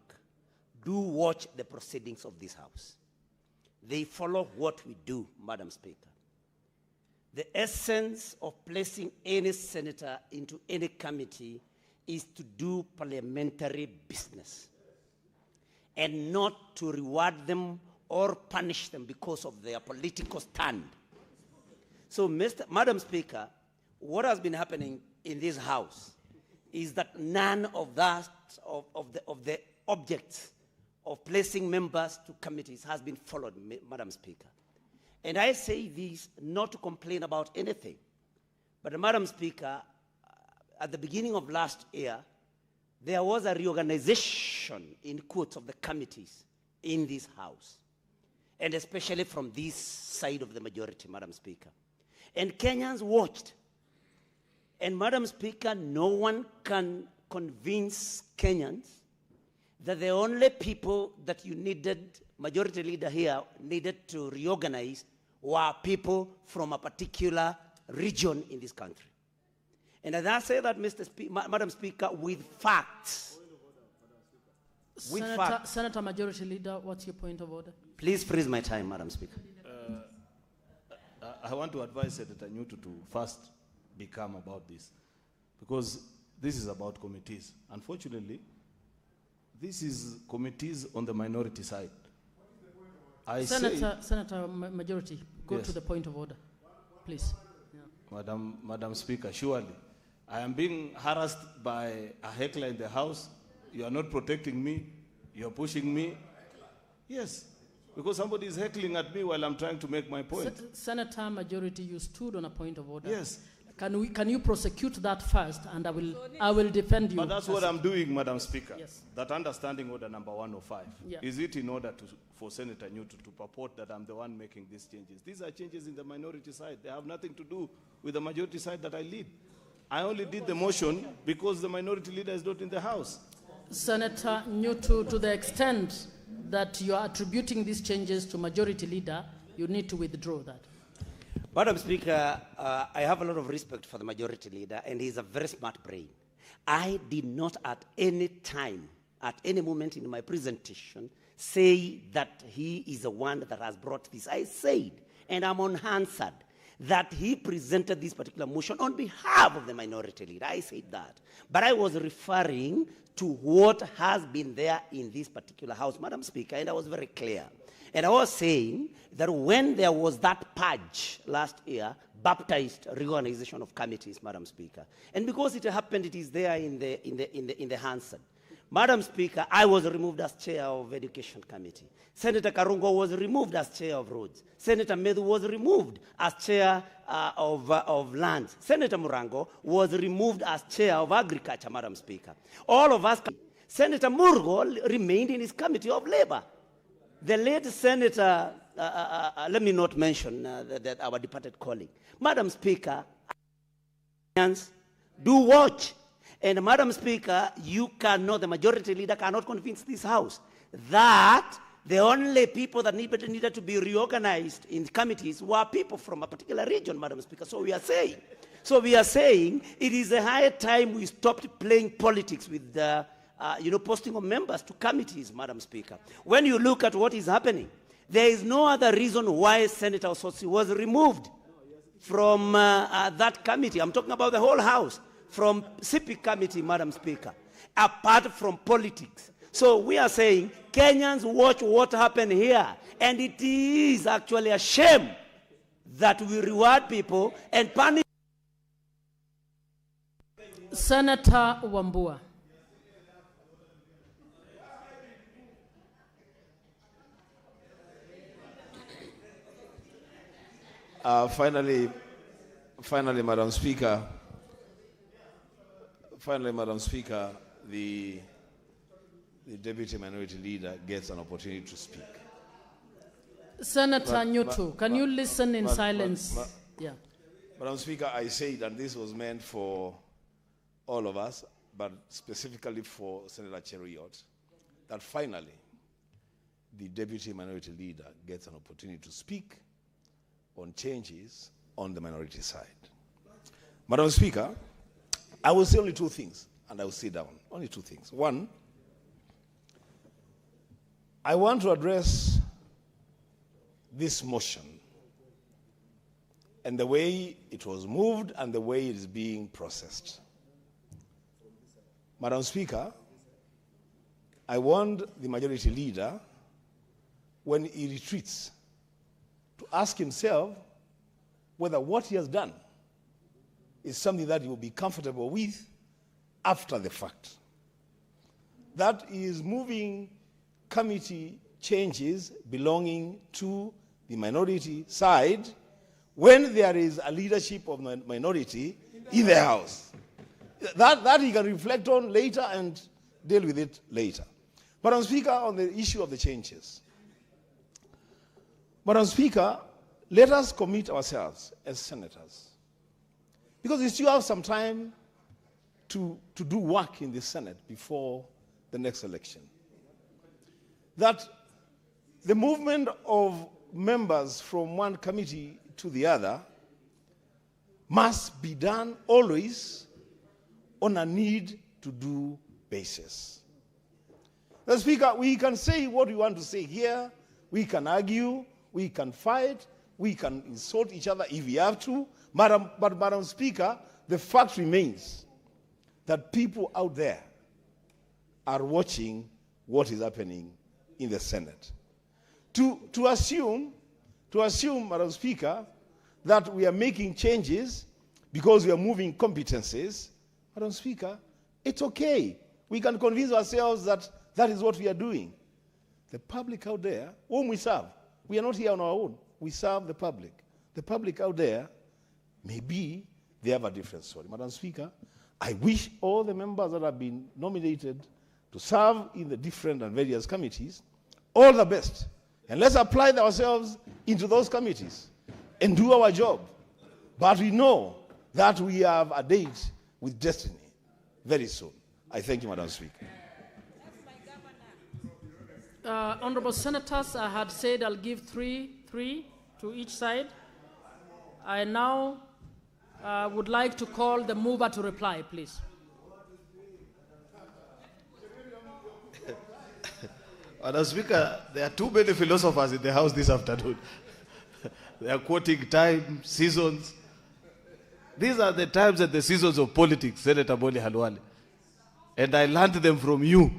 do watch the proceedings of this House. They follow what we do, Madam Speaker. The essence of placing any senator into any committee is to do parliamentary business and not to reward them or punish them because of their political stand. So, Madam Speaker, what has been happening in this House is that none of the objects of placing members to committees has been followed, Madam Speaker. And I say this not to complain about anything, but Madam Speaker, at the beginning of last year, there was a reorganization, in quotes, of the committees in this House, and especially from this side of the majority, Madam Speaker. And Kenyans watched. And Madam Speaker, no one can convince Kenyans that the only people that you needed, majority leader here, needed to reorganize were people from a particular region in this country. And as I say that, Madam Speaker, with facts. Senator Majority Leader, what's your point of order? Please freeze my time, Madam Speaker. I want to advise Senator Nyutu to first be calm about this, because this is about committees. Unfortunately, this is committees on the minority side. Senator Majority, go to the point of order, please. Yeah. Madam Speaker, surely I am being harassed by a heckler in the House. You are not protecting me. You are pushing me. Yes, because somebody is heckling at me while I'm trying to make my point. Senator Majority, you stood on a point of order. Yes. Can you prosecute that first, and I will defend you. But that's what I'm doing, Madam Speaker. Yes. That understanding order number 105. Yeah. Is it in order for Senator Nyutu to purport that I'm the one making these changes? These are changes in the minority side. They have nothing to do with the majority side that I lead. I only did the motion because the minority leader is not in the House. Senator Nyutu, to the extent that you are attributing these changes to majority leader, you need to withdraw that. Madam Speaker, I have a lot of respect for the majority leader, and he's a very smart brain. I did not at any time, at any moment in my presentation, say that he is the one that has brought this. I said, and I'm unanswered, that he presented this particular motion on behalf of the minority leader. I said that. But I was referring to what has been there in this particular House, Madam Speaker, and I was very clear. And I was saying that when there was that purge last year, baptized reorganization of committees, Madam Speaker, and because it happened, it is there in the Hansard. Madam Speaker, I was removed as chair of Education Committee. Senator Karungo was removed as chair of Roads. Senator Medu was removed as chair of Lands. Senator Murango was removed as chair of Agriculture, Madam Speaker. All of us, Senator Murgo remained in his Committee of Labor. The late Senator, let me not mention that our departed colleague. Madam Speaker, do watch. And Madam Speaker, you cannot, the majority leader cannot convince this House that the only people that needed to be reorganized in committees were people from a particular region, Madam Speaker. So we are saying it is a high time we stopped playing politics with the posting of members to committees, Madam Speaker. When you look at what is happening, there is no other reason why Senator Osotsi was removed from that committee. I'm talking about the whole House, from CP committee, Madam Speaker, apart from politics. So we are saying, Kenyans, watch what happened here. And it is actually a shame that we reward people and punish. Senator Wambua. Finally, Madam Speaker, the Deputy Minority Leader gets an opportunity to speak. Senator Nyutu, can you listen in silence? Yeah. Madam Speaker, I said that this was meant for all of us, but specifically for Senator Cheruiyot, that finally the Deputy Minority Leader gets an opportunity to speak on changes on the minority side. Madam Speaker, I will say only two things, and I will sit down. Only two things. One, I want to address this motion and the way it was moved and the way it is being processed. Madam Speaker, I want the majority leader, when he retreats, to ask himself whether what he has done is something that he will be comfortable with after the fact. That is moving committee changes belonging to the minority side when there is a leadership of the minority in the House. That he can reflect on later and deal with it later. Madam Speaker, on the issue of the changes. Madam Speaker, let us commit ourselves as senators, because we still have some time to do work in the Senate before the next election, that the movement of members from one committee to the other must be done always on a need-to-do basis. Mr. Speaker, we can say what we want to say here, we can argue, we can fight, we can insult each other if we have to, but Madam Speaker, the fact remains that people out there are watching what is happening in the Senate. To assume, Madam Speaker, that we are making changes because we are moving competencies, Madam Speaker, it's okay. We can convince ourselves that that is what we are doing. The public out there, whom we serve, we are not here on our own. We serve the public. The public out there, maybe they have a different story. Madam Speaker, I wish all the members that have been nominated to serve in the different and various committees all the best. And let's apply ourselves into those committees and do our job. But we know that we have a date with destiny very soon. I thank you, Madam Speaker. Honorable Senators, I had said I'll give three to each side. I now would like to call the mover to reply, please. Madam Speaker, there are too many philosophers in the House this afternoon. They are quoting time, seasons. These are the times and the seasons of politics, Senator Boni Halwale. And I learned them from you.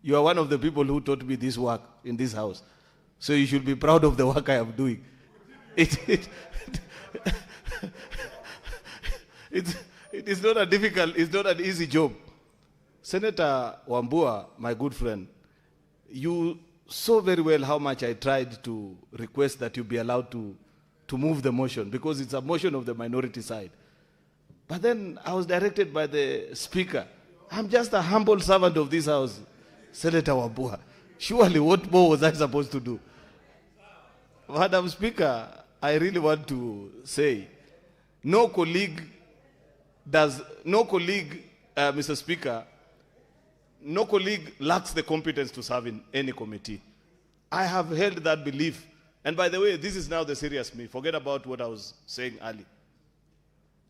You are one of the people who taught me this work in this House. So you should be proud of the work I am doing. It is not a difficult, it's not an easy job. Senator Wambua, my good friend, you saw very well how much I tried to request that you be allowed to move the motion, because it's a motion of the minority side. But then I was directed by the Speaker. I'm just a humble servant of this House, Senator Wambua. Surely what more was I supposed to do? Madam Speaker, I really want to say, no colleague, Mr. Speaker, no colleague lacks the competence to serve in any committee. I have held that belief. And by the way, this is now the serious me. Forget about what I was saying earlier.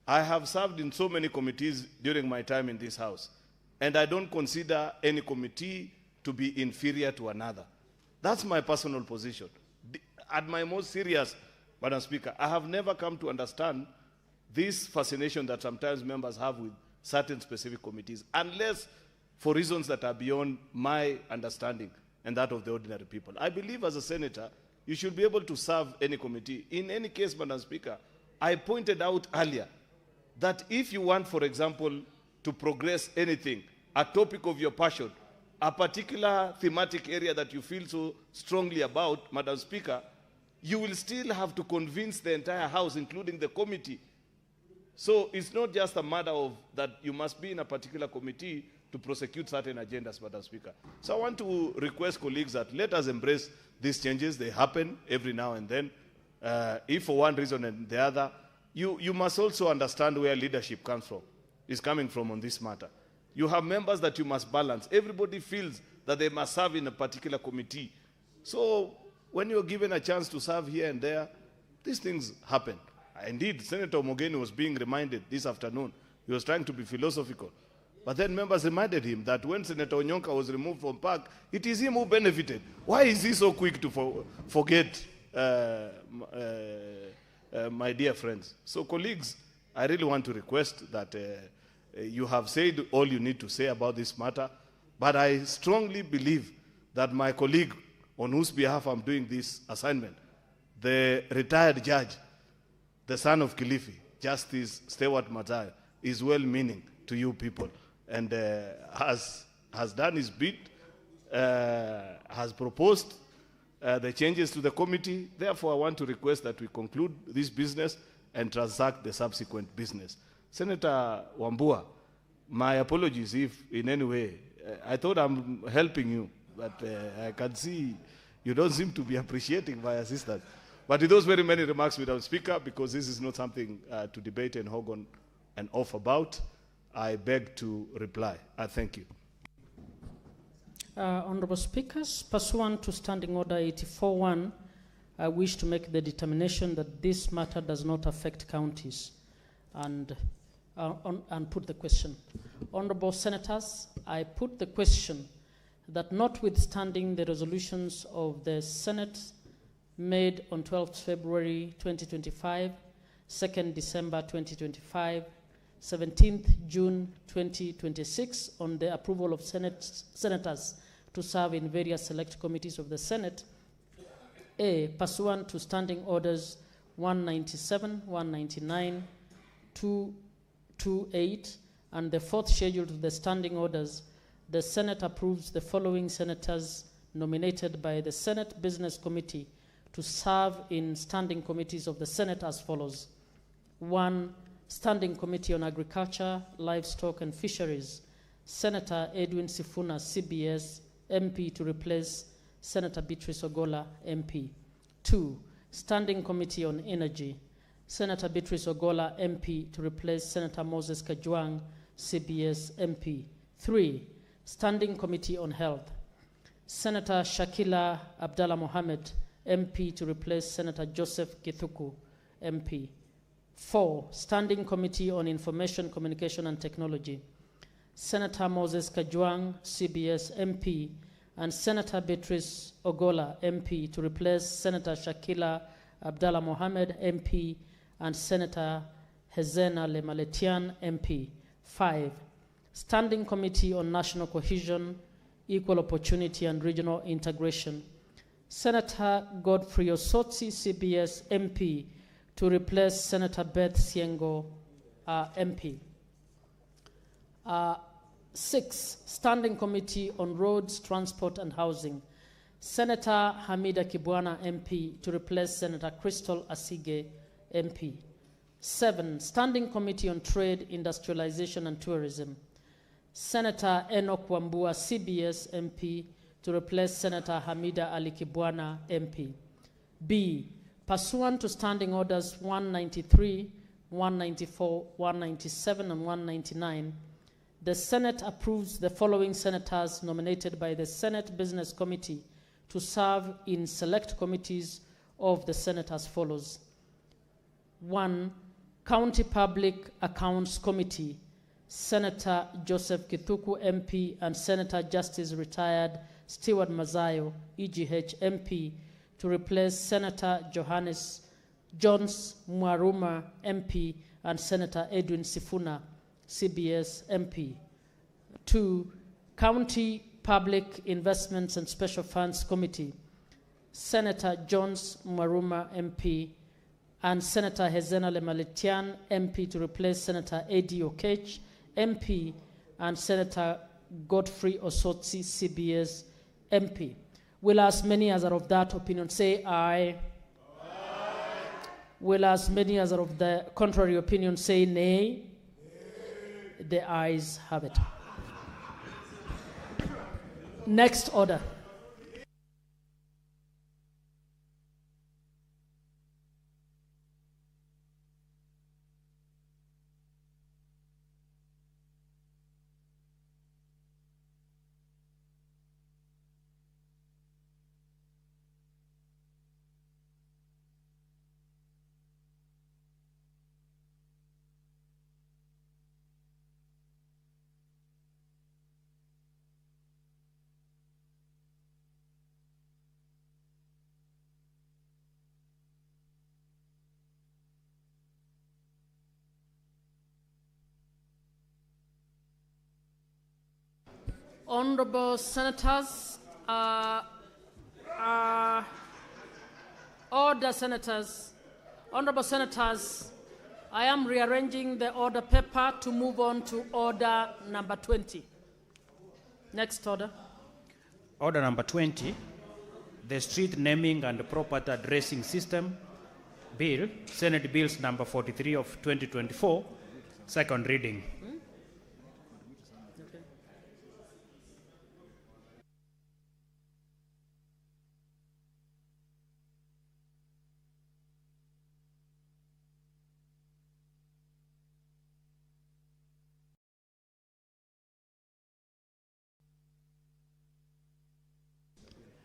I have served in so many committees during my time in this House, and I don't consider any committee to be inferior to another. That's my personal position. At my most serious, Madam Speaker, I have never come to understand this fascination that sometimes members have with certain specific committees, unless for reasons that are beyond my understanding and that of the ordinary people. I believe as a senator, you should be able to serve any committee. In any case, Madam Speaker, I pointed out earlier that if you want, for example, to progress anything, a topic of your passion, a particular thematic area that you feel so strongly about, Madam Speaker, you will still have to convince the entire House, including the committee. So it's not just a matter of that you must be in a particular committee to prosecute certain agendas, Madam Speaker. So I want to request colleagues that let us embrace these changes. They happen every now and then. If for one reason and the other, you must also understand where leadership is coming from on this matter. You have members that you must balance. Everybody feels that they must serve in a particular committee. So when you're given a chance to serve here and there, these things happen. Indeed, Senator Mogeni was being reminded this afternoon. He was trying to be philosophical. But then members reminded him that when Senator Onyonka was removed from PAC, it is him who benefited. Why is he so quick to forget, my dear friends? So colleagues, I really want to request that you have said all you need to say about this matter, but I strongly believe that my colleague on whose behalf I'm doing this assignment, the retired judge, the son of Kilifi, Justice Stewart Matai, is well-meaning to you people, and has done his bit has proposed the changes to the committee. Therefore, I want to request that we conclude this business and transact the subsequent business. Senator Wambua, my apologies if in any way, I thought I'm helping you, but I can see you don't seem to be appreciating my assistance. But with those very many remarks, Madam Speaker, because this is not something to debate and hog on and off about, I beg to reply. I thank you. Honorable Speakers, pursuant to Standing Order 84.1, I wish to make the determination that this matter does not affect counties and put the question. Honorable Senators, I put the question that notwithstanding the resolutions of the Senate made on 12th February 2025, 2nd December 2025, 17th June 2026 on the approval of senators to serve in various select committees of the Senate, A, pursuant to Standing Orders 197, 199, 228, and the fourth schedule to the Standing Orders, the Senate approves the following senators nominated by the Senate Business Committee to serve in standing committees of the Senate as follows. 1. Standing Committee on Agriculture, Livestock and Fisheries, Senator Edwin Sifuna, CBS, MP, to replace Senator Beatrice Ogola, MP. 2. Standing Committee on Energy, Senator Beatrice Ogola, MP, to replace Senator Moses Kajwang, CBS, MP. 3. Standing Committee on Health, Senator Shakila Abdallah Mohammed, MP, to replace Senator Joseph Kithuku, MP. 4. Standing Committee on Information, Communication and Technology, Senator Moses Kajwang, CBS, MP, and Senator Beatrice Ogola, MP, to replace Senator Shakila Abdallah Mohammed, MP, and Senator Hezena Lemaletian, MP. 5. Standing Committee on National Cohesion, Equal Opportunity and Regional Integration, Senator Godfrey Osotsi, CBS, MP, to replace Senator Beth Siengo, MP. 6. Standing Committee on Roads, Transport and Housing, Senator Hamida Kibwana, MP, to replace Senator Crystal Asige, MP. 7. Standing Committee on Trade, Industrialization and Tourism, Senator Enoch Wambua, CBS, MP, to replace Senator Hamida Ali Kibwana, MP. B. Pursuant to Standing Orders 193, 194, 197, and 199, the Senate approves the following senators nominated by the Senate Business Committee to serve in select committees of the Senate as follows. 1. County Public Accounts Committee, Senator Joseph Kithuku, MP, and Senator Justice Retired Stewart Mazayo, EGH, MP, to replace Senator Jones Mwaruma, MP, and Senator Edwin Sifuna, CBS, MP. 2. County Public Investments and Special Funds Committee, Senator Jones Mwaruma, MP, and Senator Hezena Lemaletian, MP, to replace Senator Eddie Okech, MP, and Senator Godfrey Osotsi, CBS, MP. Will as many as are of that opinion say aye? Aye. Will as many as are of the contrary opinion say nay? Nay. The ayes have it. Next order. Honorable Senators, order Senators, Honorable Senators, I am rearranging the order paper to move on to order number 20. Next order. Order number 20, the Street Naming and Property Addressing System Bill, Senate Bills number 43 of 2024, second reading.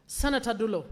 Senator Dulo.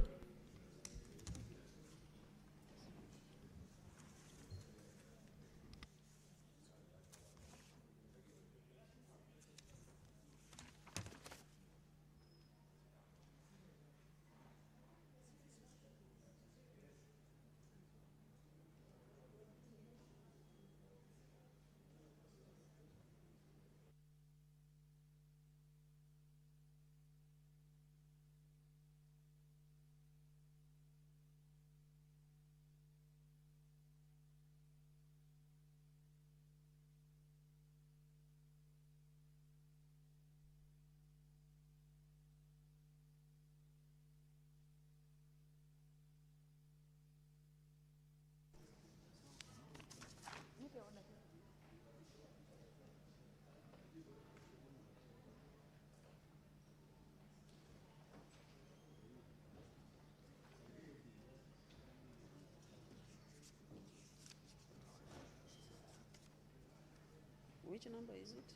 Which number is it?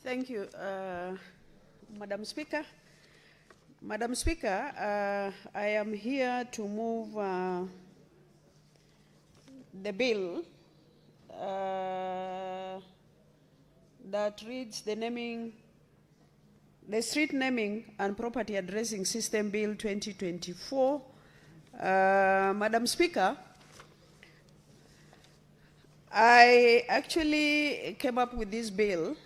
Thank you, Madam Speaker. Madam Speaker, I am here to move the bill that reads the Street Naming and Property Addressing System Bill 2024. Madam Speaker, I actually came up with this bill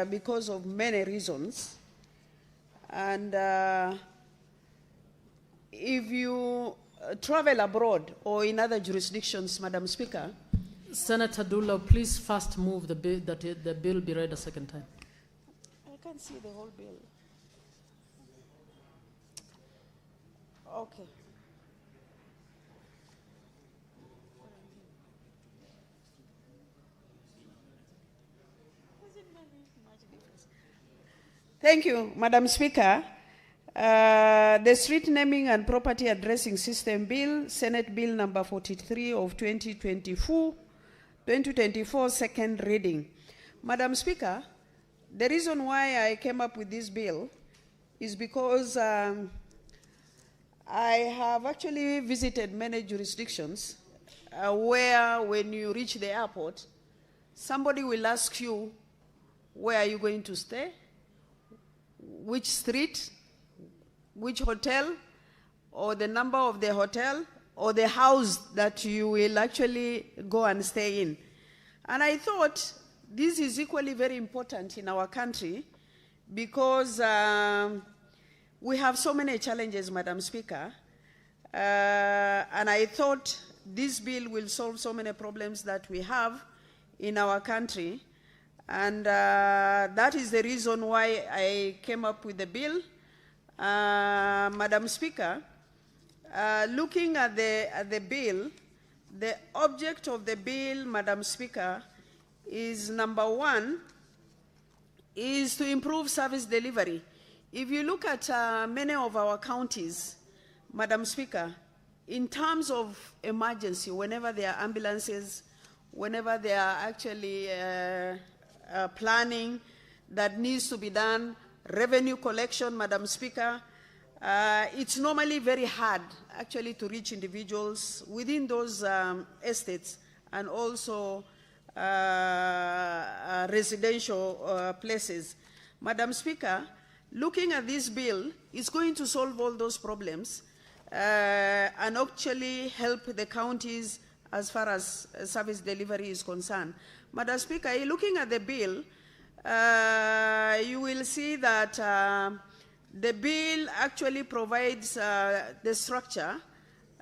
because of many reasons. And if you travel abroad or in other jurisdictions, Madam Speaker. Senator Dulo, please first move the bill, that the bill be read a second time. I can't see the whole bill. Okay. Thank you, Madam Speaker. The Street Naming and Property Addressing System Bill, Senate Bill number 43 of 2024, second reading. Madam Speaker, the reason why I came up with this bill is because I have actually visited many jurisdictions where when you reach the airport, somebody will ask you, where are you going to stay? Which street, which hotel, or the number of the hotel, or the house that you will actually go and stay in. And I thought this is equally very important in our country because we have so many challenges, Madam Speaker, and I thought this bill will solve so many problems that we have in our country. And that is the reason why I came up with the bill. Madam Speaker, looking at the bill, the object of the bill, Madam Speaker, is number one, is to improve service delivery. If you look at many of our counties, Madam Speaker, in terms of emergency, whenever there are ambulances, whenever there are actually planning that needs to be done, revenue collection, Madam Speaker, it's normally very hard actually to reach individuals within those estates and also residential places. Madam Speaker, looking at this bill is going to solve all those problems and actually help the counties as far as service delivery is concerned. Madam Speaker, looking at the bill, you will see that the bill actually provides the structure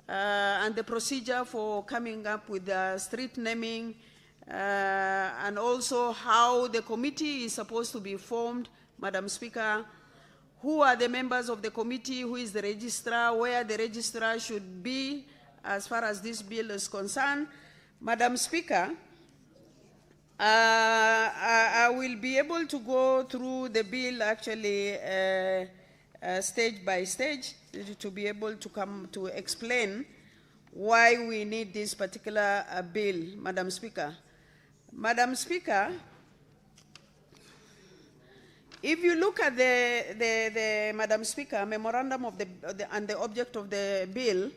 and the procedure for coming up with the street naming and also how the committee is supposed to be formed, Madam Speaker, who are the members of the committee, who is the registrar, where the registrar should be as far as this bill is concerned. Madam Speaker, I will be able to go through the bill actually stage by stage to be able to come to explain why we need this particular bill, Madam Speaker. Madam Speaker, if you look at the Madam Speaker, memorandum of and the object of the bill,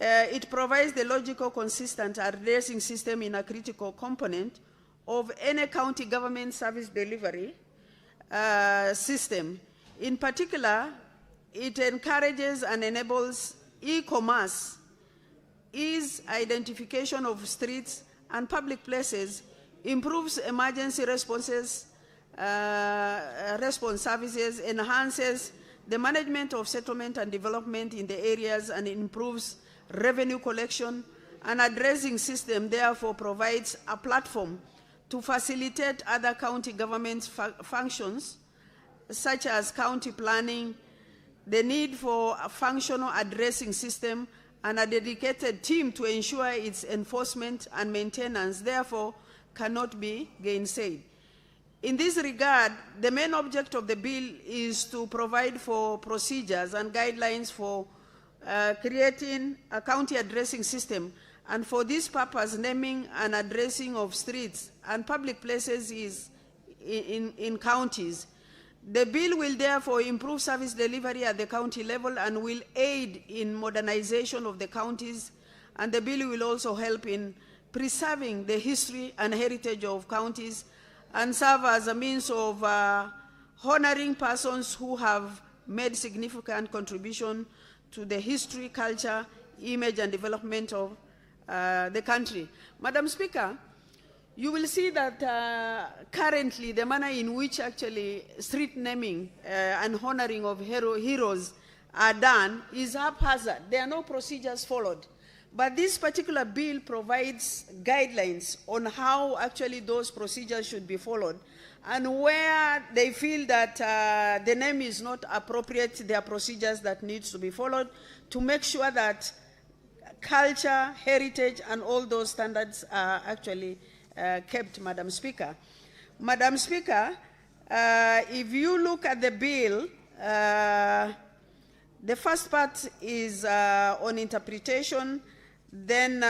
it provides the logical, consistent addressing system in a critical component of any county government service delivery system. In particular, it encourages and enables e-commerce, ease identification of streets and public places, improves emergency response services, enhances the management of settlement and development in the areas, and improves revenue collection. An addressing system therefore provides a platform to facilitate other county government functions, such as county planning, the need for a functional addressing system, and a dedicated team to ensure its enforcement and maintenance, therefore cannot be gainsaid. In this regard, the main object of the bill is to provide for procedures and guidelines for creating a county addressing system, and for this purpose, naming and addressing of streets and public places is in counties. The bill will therefore improve service delivery at the county level and will aid in modernization of the counties, and the bill will also help in preserving the history and heritage of counties and serve as a means of honoring persons who have made significant contribution to the history, culture, image, and development of the country. Madam Speaker, you will see that currently the manner in which actually street naming and honoring of heroes are done is haphazard. There are no procedures followed. But this particular bill provides guidelines on how actually those procedures should be followed, and where they feel that the name is not appropriate, there are procedures that needs to be followed to make sure that culture, heritage, and all those standards are actually kept, Madam Speaker. Madam Speaker, if you look at the bill, the first part is on interpretation. Then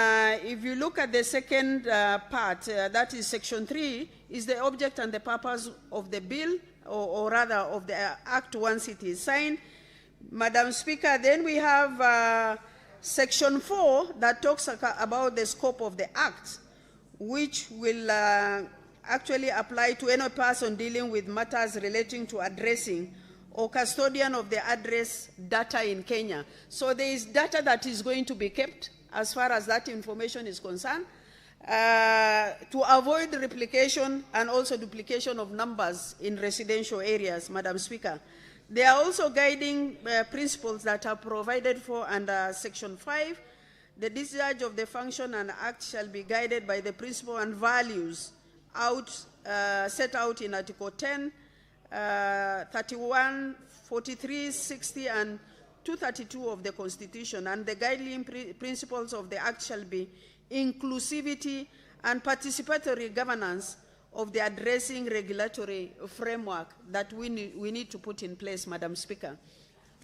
if you look at the second part, that is section 3, is the object and the purpose of the bill, or rather of the act once it is signed. Madam Speaker, then we have section 4 that talks about the scope of the act, which will actually apply to any person dealing with matters relating to addressing or custodian of the address data in Kenya. So there is data that is going to be kept as far as that information is concerned, to avoid replication and also duplication of numbers in residential areas, Madam Speaker. There are also guiding principles that are provided for under Section 5. The discharge of the function and act shall be guided by the principle and values set out in Article 10, 31, 43, 60, and 232 of the Constitution, and the guiding principles of the Act shall be inclusivity and participatory governance of the addressing regulatory framework that we need to put in place, Madam Speaker.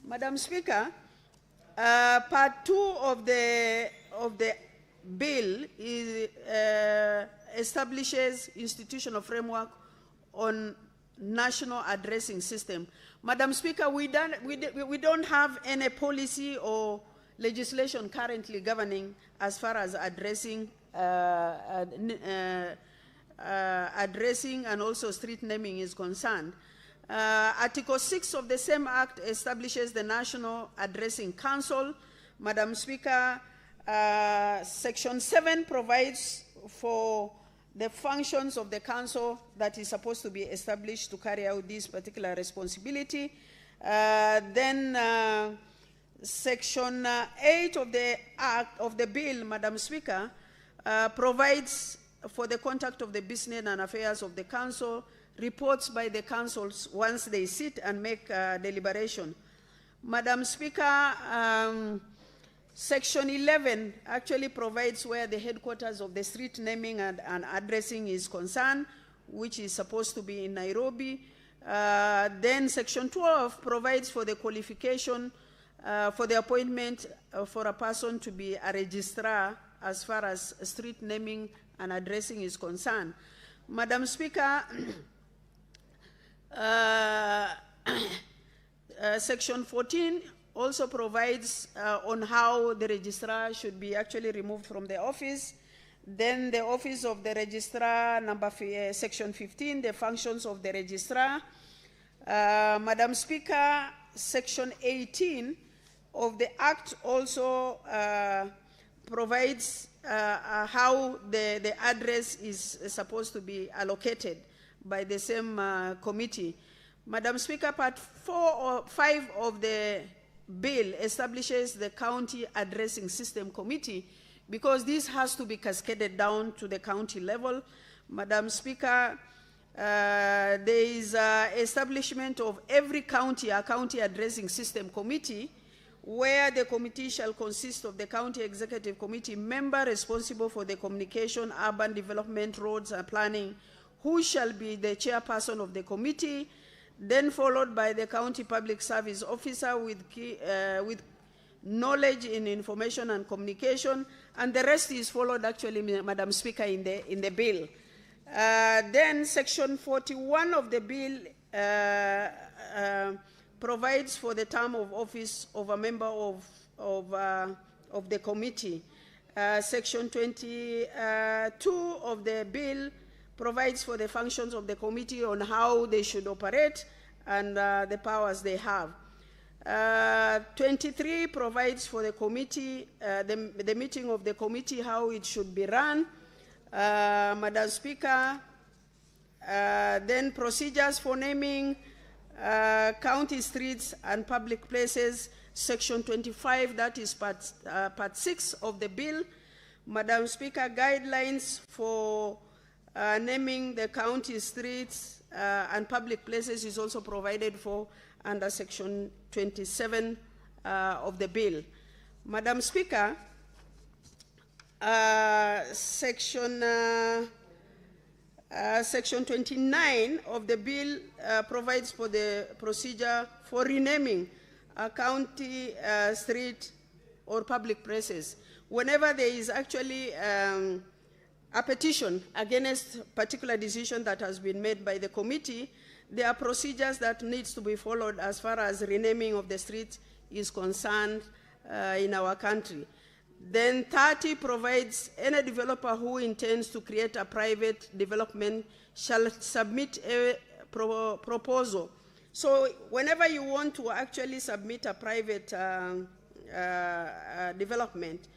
Madam Speaker, Part 2 of the bill establishes institutional framework on national addressing system. Madam Speaker, we don't have any policy or legislation currently governing as far as addressing and also street naming is concerned. Article 6 of the same act establishes the National Addressing Council. Madam Speaker, Section 7 provides for the functions of the council that is supposed to be established to carry out this particular responsibility. Then Section 8 of the Act of the bill, Madam Speaker, provides for the conduct of the business and affairs of the council, reports by the councils once they sit and make deliberation. Madam Speaker, Section 11 actually provides where the headquarters of the street naming and addressing is concerned, which is supposed to be in Nairobi. Then Section 12 provides for the qualification for the appointment for a person to be a registrar as far as street naming and addressing is concerned. Madam Speaker, Section 14 also provides on how the registrar should be actually removed from the office. Then the office of the registrar, Section 15, the functions of the registrar. Madam Speaker, Section 18 of the Act also provides how the address is supposed to be allocated by the same committee. Madam Speaker, Part 4 or 5 of the bill establishes the County Addressing System Committee because this has to be cascaded down to the county level. Madam Speaker, there is establishment of every county, a County Addressing System Committee, where the committee shall consist of the County Executive Committee member responsible for the communication, urban development, roads and planning, who shall be the chairperson of the committee, then followed by the County Public Service Officer with knowledge in information and communication, and the rest is followed actually, Madam Speaker, in the bill. Then Section 41 of the bill provides for the term of office of a member of the committee. Section 22 of the bill provides for the functions of the committee on how they should operate and the powers they have. 23 provides for the committee, the meeting of the committee, how it should be run. Madam Speaker, then procedures for naming county streets and public places, Section 25, that is part 6 of the bill. Madam Speaker, guidelines for naming the county streets and public places is also provided for under Section 27 of the bill. Madam Speaker, Section 29 of the bill provides for the procedure for renaming a county street or public places. Whenever there is actually a petition against particular decision that has been made by the committee, there are procedures that needs to be followed as far as renaming of the street is concerned in our country. Then 30 provides any developer who intends to create a private development shall submit a proposal. So whenever you want to actually submit a private development,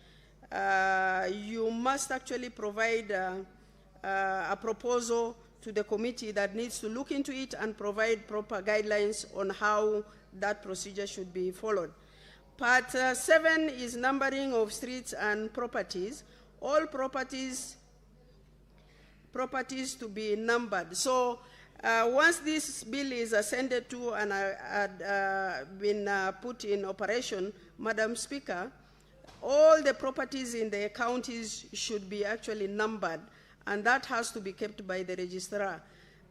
you must actually provide a proposal to the committee that needs to look into it and provide proper guidelines on how that procedure should be followed. Part 7 is numbering of streets and properties. All properties to be numbered. So once this bill is ascended to and been put in operation, Madam Speaker, all the properties in the counties should be actually numbered, and that has to be kept by the registrar.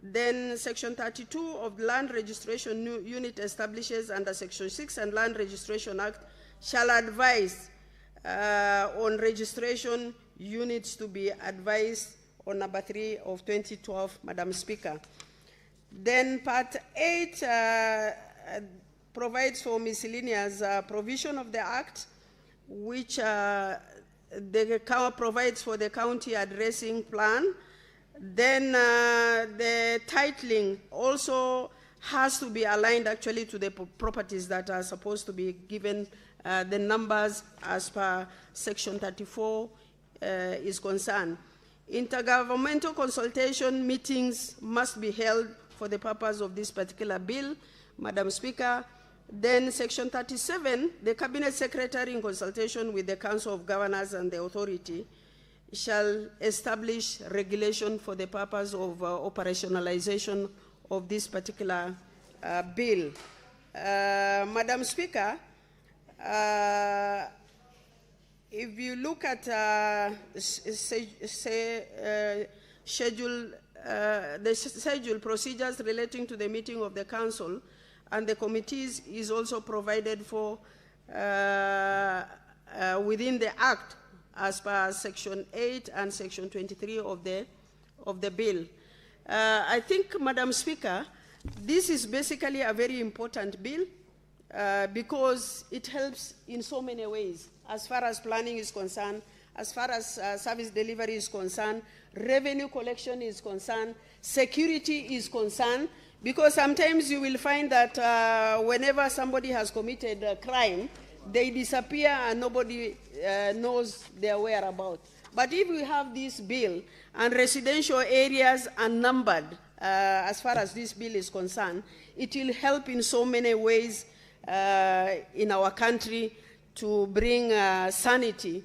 Then Section 32 of the Land Registration Unit establishes under Section 6 and Land Registration Act shall advise on registration units to be advised on number 3 of 2012, Madam Speaker. Then Part 8 provides for miscellaneous provision of the Act, which provides for the county addressing plan. Then the titling also has to be aligned actually to the properties that are supposed to be given the numbers as per Section 34 is concerned. Intergovernmental consultation meetings must be held for the purpose of this particular bill, Madam Speaker. Then Section 37, the Cabinet Secretary in consultation with the Council of Governors and the authority shall establish regulation for the purpose of operationalization of this particular bill. Madam Speaker, if you look at the schedule procedures relating to the meeting of the council and the committees is also provided for within the Act as per Section 8 and Section 23 of the bill. I think, Madam Speaker, this is basically a very important bill because it helps in so many ways as far as planning is concerned, as far as service delivery is concerned, revenue collection is concerned, security is concerned, because sometimes you will find that whenever somebody has committed a crime, they disappear and nobody knows their whereabouts. But if we have this bill and residential areas are numbered as far as this bill is concerned, it will help in so many ways in our country to bring sanity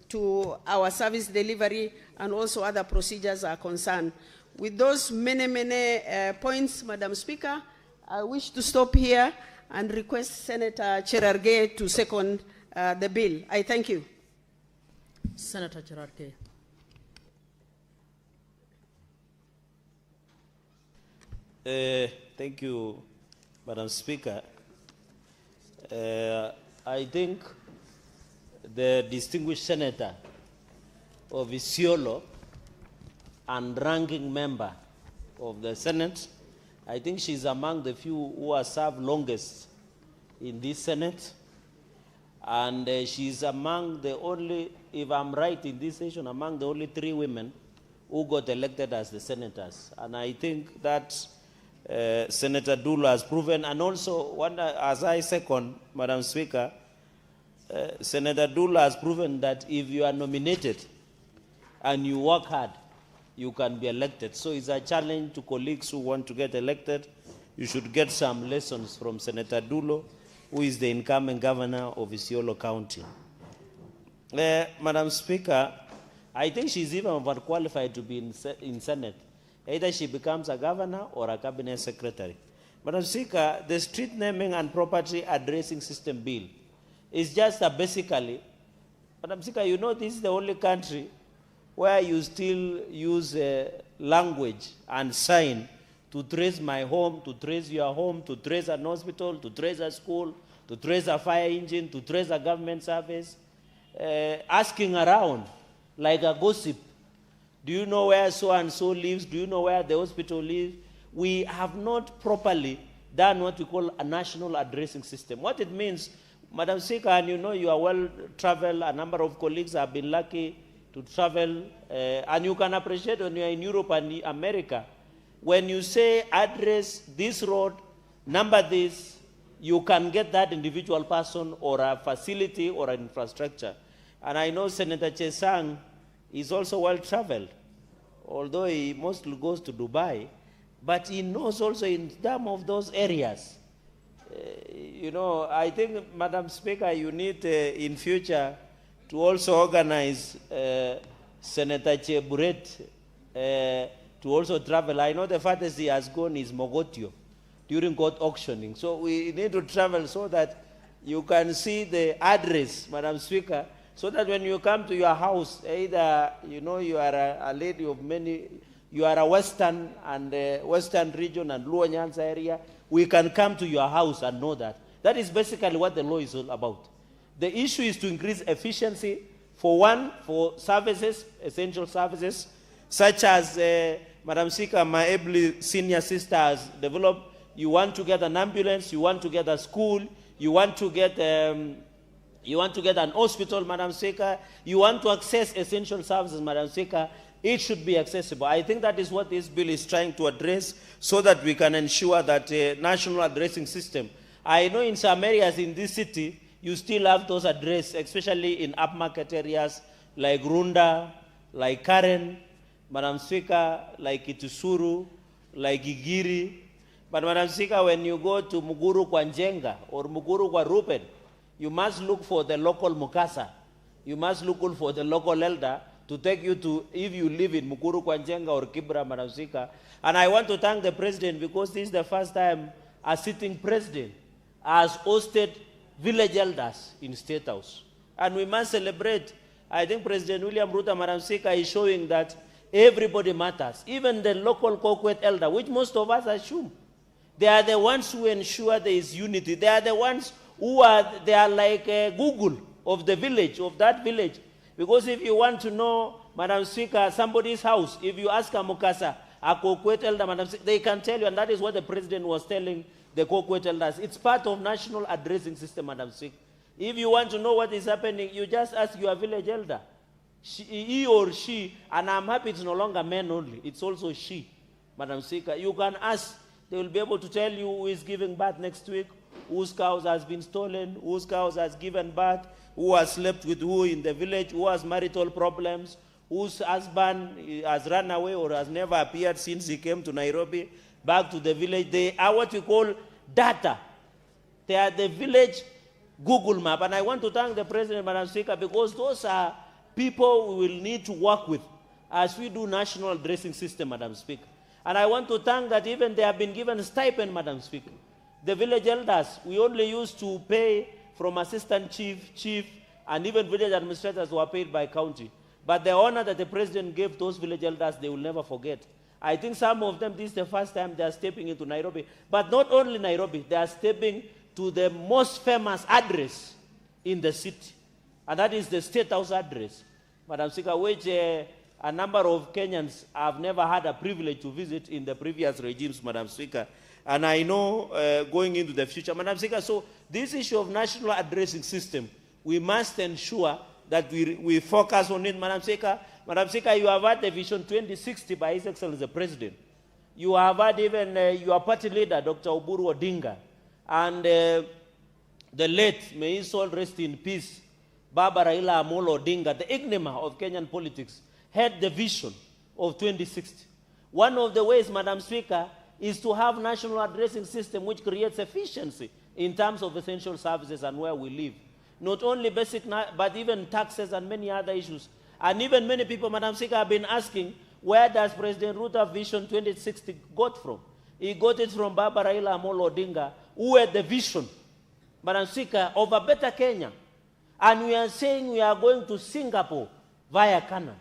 to our service delivery and also other procedures are concerned. With those many points, Madam Speaker, I wish to stop here and request Senator Cherargei to second the bill. I thank you. Senator Cherargei. Thank you, Madam Speaker. I think the distinguished senator of Isiolo and ranking member of the Senate, I think she's among the few who have served longest in this Senate. And she's among the only, if I'm right in this session, among the only 3 women who got elected as the senators. And I think that Senator Dulu has proven, and also, as I second, Madam Speaker, Senator Dulu has proven that if you are nominated and you work hard, you can be elected. So it's a challenge to colleagues who want to get elected. You should get some lessons from Senator Dulu, who is the incoming governor of Isiolo County. Madam Speaker, I think she's even overqualified to be in Senate. Either she becomes a governor or a cabinet secretary. Madam Speaker, the street naming and property addressing system bill is just basically, Madam Speaker, you know this is the only country where you still use language and sign to trace my home, to trace your home, to trace an hospital, to trace a school, to trace a fire engine, to trace a government service, asking around like a gossip. Do you know where so-and-so lives? Do you know where the hospital lives? We have not properly done what we call a national addressing system. What it means, Madam Speaker, and you know you are well-traveled, a number of colleagues have been lucky to travel, and you can appreciate when you are in Europe and America, when you say address this road, number this, you can get that individual person or a facility or an infrastructure. And I know Senator Chesang is also well-traveled, although he mostly goes to Dubai, but he knows also in some of those areas. You know, I think, Madam Speaker, you need in future to also organize Senator Cheburet to also travel. I know the farthest he has gone is Mogotio during court auctioning. So we need to travel so that you can see the address, Madam Speaker, so that when you come to your house, either, you know, you are a lady of many, you are a Western and Western region and Luo Nyanza area, we can come to your house and know that. That is basically what the law is all about. The issue is to increase efficiency, for one, for services, essential services, such as Madam Speaker, my able senior sister has developed. You want to get an ambulance, you want to get a school, you want to get an hospital, Madam Speaker, you want to access essential services, Madam Speaker, it should be accessible. I think that is what this bill is trying to address, so that we can ensure that a national addressing system. I know in some areas in this city, you still have those addresses, especially in upmarket areas like Runda, like Karen, Madam Speaker, like Itusuru, like Igiri. But Madam Speaker, when you go to Muguru kwa Njenga or Muguru kwa Rupen, you must look for the local Mukasa. You must look for the local elder to take you to, if you live in Mukuru, Kwanjenga or Kibra, Madam Speaker. And I want to thank the President because this is the first time a sitting President has hosted village elders in State House. And we must celebrate. I think President William Ruto, Madam Speaker, is showing that everybody matters. Even the local Kokwet elder, which most of us assume. They are the ones who ensure there is unity. They are the ones who they are like Google of the village, of that village. Because if you want to know, Madam Speaker, somebody's house, if you ask a Mukasa, a Kokwet elder, Madam Speaker, they can tell you, and that is what the President was telling the Kokwet elders. It's part of national addressing system, Madam Speaker. If you want to know what is happening, you just ask your village elder. He or she, and I'm happy it's no longer men only, it's also she, Madam Speaker. You can ask, they will be able to tell you who is giving birth next week, whose cows has been stolen, whose cows has given birth, who has slept with who in the village, who has marital problems, whose husband has run away or has never appeared since he came to Nairobi, back to the village. They are what we call data. They are the village Google map. And I want to thank the President, Madam Speaker, because those are people we will need to work with as we do national addressing system, Madam Speaker. And I want to thank that even they have been given a stipend, Madam Speaker. The village elders, we only used to pay from assistant chief, and even village administrators were paid by county. But the honor that the President gave those village elders, they will never forget. I think some of them, this is the first time they are stepping into Nairobi. But not only Nairobi, they are stepping to the most famous address in the city. And that is the State House address, Madam Speaker, which a number of Kenyans have never had a privilege to visit in the previous regimes, Madam Speaker. And I know going into the future, Madam Speaker, so this issue of national addressing system, we must ensure that we focus on it, Madam Speaker. Madam Speaker, you have had the Vision 2060 by His Excellency the President. You have had even your party leader, Dr. Oburu Odinga, and the late, may his soul rest in peace, Baba Raila Amolo Odinga, the enigma of Kenyan politics, had the vision of 2060. One of the ways, Madam Speaker, is to have national addressing system which creates efficiency in terms of essential services and where we live. Not only basic, but even taxes and many other issues. And even many people, Madam Speaker, have been asking, where does President Ruto Vision 2060 got from? He got it from Baba Raila Amolo Odinga, who had the vision, Madam Speaker, of a better Kenya. And we are saying we are going to Singapore via Canaan.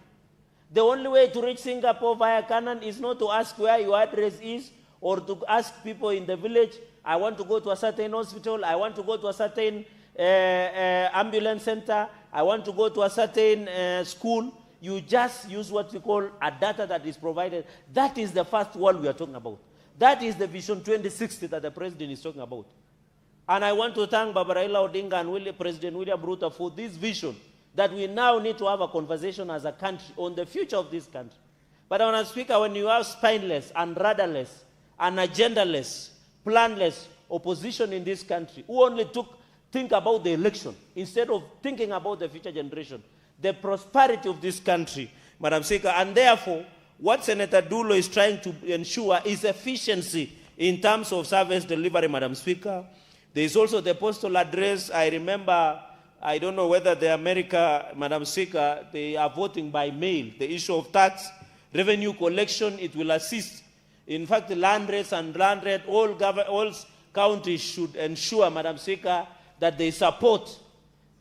The only way to reach Singapore via Canaan is not to ask where your address is or to ask people in the village, I want to go to a certain hospital, I want to go to a certain ambulance center, I want to go to a certain school. You just use what we call a data that is provided. That is the first world we are talking about. That is the Vision 2060 that the President is talking about. And I want to thank Baba Raila Odinga and President William Ruto for this vision that we now need to have a conversation as a country on the future of this country. But I want to speak, when you have spineless and rudderless and agendaless, planless opposition in this country who only think about the election instead of thinking about the future generation, the prosperity of this country, Madam Speaker, and therefore what Senator Dulo is trying to ensure is efficiency in terms of service delivery, Madam Speaker. There is also the postal address. I remember, I don't know whether the America, Madam Speaker, they are voting by mail. The issue of tax, revenue collection, it will assist. In fact, the land rates and land rate, all counties should ensure, Madam Speaker, that they support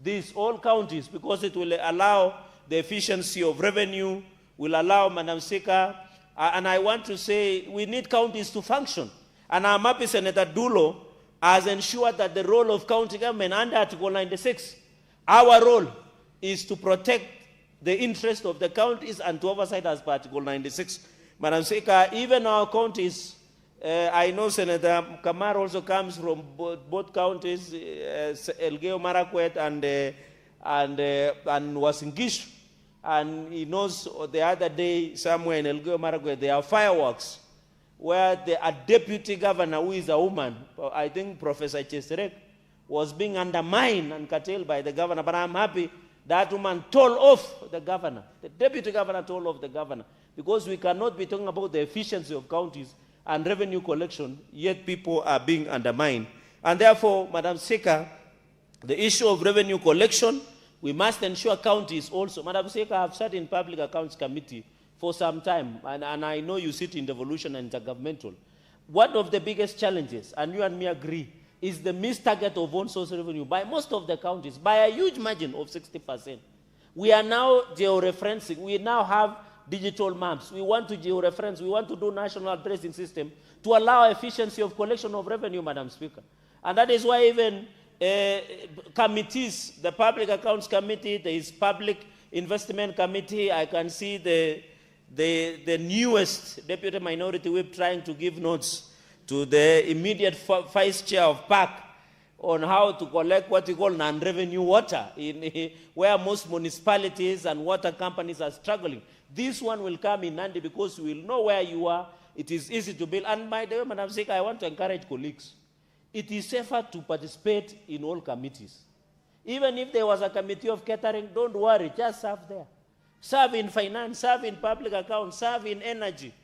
these, all counties, because it will allow the efficiency of revenue, will allow, Madam Speaker, and I want to say we need counties to function. And I'm happy Senator Dulo has ensured that the role of county government under Article 96, our role is to protect the interest of the counties and to oversight as per Article 96. Madam Speaker, even our counties, I know Senator Kamar also comes from both counties, Elgeyo Marakwet and Uasin Gishu. And he knows the other day somewhere in Elgeyo Marakwet there are fireworks where a deputy governor who is a woman, I think Professor Cheserek, was being undermined and curtailed by the governor. But I'm happy that woman told off the governor. The deputy governor told off the governor. Because we cannot be talking about the efficiency of counties and revenue collection, yet people are being undermined. And therefore, Madam Speaker, the issue of revenue collection, We must ensure counties also. Madam Speaker, I've sat in Public Accounts Committee for some time, and I know you sit in devolution and intergovernmental. One of the biggest challenges, and you and me agree, is the missed target of own source revenue by most of the counties, by a huge margin of 60%. We are now georeferencing. We now have digital maps. We want to georeference. We want to do national addressing system to allow efficiency of collection of revenue, Madam Speaker. And that is why even committees, the Public Accounts Committee, there is Public Investment Committee. I can see the newest Deputy Minority Whip trying to give notes to the immediate Vice Chair of PAC on how to collect what we call non-revenue water, where most municipalities and water companies are struggling. This one will come in handy because we will know where you are. It is easy to build. And by the way, Madam Speaker, I want to encourage colleagues. It is safer to participate in all committees. Even if there was a committee of catering, don't worry, just serve there. Serve in finance, serve in public accounts, serve in energy.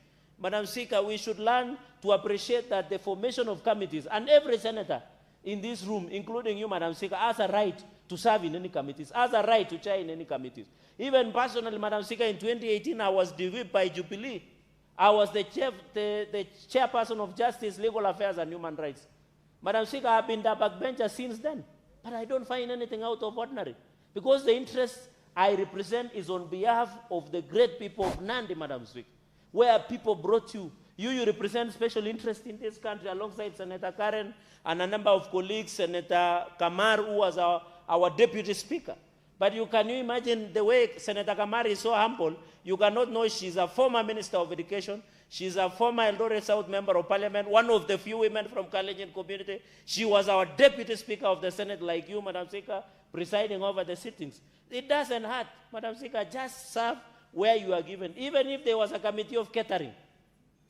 Madam Speaker, we should learn to appreciate that the formation of committees, and every senator in this room, including you, Madam Speaker, has a right to serve in any committees, has a right to chair in any committees. Even personally, Madam Speaker, in 2018, I was de-whipped by Jubilee. I was the chairperson of Justice, Legal Affairs, and Human Rights. Madam Speaker, I've been the backbencher since then, but I don't find anything out of ordinary, because the interest I represent is on behalf of the great people of Nandi, Madam Speaker, where people brought you. You represent special interest in this country alongside Senator Karen and a number of colleagues, Senator Kamar, who was our deputy speaker. But you imagine the way Senator Kamar is so humble, you cannot know she's a former Minister of Education, she's a former Eldoret South Member of Parliament, one of the few women from Kalenjin community. She was our Deputy Speaker of the Senate, like you, Madam Speaker, presiding over the sittings. It doesn't hurt, Madam Speaker, just serve where you are given. Even if there was a committee of catering,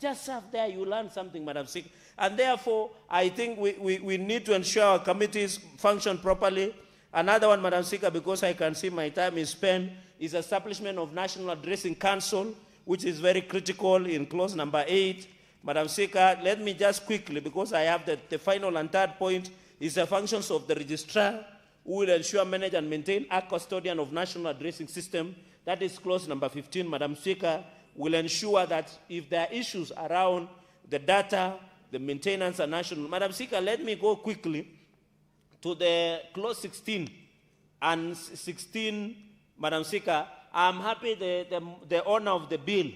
just serve there, you learn something, Madam Speaker. And therefore, I think we need to ensure our committees function properly. Another one, Madam Speaker, because I can see my time is spent, is establishment of National Addressing Council, which is very critical in clause number 8. Madam Speaker, let me just quickly, because I have the final and third point, is the functions of the registrar, who will ensure, manage, and maintain a custodian of National Addressing System. That is clause number 15, Madam Speaker, will ensure that if there are issues around the data, the maintenance, and national. Madam Speaker, let me go quickly to the clause 16 and 16, Madam Speaker. I'm happy the owner of the bill,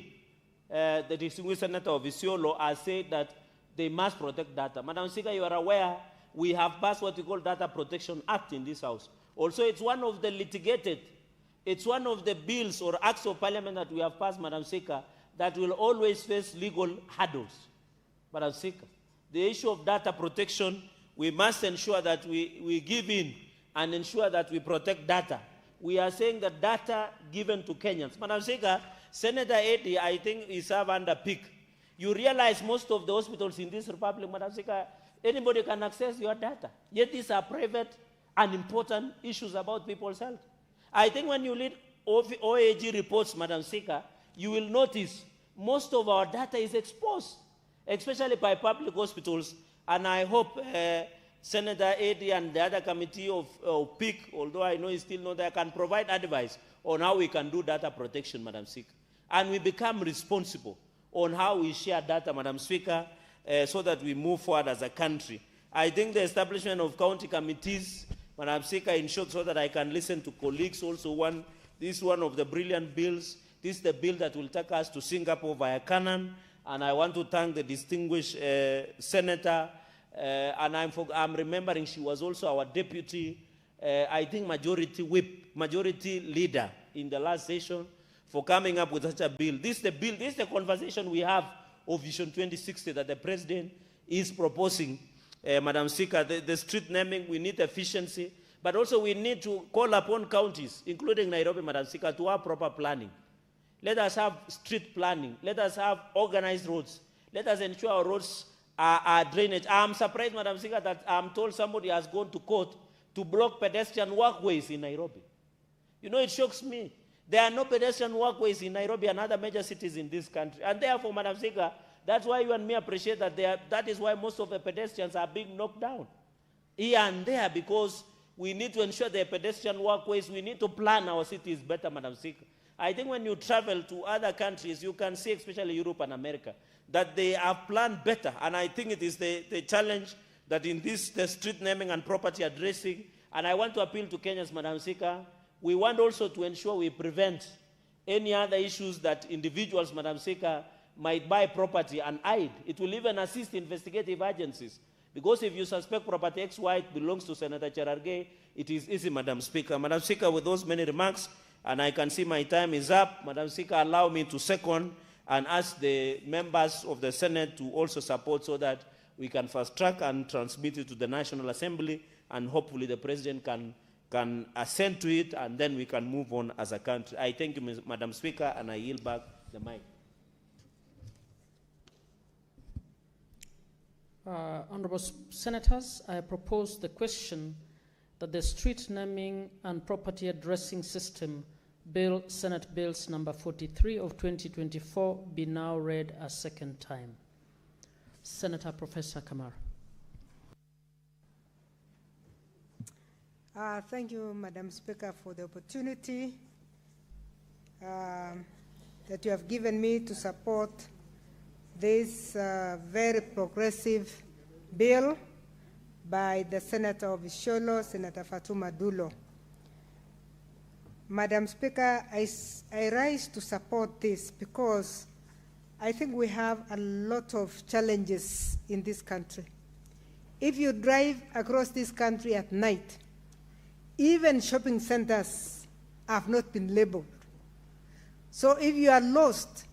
the distinguished Senator of Isiolo, has said that they must protect data. Madam Speaker, you are aware we have passed what we call Data Protection Act in this House. Also, it's one of the litigated, it's one of the bills or acts of parliament that we have passed, Madam Speaker, that will always face legal hurdles. Madam Speaker, the issue of data protection, we must ensure that we give in and ensure that we protect data. We are saying that data given to Kenyans. Madam Speaker, Senator Eddie, I think, is served under PIC. You realize most of the hospitals in this republic, Madam Speaker, anybody can access your data. Yet these are private and important issues about people's health. I think when you read OAG reports, Madam Speaker, you will notice most of our data is exposed, especially by public hospitals. And I hope Senator Eddie and the other committee of PIC, although I know he's still not there, can provide advice on how we can do data protection, Madam Speaker. And we become responsible on how we share data, Madam Speaker, so that we move forward as a country. I think the establishment of county committees, Madam Speaker, in short, so that I can listen to colleagues also, this is one of the brilliant bills. This is the bill that will take us to Singapore via Canaan. And I want to thank the distinguished senator, and I'm remembering she was also our deputy, I think majority whip, majority leader in the last session for coming up with such a bill. This is the conversation we have of Vision 2060 that the president is proposing, Madam Speaker. The street naming, we need efficiency, but also we need to call upon counties, including Nairobi, Madam Speaker, to have proper planning. Let us have street planning. Let us have organized roads. Let us ensure our roads are drainage. I'm surprised, Madam Speaker, that I'm told somebody has gone to court to block pedestrian walkways in Nairobi. You know, it shocks me. There are no pedestrian walkways in Nairobi and other major cities in this country. And therefore, Madam Speaker, that's why you and me appreciate that that is why most of the pedestrians are being knocked down here and there, because We need to ensure the pedestrian walkways. We need to plan our cities better, Madam Speaker. I think when you travel to other countries, you can see, especially Europe and America, that they have planned better. And I think it is the challenge that in this, the street naming and property addressing, and I want to appeal to Kenyans, Madam Speaker, we want also to ensure we prevent any other issues that individuals, Madam Speaker, might buy property and hide. It will even assist investigative agencies. Because if you suspect property XY belongs to Senator Cherargei, it is easy, Madam Speaker. Madam Speaker, with those many remarks, and I can see my time is up, Madam Speaker, allow me to second and ask the members of the Senate to also support so that we can fast track and transmit it to the National Assembly, and hopefully the President can assent to it, and then we can move on as a country. I thank you, Madam Speaker, and I yield back the mic. Honorable Senators, I propose the question that the Street Naming and Property Addressing System Bill, Senate Bills number 43 of 2024, be now read a second time. Senator Professor Kamara. Thank you, Madam Speaker, for the opportunity that you have given me to support this very progressive bill by the Senator of Isiolo, Senator Fatuma Dulo. Madam Speaker, I rise to support this because I think we have a lot of challenges in this country. If you drive across this country at night, even shopping centers have not been labeled. So if you are lost,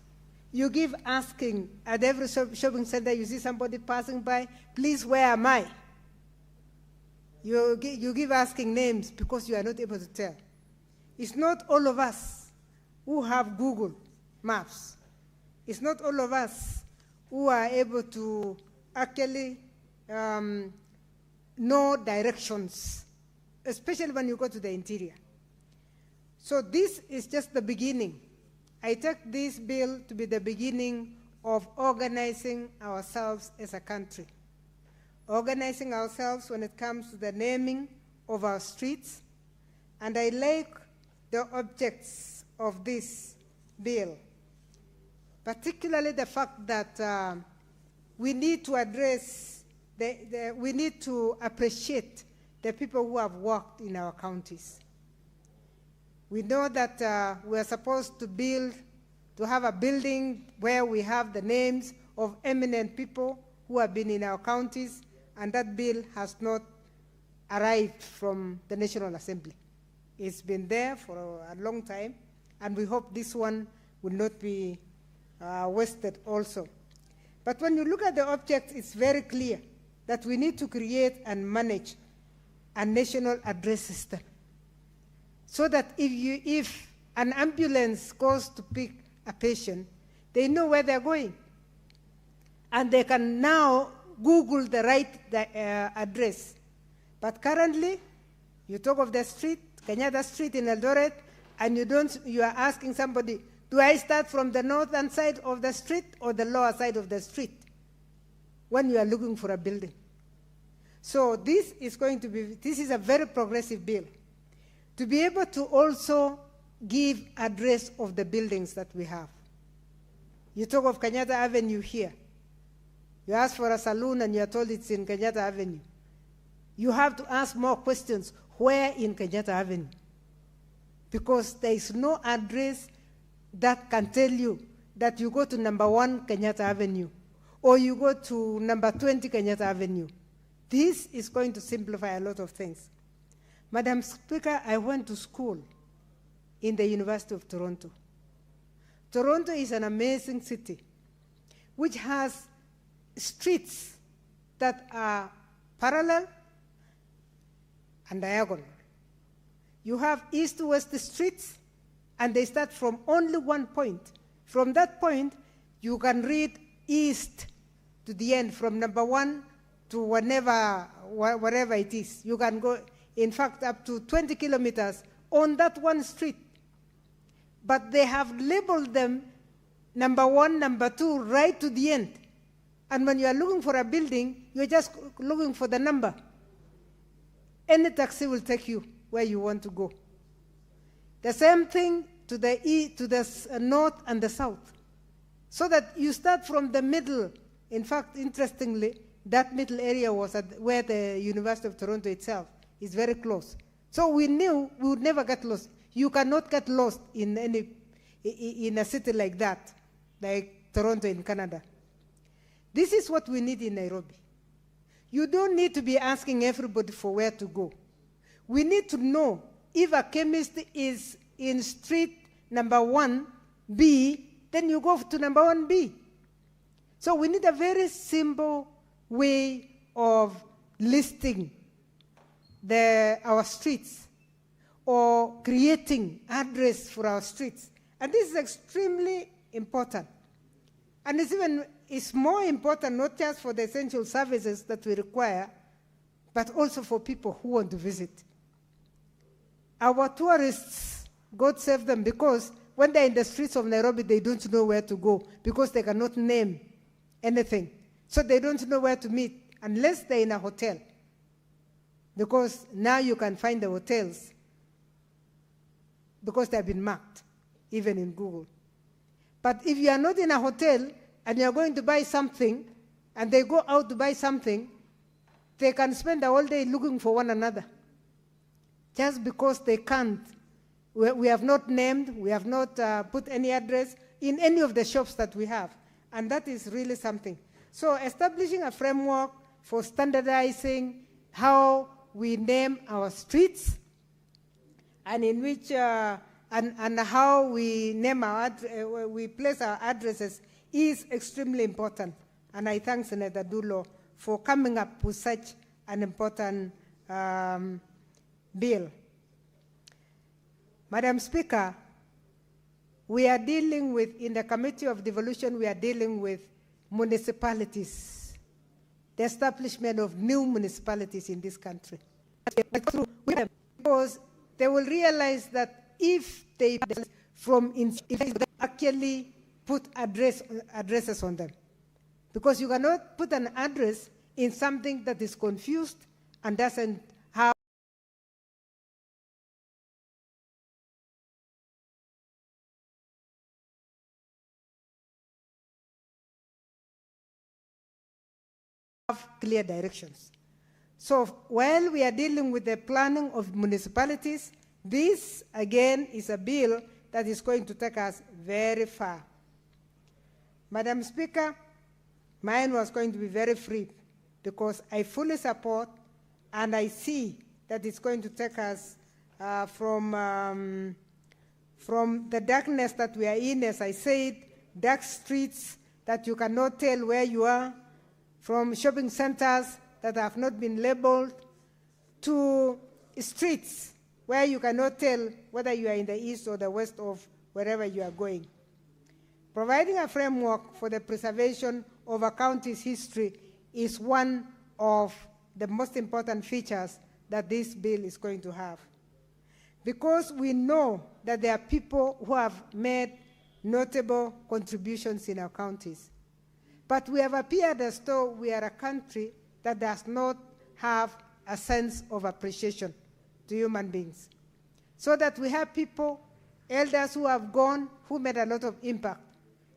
you give asking at every shopping center, you see somebody passing by, please, where am I? You give asking names because you are not able to tell. It's not all of us who have Google Maps. It's not all of us who are able to actually know directions, especially when you go to the interior. So this is just the beginning. I take this bill to be the beginning of organizing ourselves as a country. Organizing ourselves when it comes to the naming of our streets. And I like the objects of this bill, particularly the fact that we need to address, we need to appreciate the people who have worked in our counties. We know that we are supposed to have a building where we have the names of eminent people who have been in our counties, and that bill has not arrived from the National Assembly. It's been there for a long time, and we hope this one will not be wasted also. But when you look at the objects, it's very clear that we need to create and manage a national address system, so that if an ambulance goes to pick a patient, they know where they're going. And they can now Google the right address. But currently, you talk of the street, Kenyatta Street in Eldoret, and you are asking somebody, do I start from the northern side of the street or the lower side of the street when you are looking for a building? So this is a very progressive bill. To be able to also give address of the buildings that we have. You talk of Kenyatta Avenue here. You ask for a saloon and you are told it's in Kenyatta Avenue. You have to ask more questions. Where in Kenyatta Avenue? Because there is no address that can tell you that you go to number 1 Kenyatta Avenue or you go to number 20 Kenyatta Avenue. This is going to simplify a lot of things. Madam Speaker, I went to school in the University of Toronto. Toronto is an amazing city which has streets that are parallel and diagonal. You have east-west streets, and they start from only one point. From that point, you can read east to the end, from number 1 to wherever it is. You can go, in fact, up to 20 kilometers on that one street. But they have labeled them number 1, number 2, right to the end. And when you are looking for a building, you're just looking for the number. any taxi will take you where you want to go. The same thing to the north and the south. So that you start from the middle. In fact, interestingly, that middle area was where the University of Toronto itself is very close. So we knew we would never get lost. You cannot get lost in a city like that, like Toronto in Canada. This is what we need in Nairobi. You don't need to be asking everybody for where to go. We need to know if a chemist is in street number 1B, then you go to number 1B. So we need a very simple way of listing our streets or creating address for our streets. And this is extremely important. And it's more important not just for the essential services that we require, but also for people who want to visit. Our tourists, God save them, because when they're in the streets of Nairobi, they don't know where to go because they cannot name anything. So they don't know where to meet unless they're in a hotel. Because now you can find the hotels because they've been marked, even in Google. But if you are not in a hotel and you're going to buy something and they go out to buy something, they can spend the whole day looking for one another. Just because they can't. We have not named, we have not put any address in any of the shops that we have. And that is really something. So establishing a framework for standardizing how we name our streets and in which and how we name we place our addresses is extremely important. And I thank Senator Dulo for coming up with such an important bill. Madam Speaker, we are dealing with, in the Committee of Devolution, we are dealing with municipalities, the establishment of new municipalities in this country. Because they will realize that if they actually put addresses on them. Because you cannot put an address in something that is confused and doesn't have clear directions. So while we are dealing with the planning of municipalities, this again is a bill that is going to take us very far. Madam Speaker, mine was going to be very free because I fully support and I see that it's going to take us from the darkness that we are in, as I said, dark streets that you cannot tell where you are, from shopping centers that have not been labeled, to streets where you cannot tell whether you are in the east or the west of wherever you are going. Providing a framework for the preservation of a county's history is one of the most important features that this bill is going to have. Because we know that there are people who have made notable contributions in our counties. But we have appeared as though we are a country that does not have a sense of appreciation to human beings. So that we have people, elders who have gone, who made a lot of impact.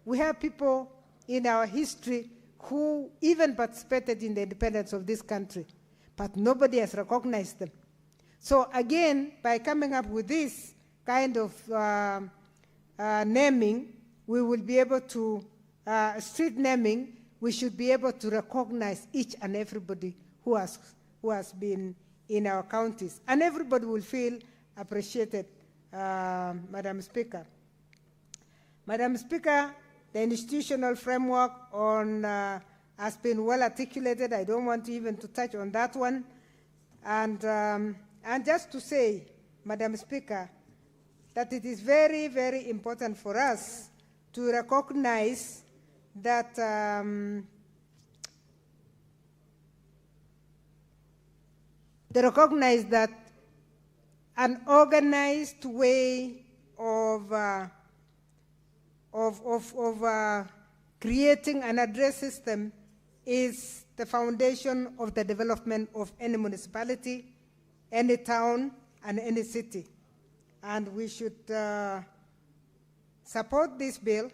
We have people in our history who even participated in the independence of this country, but nobody has recognized them. So again, by coming up with this kind of naming, we will be able to street naming, we should be able to recognize each and everybody who has been in our counties. And everybody will feel appreciated, Madam Speaker. Madam Speaker, the institutional framework has been well articulated. I don't want even to touch on that one. And just to say, Madam Speaker, that it is very, very important for us to recognize that an organized way of creating an address system is the foundation of the development of any municipality, any town and any city. And we should support this bill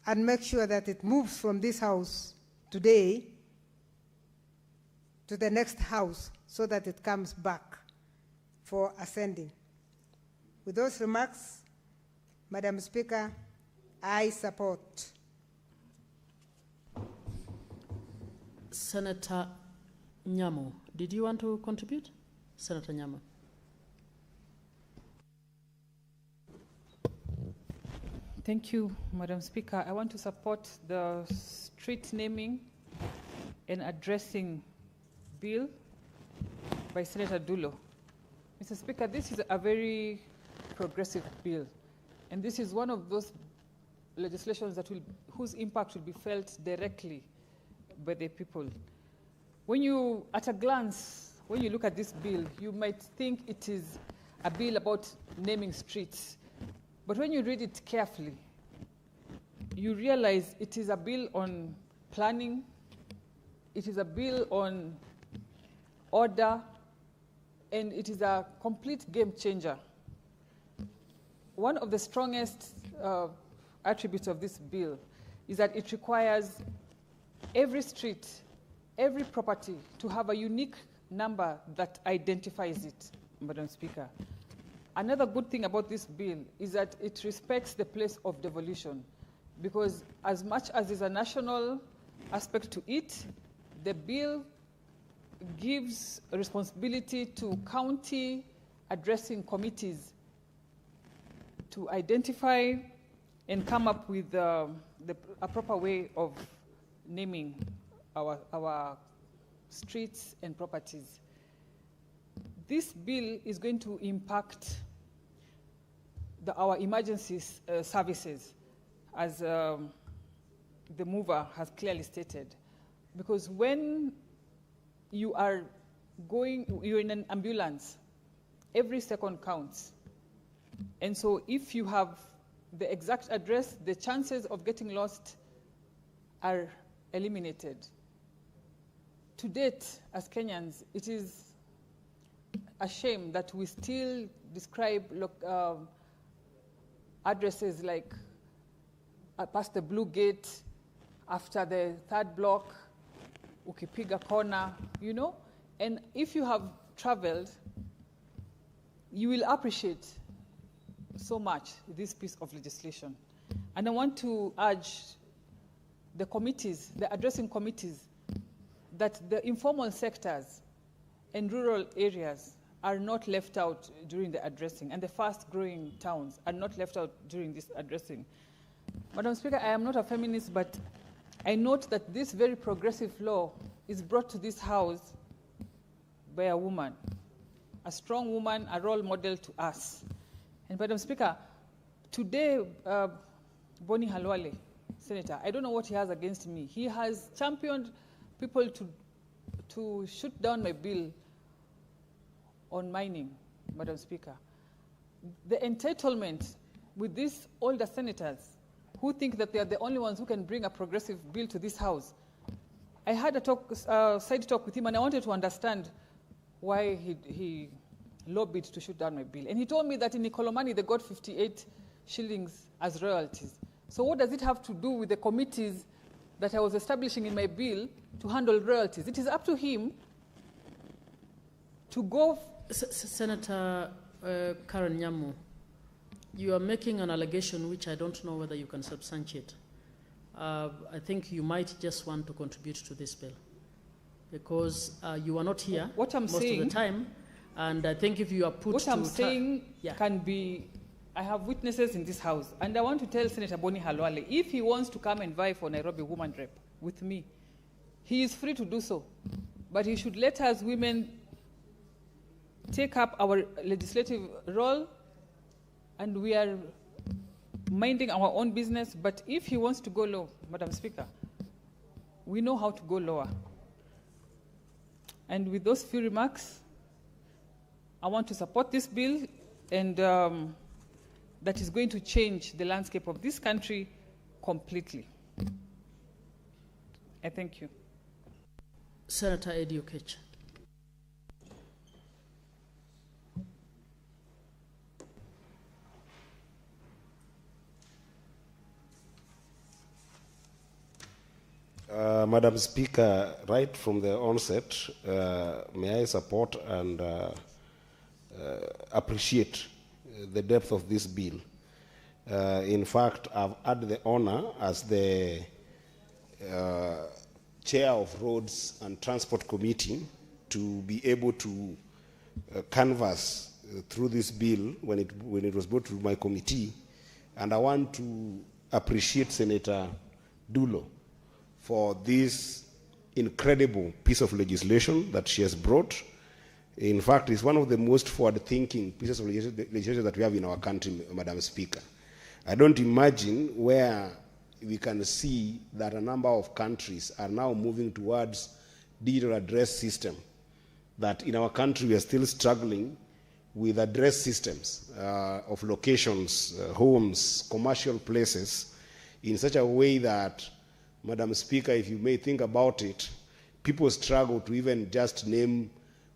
and make sure that it moves from this house today to the next house so that it comes back for ascending. With those remarks, Madam Speaker, I support. Senator Nyamu, did you want to contribute? Senator Nyamu. Thank you, Madam Speaker. I want to support the street naming and addressing bill by Senator Dulo. Mr. Speaker, this is a very progressive bill, and this is one of those legislations that whose impact will be felt directly by the people. When you, at a glance, when you look at this bill, you might think it is a bill about naming streets. But when you read it carefully, you realize it is a bill on planning, it is a bill on order, and it is a complete game changer. One of the strongest attributes of this bill is that it requires every street, every property to have a unique number that identifies it, Madam Speaker. Another good thing about this bill is that it respects the place of devolution, because as much as there's a national aspect to it, the bill gives responsibility to county addressing committees to identify and come up with a proper way of naming our streets and properties. This bill is going to impact our emergency services, as the mover has clearly stated. Because when you're in an ambulance, every second counts. And so if you have the exact address, the chances of getting lost are eliminated. To date, as Kenyans, it is a shame that we still describe addresses like past the Blue Gate, after the third block, ukipiga corner, you know? And if you have traveled, you will appreciate so much this piece of legislation. And I want to urge the committees, the addressing committees, that the informal sectors and rural areas are not left out during the addressing, and the fast-growing towns are not left out during this addressing. Madam Speaker, I am not a feminist, but I note that this very progressive law is brought to this House by a woman, a strong woman, a role model to us. And Madam Speaker, today, Boni Halwale, Senator, I don't know what he has against me. He has championed people to shoot down my bill on mining, Madam Speaker. The entitlement with these older senators who think that they are the only ones who can bring a progressive bill to this House. I had a side talk with him, and I wanted to understand why he lobbied to shoot down my bill. And he told me that in Ikolomani, they got 58 shillings as royalties. So what does it have to do with the committees that I was establishing in my bill to handle royalties? It is up to him to go. Senator Karen Nyamu, you are making an allegation which I don't know whether you can substantiate. I think you might just want to contribute to this bill, because you are not here most of the time, and I think if you are put what I'm saying can be, I have witnesses in this House, and I want to tell Senator Boni Halwale, if he wants to come and vie for Nairobi Woman Rep with me, he is free to do so, but he should let us women take up our legislative role, and we are minding our own business. But if he wants to go low, Madam Speaker, we know how to go lower. And with those few remarks, I want to support this bill, and that is going to change the landscape of this country completely. I thank you. Senator Eddie Okech. Madam Speaker, right from the onset, may I support and appreciate the depth of this bill. In fact, I've had the honor as the Chair of Roads and Transport Committee to be able to canvass through this bill when it was brought to my committee. And I want to appreciate Senator Dulo for this incredible piece of legislation that she has brought. In fact, it's one of the most forward-thinking pieces of legislation that we have in our country, Madam Speaker. I don't imagine where we can see that a number of countries are now moving towards digital address system, that in our country we are still struggling with address systems of locations, homes, commercial places, in such a way that, Madam Speaker, if you may think about it, people struggle to even just name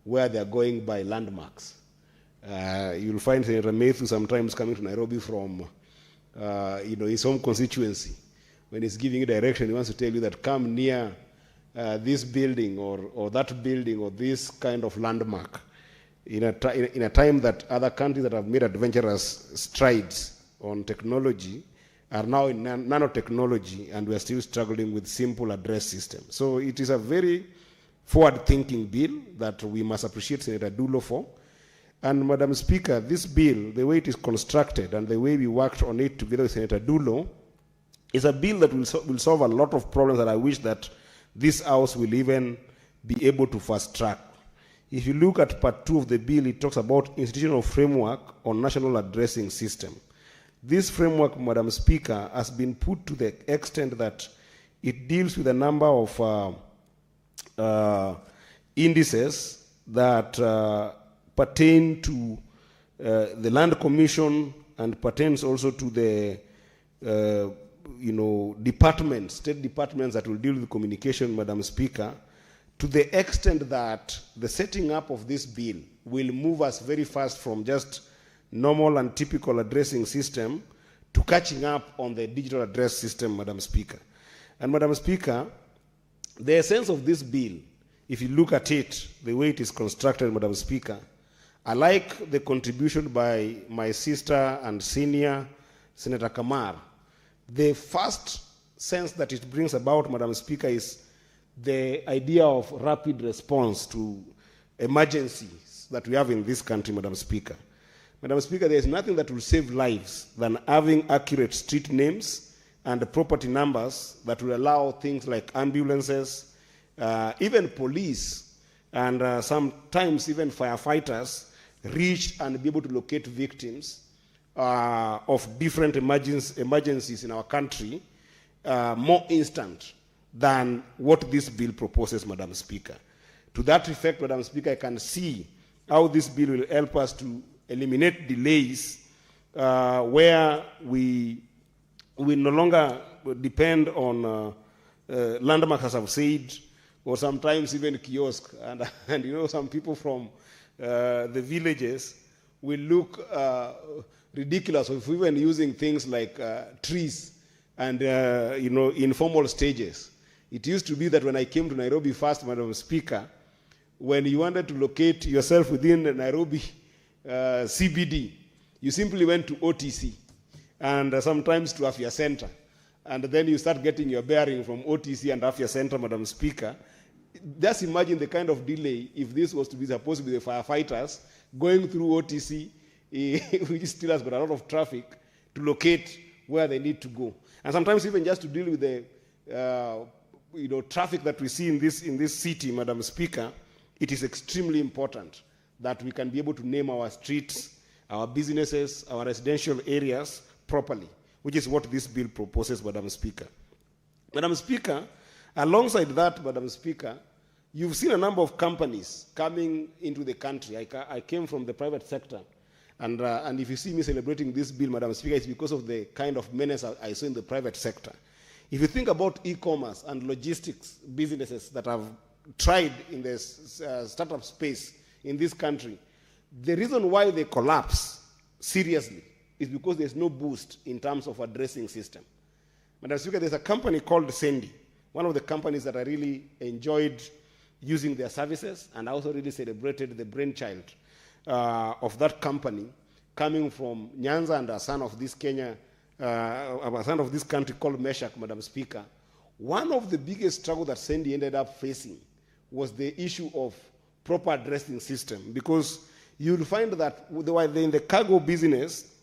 where they're going by landmarks. You'll find Senator Methu sometimes coming to Nairobi from his home constituency. When he's giving you direction, he wants to tell you that come near this building or that building or this kind of landmark. In a time that other countries that have made adventurous strides on technology are now in nanotechnology, and we are still struggling with simple address systems. So it is a very forward-thinking bill that we must appreciate Senator Dulo for. And Madam Speaker, this bill, the way it is constructed and the way we worked on it together with Senator Dulo, is a bill that will solve a lot of problems that I wish that this House will even be able to fast-track. If you look at part 2 of the bill, it talks about institutional framework on national addressing system. This framework, Madam Speaker, has been put to the extent that it deals with a number of indices that pertain to the Land Commission and pertains also to the departments, state departments that will deal with communication, Madam Speaker, to the extent that the setting up of this bill will move us very fast from just normal and typical addressing system to catching up on the digital address system, Madam Speaker. And Madam Speaker, the essence of this bill, if you look at it, the way it is constructed, Madam Speaker, I like the contribution by my sister and senior, Senator Kamar. The first sense that it brings about, Madam Speaker, is the idea of rapid response to emergencies that we have in this country, Madam Speaker. Madam Speaker, there is nothing that will save lives than having accurate street names and property numbers that will allow things like ambulances, even police, and sometimes even firefighters reach and be able to locate victims of different emergencies in our country more instant than what this bill proposes, Madam Speaker. To that effect, Madam Speaker, I can see how this bill will help us to eliminate delays where we no longer depend on landmarks, as I've said, or sometimes even kiosk. And some people from the villages will look ridiculous if we're even using things like trees and informal stages. It used to be that when I came to Nairobi first, Madam Speaker, when you wanted to locate yourself within Nairobi CBD, you simply went to OTC and sometimes to Afya Center. And then you start getting your bearing from OTC and Afya Center, Madam Speaker. Just imagine the kind of delay if this was to be supposed to be the firefighters going through OTC, which still has got a lot of traffic, to locate where they need to go. And sometimes even just to deal with the traffic that we see in this city, Madam Speaker, it is extremely important that we can be able to name our streets, our businesses, our residential areas properly, which is what this bill proposes, Madam Speaker. Madam Speaker, alongside that, Madam Speaker, you've seen a number of companies coming into the country. I came from the private sector, and if you see me celebrating this bill, Madam Speaker, it's because of the kind of menace I saw in the private sector. If you think about e-commerce and logistics businesses that have tried in the startup space in this country, the reason why they collapse seriously is because there's no boost in terms of addressing system. Madam Speaker, there's a company called Sandy, one of the companies that I really enjoyed using their services, and I also really celebrated the brainchild of that company coming from Nyanza and a son of this a son of this country called Meshach, Madam Speaker. One of the biggest struggles that Sandy ended up facing was the issue of proper addressing system, because you'll find that they were in the cargo business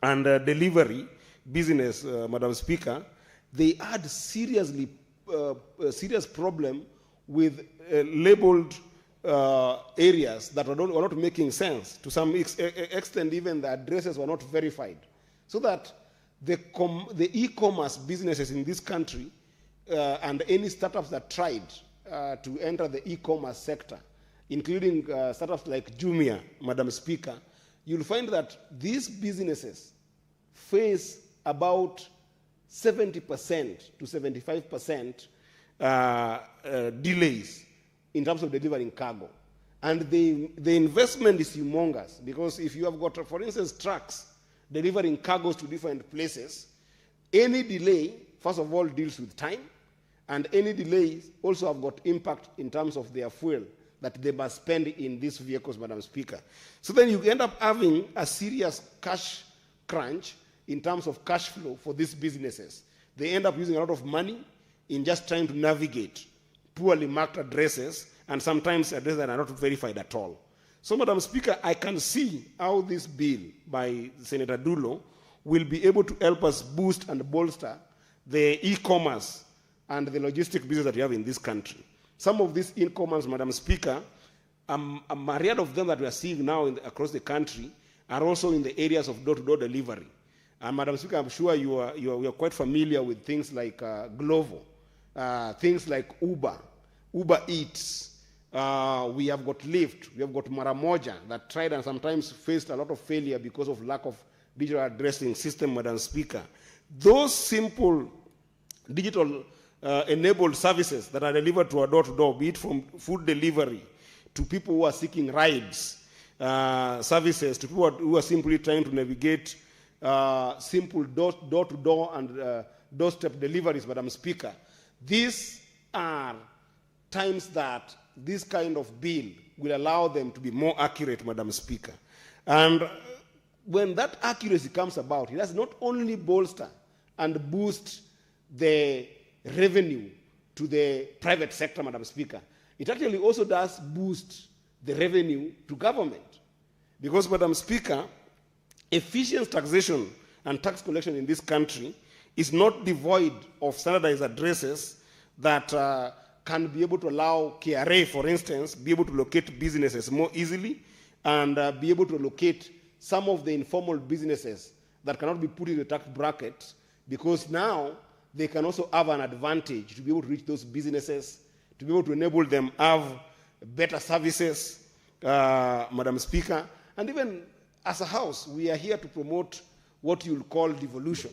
and delivery business, Madam Speaker, they had serious problem with labeled areas that were not making sense. To some extent, even the addresses were not verified. So that the e-commerce businesses in this country and any startups that tried to enter the e-commerce sector, including startups like Jumia, Madam Speaker, you'll find that these businesses face about 70% to 75% delays in terms of delivering cargo. And the investment is humongous, because if you have got, for instance, trucks delivering cargoes to different places, any delay, first of all, deals with time, and any delays also have got impact in terms of their fuel that they must spend in these vehicles, Madam Speaker. So then you end up having a serious cash crunch in terms of cash flow for these businesses. They end up using a lot of money in just trying to navigate poorly marked addresses, and sometimes addresses that are not verified at all. So, Madam Speaker, I can see how this bill by Senator Dulo will be able to help us boost and bolster the e-commerce and the logistic business that we have in this country. Some of these e-commerce, Madam Speaker, a myriad of them that we are seeing now across the country are also in the areas of door-to-door delivery. And Madam Speaker, I'm sure you are quite familiar with things like Glovo, things like Uber Eats. We have got Lyft, we have got Maramoja that tried and sometimes faced a lot of failure because of lack of digital addressing system, Madam Speaker. Those simple digital enabled services that are delivered to a door-to-door, be it from food delivery to people who are seeking rides, services to people who are simply trying to navigate simple door-to-door and doorstep deliveries, Madam Speaker. These are times that this kind of bill will allow them to be more accurate, Madam Speaker. And when that accuracy comes about, it does not only bolster and boost the revenue to the private sector, Madam Speaker, it actually also does boost the revenue to government. Because, Madam Speaker, efficient taxation and tax collection in this country is not devoid of standardized addresses that can be able to allow KRA, for instance, be able to locate businesses more easily and be able to locate some of the informal businesses that cannot be put in the tax bracket, because now they can also have an advantage to be able to reach those businesses, to be able to enable them have better services, Madam Speaker. And even as a house, we are here to promote what you'll call devolution.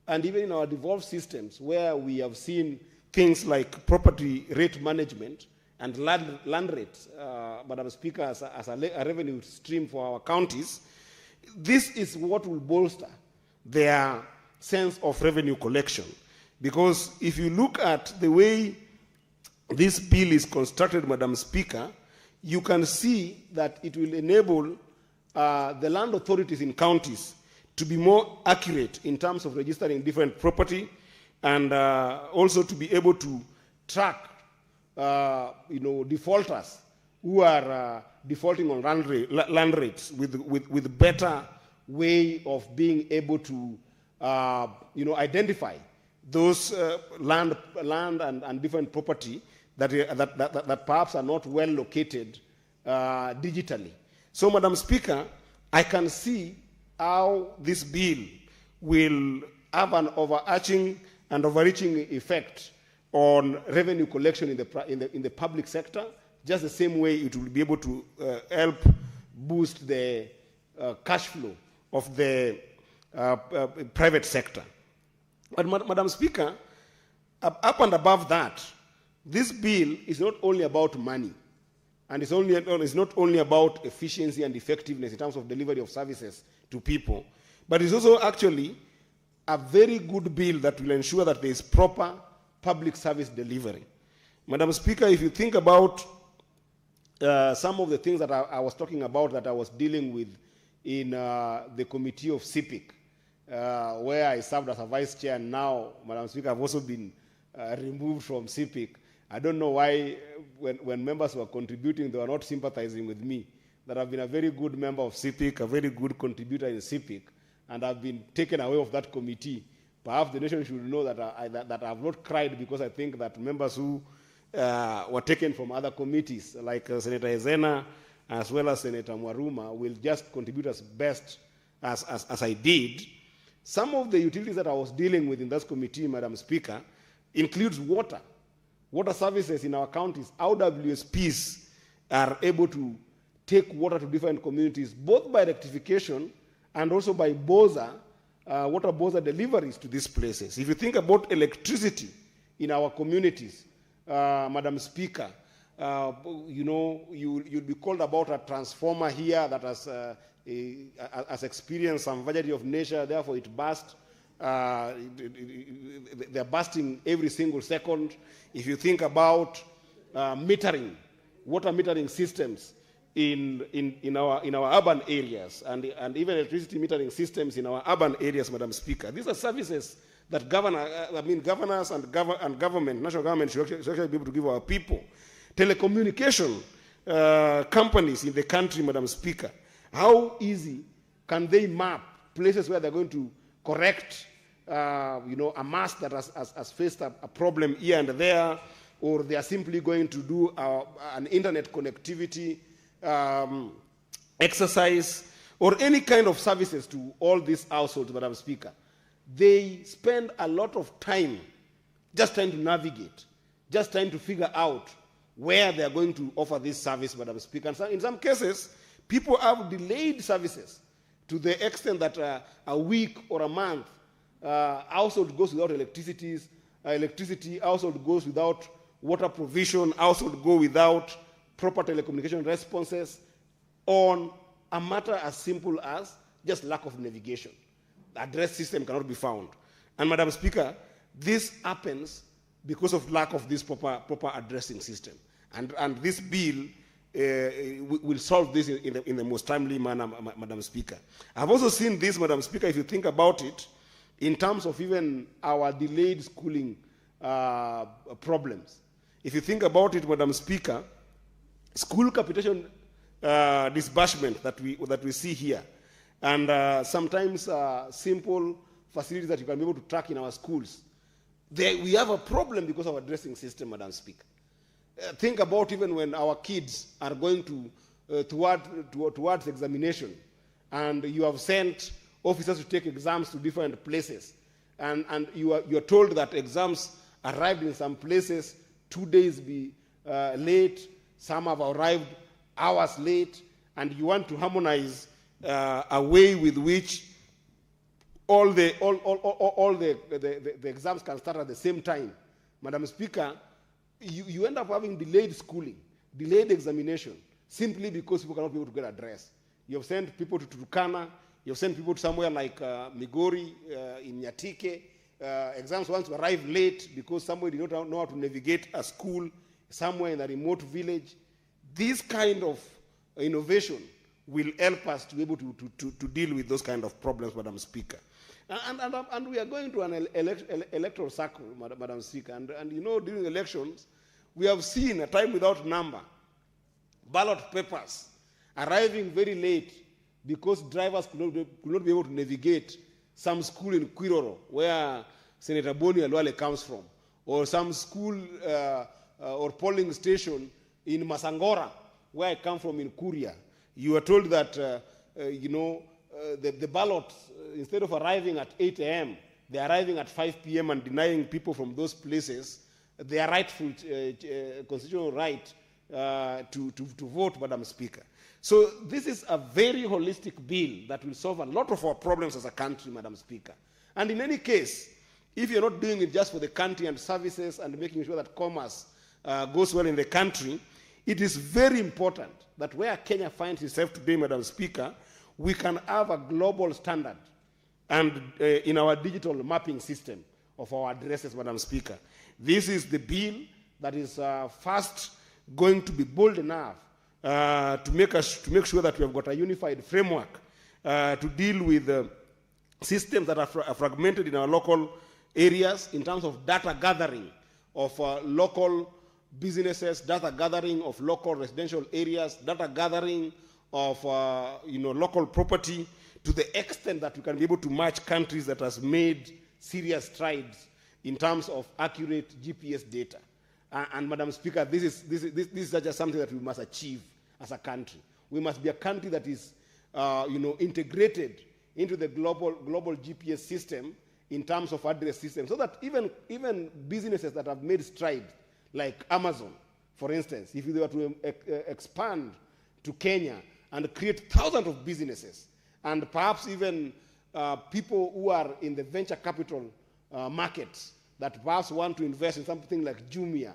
And even in our devolved systems, where we have seen things like property rate management and land rates, Madam Speaker, as a revenue stream for our counties, this is what will bolster their sense of revenue collection. Because if you look at the way this bill is constructed, Madam Speaker, you can see that it will enable the land authorities in counties to be more accurate in terms of registering different property, and also to be able to track, defaulters who are defaulting on land rates with better way of being able to, identify those land and different property that perhaps are not well located digitally. So, Madam Speaker, I can see how this bill will have an overarching and overreaching effect on revenue collection in the public sector, just the same way it will be able to help boost the cash flow of the private sector. But, Madam Speaker, up and above that, This bill is not only about money, and it's not only about efficiency and effectiveness in terms of delivery of services to people, but it's also actually a very good bill that will ensure that there is proper public service delivery. Madam Speaker, if you think about some of the things that I was talking about that I was dealing with in the committee of CIPIC, where I served as a vice chair, and now, Madam Speaker, I've also been removed from CIPIC. I don't know why, when members were contributing, they were not sympathizing with me. That I've been a very good member of CIPIC, a very good contributor in CIPIC, and I've been taken away of that committee. Perhaps the nation should know that I have not cried, because I think that members who were taken from other committees, like Senator Ezena, as well as Senator Mwaruma, will just contribute as best as I did. Some of the utilities that I was dealing with in this committee, Madam Speaker, includes water. Water services in our counties. Our WSPs are able to take water to different communities, both by rectification and also by water BOSA deliveries to these places. If you think about electricity in our communities, Madam Speaker, you'll be called about a transformer here that has experienced some variety of nature, therefore it burst. They're bursting every single second. If you think about metering, water metering systems in our urban areas, and even electricity metering systems in our urban areas, Madam Speaker, these are services that governors and government, national government should actually be able to give our people. Telecommunication companies in the country, Madam Speaker, how easy can they map places where they're going to correct a mast that has faced a problem here and there, or they are simply going to do an internet connectivity exercise, or any kind of services to all these households, Madam Speaker. They spend a lot of time just trying to navigate, just trying to figure out where they are going to offer this service, Madam Speaker. And in some cases, people have delayed services to the extent that a week or a month, household goes without electricity, household goes without water provision, household go without proper telecommunication responses on a matter as simple as just lack of navigation. The address system cannot be found. And Madam Speaker, this happens because of lack of this proper addressing system. And this bill will solve this in the most timely manner, Madam Speaker. I've also seen this, Madam Speaker, if you think about it, in terms of even our delayed schooling problems. If you think about it, Madam Speaker, school capitation disbursement that we see here, and sometimes simple facilities that you can be able to track in our schools, we have a problem because of our addressing system, Madam Speaker. Think about even when our kids are going towards examination, and you have sent officers to take exams to different places, and you are told that exams arrived in some places 2 days late, some have arrived hours late, and you want to harmonize a way with which all the exams can start at the same time. Madam Speaker, you end up having delayed schooling, delayed examination, simply because people cannot be able to get address. You have sent people to Turkana, you have sent people to somewhere like Migori, in Nyatike. Exams once arrive late because somebody did not know how to navigate a school somewhere in a remote village. This kind of innovation will help us to be able to deal with those kind of problems, Madam Speaker. And we are going to an electoral cycle, Madam Speaker. And during elections, we have seen a time without number, ballot papers arriving very late because drivers could not be able to navigate some school in Kwiroro, where Senator Boni Alwale comes from, or some school or polling station in Masangora, where I come from in Kuria. You are told that, the ballots, instead of arriving at 8 a.m., they're arriving at 5 p.m. and denying people from those places their rightful constitutional right to vote, Madam Speaker. So this is a very holistic bill that will solve a lot of our problems as a country, Madam Speaker. And in any case, if you're not doing it just for the country and services and making sure that commerce goes well in the country, it is very important that where Kenya finds itself today, Madam Speaker, we can have a global standard and in our digital mapping system of our addresses, Madam Speaker. This is the bill that is first going to be bold enough to make sure that we have got a unified framework to deal with systems that are fragmented in our local areas in terms of data gathering of local businesses, data gathering of local residential areas, data gathering of local property, to the extent that we can be able to match countries that has made serious strides in terms of accurate GPS data. And Madam Speaker, this is just something that we must achieve as a country. We must be a country that is integrated into the global GPS system in terms of address system, so that even businesses that have made strides, like Amazon, for instance, if they were to expand to Kenya and create thousands of businesses, and perhaps even people who are in the venture capital markets that perhaps want to invest in something like Jumia,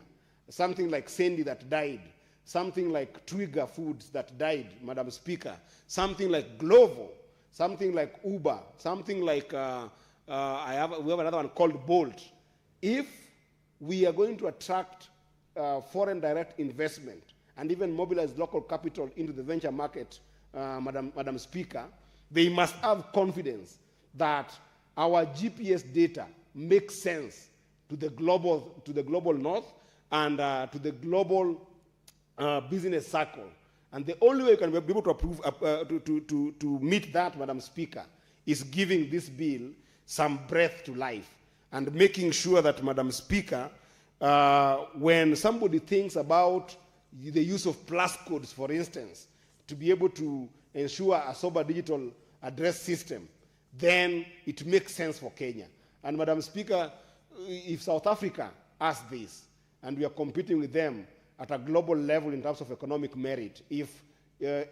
something like Sandy that died, something like Twiga Foods that died, Madam Speaker, something like Glovo, something like Uber, something like, we have another one called Bolt. If we are going to attract foreign direct investment and even mobilize local capital into the venture market, Madam Speaker, they must have confidence that our GPS data makes sense to the global north and to the global business circle. And the only way we can be able to approve to meet that, Madam Speaker, is giving this bill some breath to life and making sure that, Madam Speaker, when somebody thinks about the use of plus codes, for instance, to be able to ensure a sober digital address system, then it makes sense for Kenya. And Madam Speaker, if South Africa has this, and we are competing with them at a global level in terms of economic merit, if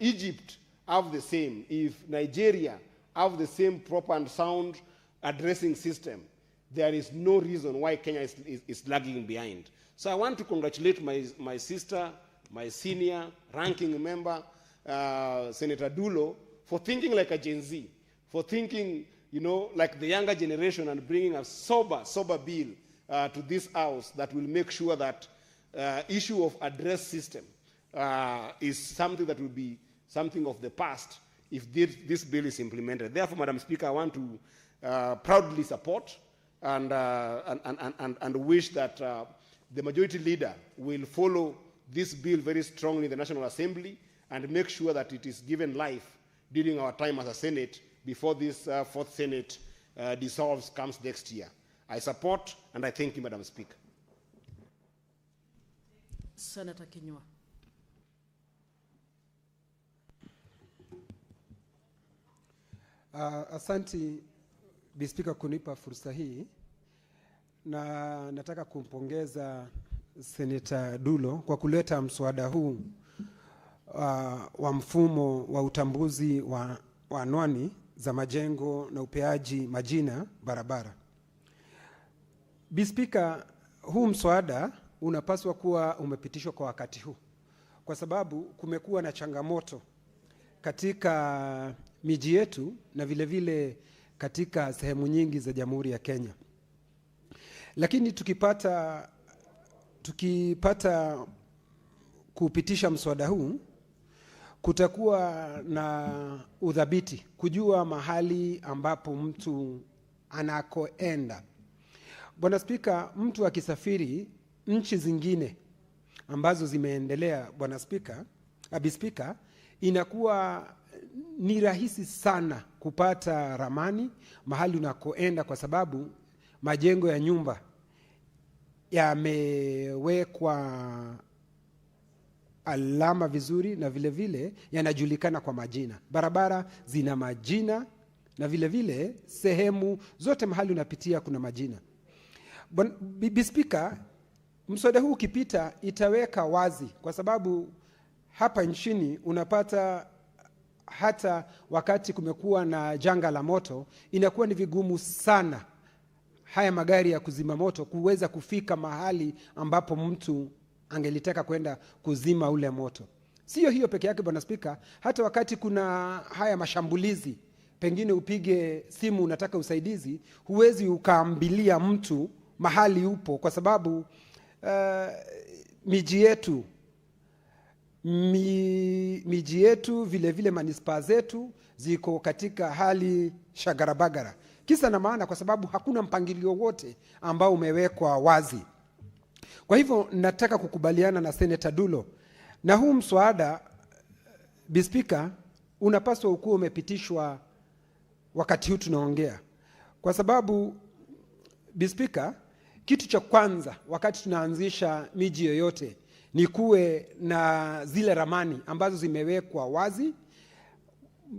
Egypt have the same, if Nigeria have the same proper and sound addressing system, there is no reason why Kenya is lagging behind. So I want to congratulate my sister, my senior ranking member, Senator Dulo, for thinking like a Gen Z, for thinking, like the younger generation and bringing a sober bill to this House that will make sure that issue of address system is something that will be something of the past if this bill is implemented. Therefore, Madam Speaker, I want to proudly support and wish that the majority leader will follow this bill very strongly in the National Assembly and make sure that it is given life during our time as a Senate before this fourth Senate dissolves comes next year. I support and I thank you, Madam Speaker. Senator Kinyua. Asanti Bi Speaker kunipa fursa hii, na nataka kumpongeza Senator Dulo kwa kuleta mswada huu wa mfumo wa utambuzi wa anwani za majengo na upeaji majina barabara. Bi Speaker, huu mswada unapaswa kuwa umepitishwa kwa wakati huu, kwa sababu kumekuwa na changamoto katika miji yetu na vile vile katika sehemu nyingi za Jamhuri ya Kenya. Lakini tukipata kupitisha mswada huu, kutakuwa na udhabiti, kujua mahali ambapo mtu anakoenda. Bwana Spika, mtu akisafiri nchi zingine ambazo zimeendelea, Bwana Spika, Abi Spika, inakuwa ni rahisi sana kupata ramani mahali unakoenda, kwa sababu majengo ya nyumba yamewekwa alama vizuri na vile vile yanajulikana kwa majina. Barabara zina majina na vile vile sehemu zote mahali unapitia kuna majina. Bi Speaker, mswada huu ukipita itaweka wazi, kwa sababu hapa nchini unapata hata wakati kumekuwa na janga la moto, inakuwa ni vigumu sana haya magari ya kuzima moto kuweza kufika mahali ambapo mtu angelitaka kwenda kuzima ule moto. Sio hiyo peke yake Bwana Spika, hata wakati kuna haya mashambulizi, pengine upige simu unataka usaidizi, huwezi ukaambilia mtu mahali upo, kwa sababu miji yetu vile vile manispaa zetu ziko katika hali shagarabagara. Kisa na maana kwa sababu hakuna mpangilio wote ambao umewekwa wazi. Kwa hivyo nataka kukubaliana na Senator Dulo, na huu mswada Speaker unapaswa ukuwa umepitishwa wakati huu tunaongea, kwa sababu Speaker, kitu cha kwanza wakati tunaanzisha miji yoyote ni kuwe na zile ramani ambazo zimewekwa wazi,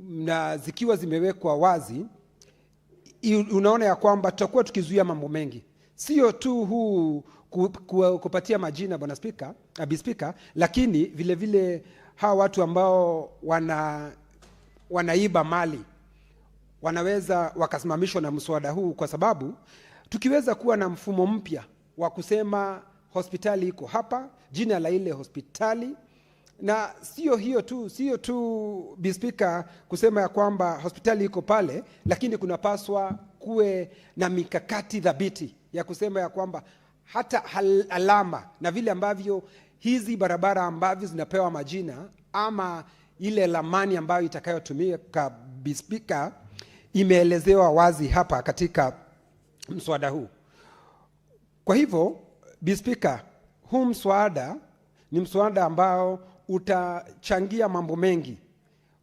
na zikiwa zimewekwa wazi unaona ya kwamba tutakuwa tukizuia mambo mengi, sio tu huu kupatia majina Bwana Speaker, lakini vile vile hawa watu ambao wanaiba mali wanaweza wakasimamishwa na mswada huu, kwa sababu tukiweza kuwa na mfumo mpya wa kusema hospitali iko hapa, jina la ile hospitali, na sio tu Speaker kusema ya kwamba hospitali iko pale, lakini kunapaswa kuwe na mikakati thabiti ya kusema ya kwamba hata alama na vile ambavyo hizi barabara ambavyo zinapewa majina ama ile lamani ambayo itakayotumika Speaker imeelezewa wazi hapa katika mswada huu. Kwa hivyo Speaker, huu mswada ni mswada ambao utachangia mambo mengi.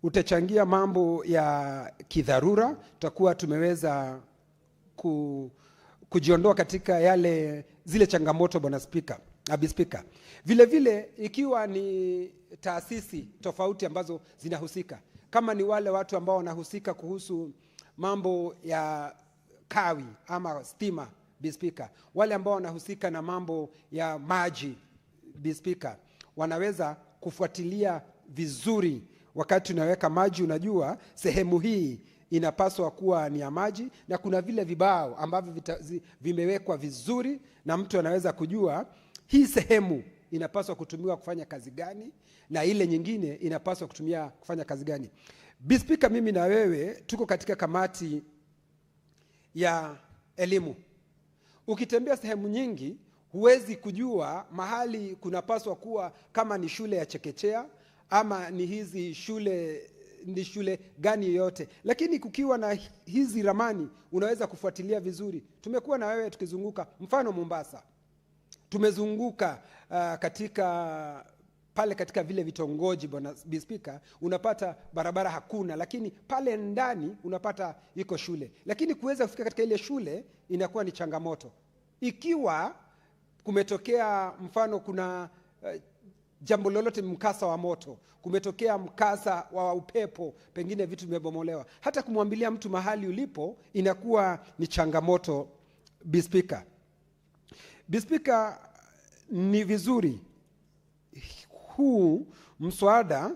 Utachangia mambo ya kidharura, tutakuwa tumeweza kujiondoa katika zile changamoto Bwana Speaker. Vile vile ikiwa ni taasisi tofauti ambazo zinahusika, kama ni wale watu ambao wanahusika kuhusu mambo ya kawi ama stima Speaker, wale ambao wanahusika na mambo ya maji Speaker, wanaweza kufuatilia vizuri wakati unaweka maji. Unajua sehemu hii inapaswa kuwa ni ya maji, na kuna vile vibao ambavyo vimewekwa vizuri, na mtu anaweza kujua hii sehemu inapaswa kutumiwa kufanya kazi gani na ile nyingine inapaswa kutumia kufanya kazi gani. Speaker, mimi na wewe tuko katika kamati ya elimu. Ukitembea sehemu nyingi huwezi kujua mahali kunapaswa kuwa kama ni shule ya chekechea ama ni hizi shule gani yoyote, lakini kukiwa na hizi ramani unaweza kufuatilia vizuri. Tumekuwa na wewe tukizunguka, mfano Mombasa, tumezunguka katika vile vitongoji Bwana Speaker, unapata barabara hakuna, lakini pale ndani unapata iko shule, lakini kuweza kufika katika ile shule inakuwa ni changamoto. Ikiwa kumetokea mfano kuna jambo lolote, mkasa wa moto, kumetokea mkasa wa upepo, pengine vitu vimebomolewa, hata kumwambilia mtu mahali ulipo inakuwa ni changamoto Speaker. Speaker, ni vizuri huu mswada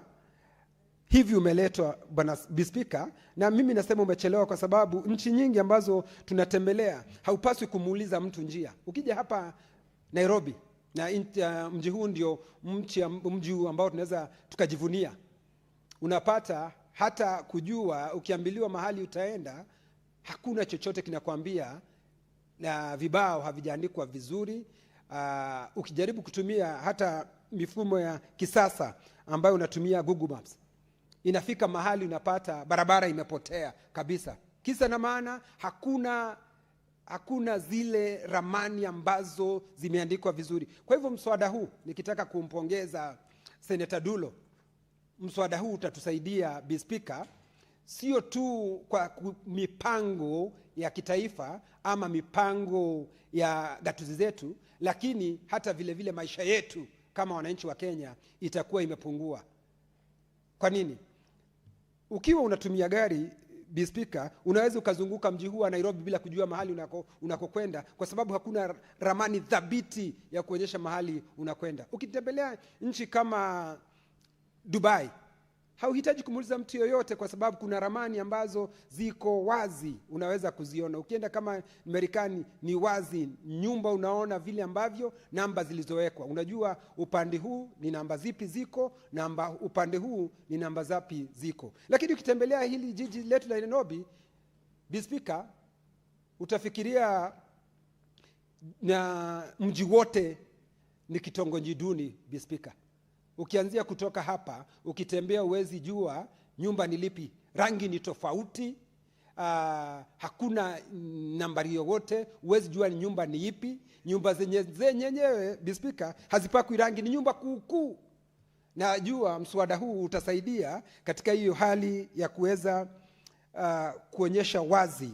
hivi umeletwa Bwana Speaker, na mimi nasema umechelewa kwa sababu nchi nyingi ambazo tunatembelea haupaswi kumuuliza mtu njia. Ukija hapa Nairobi, na mji huu ndio mji ambao tunaweza tukajivunia, unapata hata kujua, ukiambiliwa mahali utaenda, hakuna chochote kinakwambia, na vibao havijaandikwa vizuri. Ukijaribu kutumia hata mifumo ya kisasa ambayo unatumia Google Maps, inafika mahali unapata barabara imepotea kabisa. Kisa na maana hakuna zile ramani ambazo zimeandikwa vizuri. Kwa hivyo mswada huu, nikitaka kumpongeza Senator Dulo, mswada huu utatusaidia Speaker, sio tu kwa mipango ya kitaifa ama mipango ya gatuzi zetu, lakini hata vile vile maisha yetu kama wananchi wa Kenya itakuwa imepungua. Kwa nini? Ukiwa unatumia gari Speaker, unaweza ukazunguka mji huu wa Nairobi bila kujua mahali unakokwenda, kwa sababu hakuna ramani thabiti ya kuonyesha mahali unakwenda. Ukitembelea nchi kama Dubai, hauhitaji kumuuliza mtu yoyote, kwa sababu kuna ramani ambazo ziko wazi, unaweza kuziona. Ukienda kama Marekani ni wazi, nyumba unaona vile ambavyo namba zilizowekwa, unajua upande huu ni namba zipi ziko, upande huu ni namba zapi ziko. Lakini ukitembelea hili jiji letu la Nairobi, Speaker, utafikiria na mji wote ni kitongoji duni, Speaker. Ukianzia kutoka hapa, ukitembea uwezi jua nyumba ni lipi, rangi ni tofauti, hakuna nambari yoyote, uwezi jua ni nyumba ni ipi. Nyumba zenyewe, Speaker, hazipakwi rangi, ni nyumba kuukuu. Najua mswada huu utasaidia katika hiyo hali ya kuweza kuonyesha wazi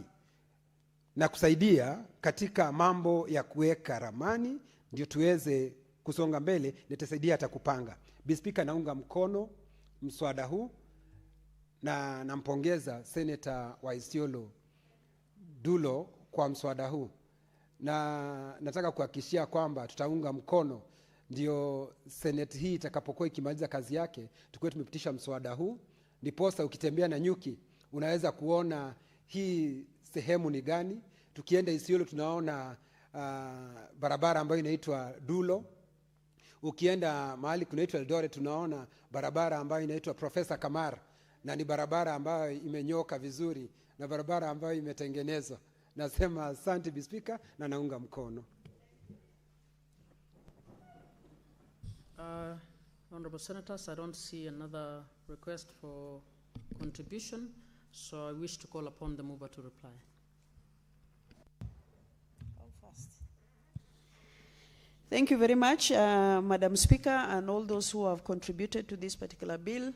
na kusaidia katika mambo ya kuweka ramani, ndio tuweze kusonga mbele, nitasaidia hata kupanga. Speaker, naunga mkono mswada huu na nampongeza Senator wa Isiolo Dulo kwa mswada huu, na nataka kuhakikishia kwamba tutaunga mkono, ndio Senate hii itakapokuwa ikimaliza kazi yake tukue tumepitisha mswada huu. Ndiposa ukitembea na nyuki unaweza kuona hii sehemu ni gani. Tukienda Isiolo tunaona barabara ambayo inaitwa Dulo. Ukienda mahali kunaitwa Eldoret tunaona barabara ambayo inaitwa Professor Kamar, na ni barabara ambayo imenyoka vizuri na barabara ambayo imetengenezwa. Nasema asante Speaker, na naunga mkono. Honorable Senators, I don't see another request for contribution, so I wish to call upon the mover to reply. Thank you very much, Madam Speaker, and all those who have contributed to this particular bill.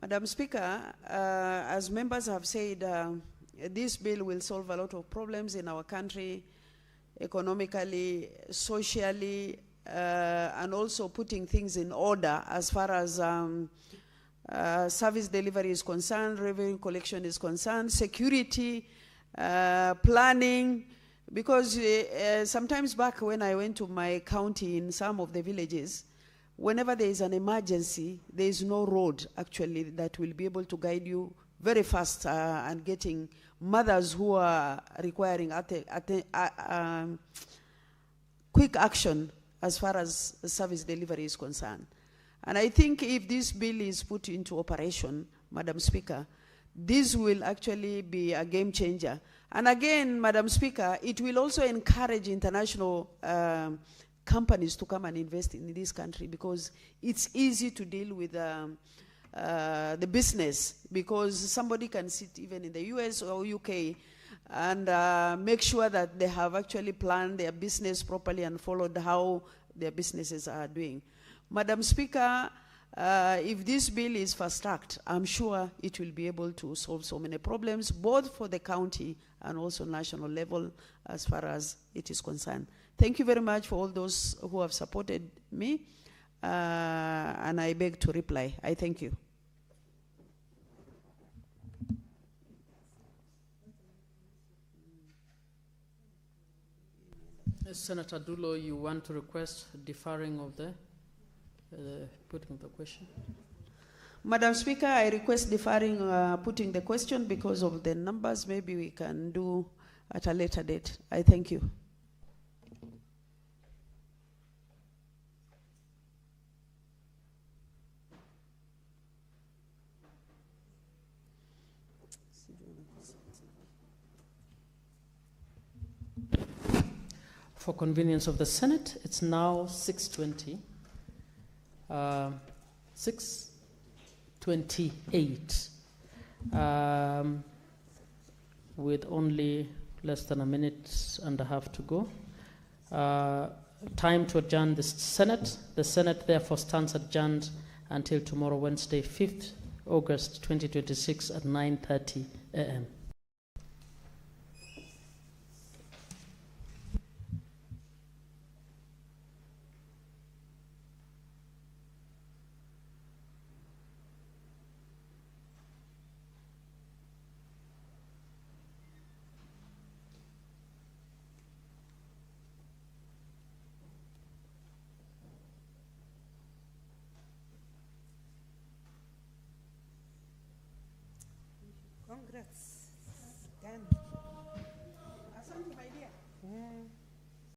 Madam Speaker, as members have said, this bill will solve a lot of problems in our country, economically, socially, and also putting things in order as far as service delivery is concerned, revenue collection is concerned, security, planning. Because sometimes back when I went to my county in some of the villages, whenever there is an emergency, there is no road actually that will be able to guide you very fast and getting mothers who are requiring quick action as far as service delivery is concerned. And I think if this bill is put into operation, Madam Speaker, this will actually be a game changer. And again, Madam Speaker, it will also encourage international companies to come and invest in this country, because it's easy to deal with the business, because somebody can sit even in the US or UK and make sure that they have actually planned their business properly and followed how their businesses are doing. Madam Speaker, if this bill is fast-tracked, I'm sure it will be able to solve so many problems, both for the county and also national level as far as it is concerned. Thank you very much for all those who have supported me, and I beg to reply. I thank you. Senator Dulo, you want to request deferring of the putting of the question? Madam Speaker, I request deferring putting the question because of the numbers. Maybe we can do at a later date. I thank you. For convenience of the Senate, it's now 6:20. 6:28. With only less than a minute and a half to go. Time to adjourn the Senate. The Senate therefore stands adjourned until tomorrow, Wednesday, 5th August 2026 at 9:30 a.m. Congrats.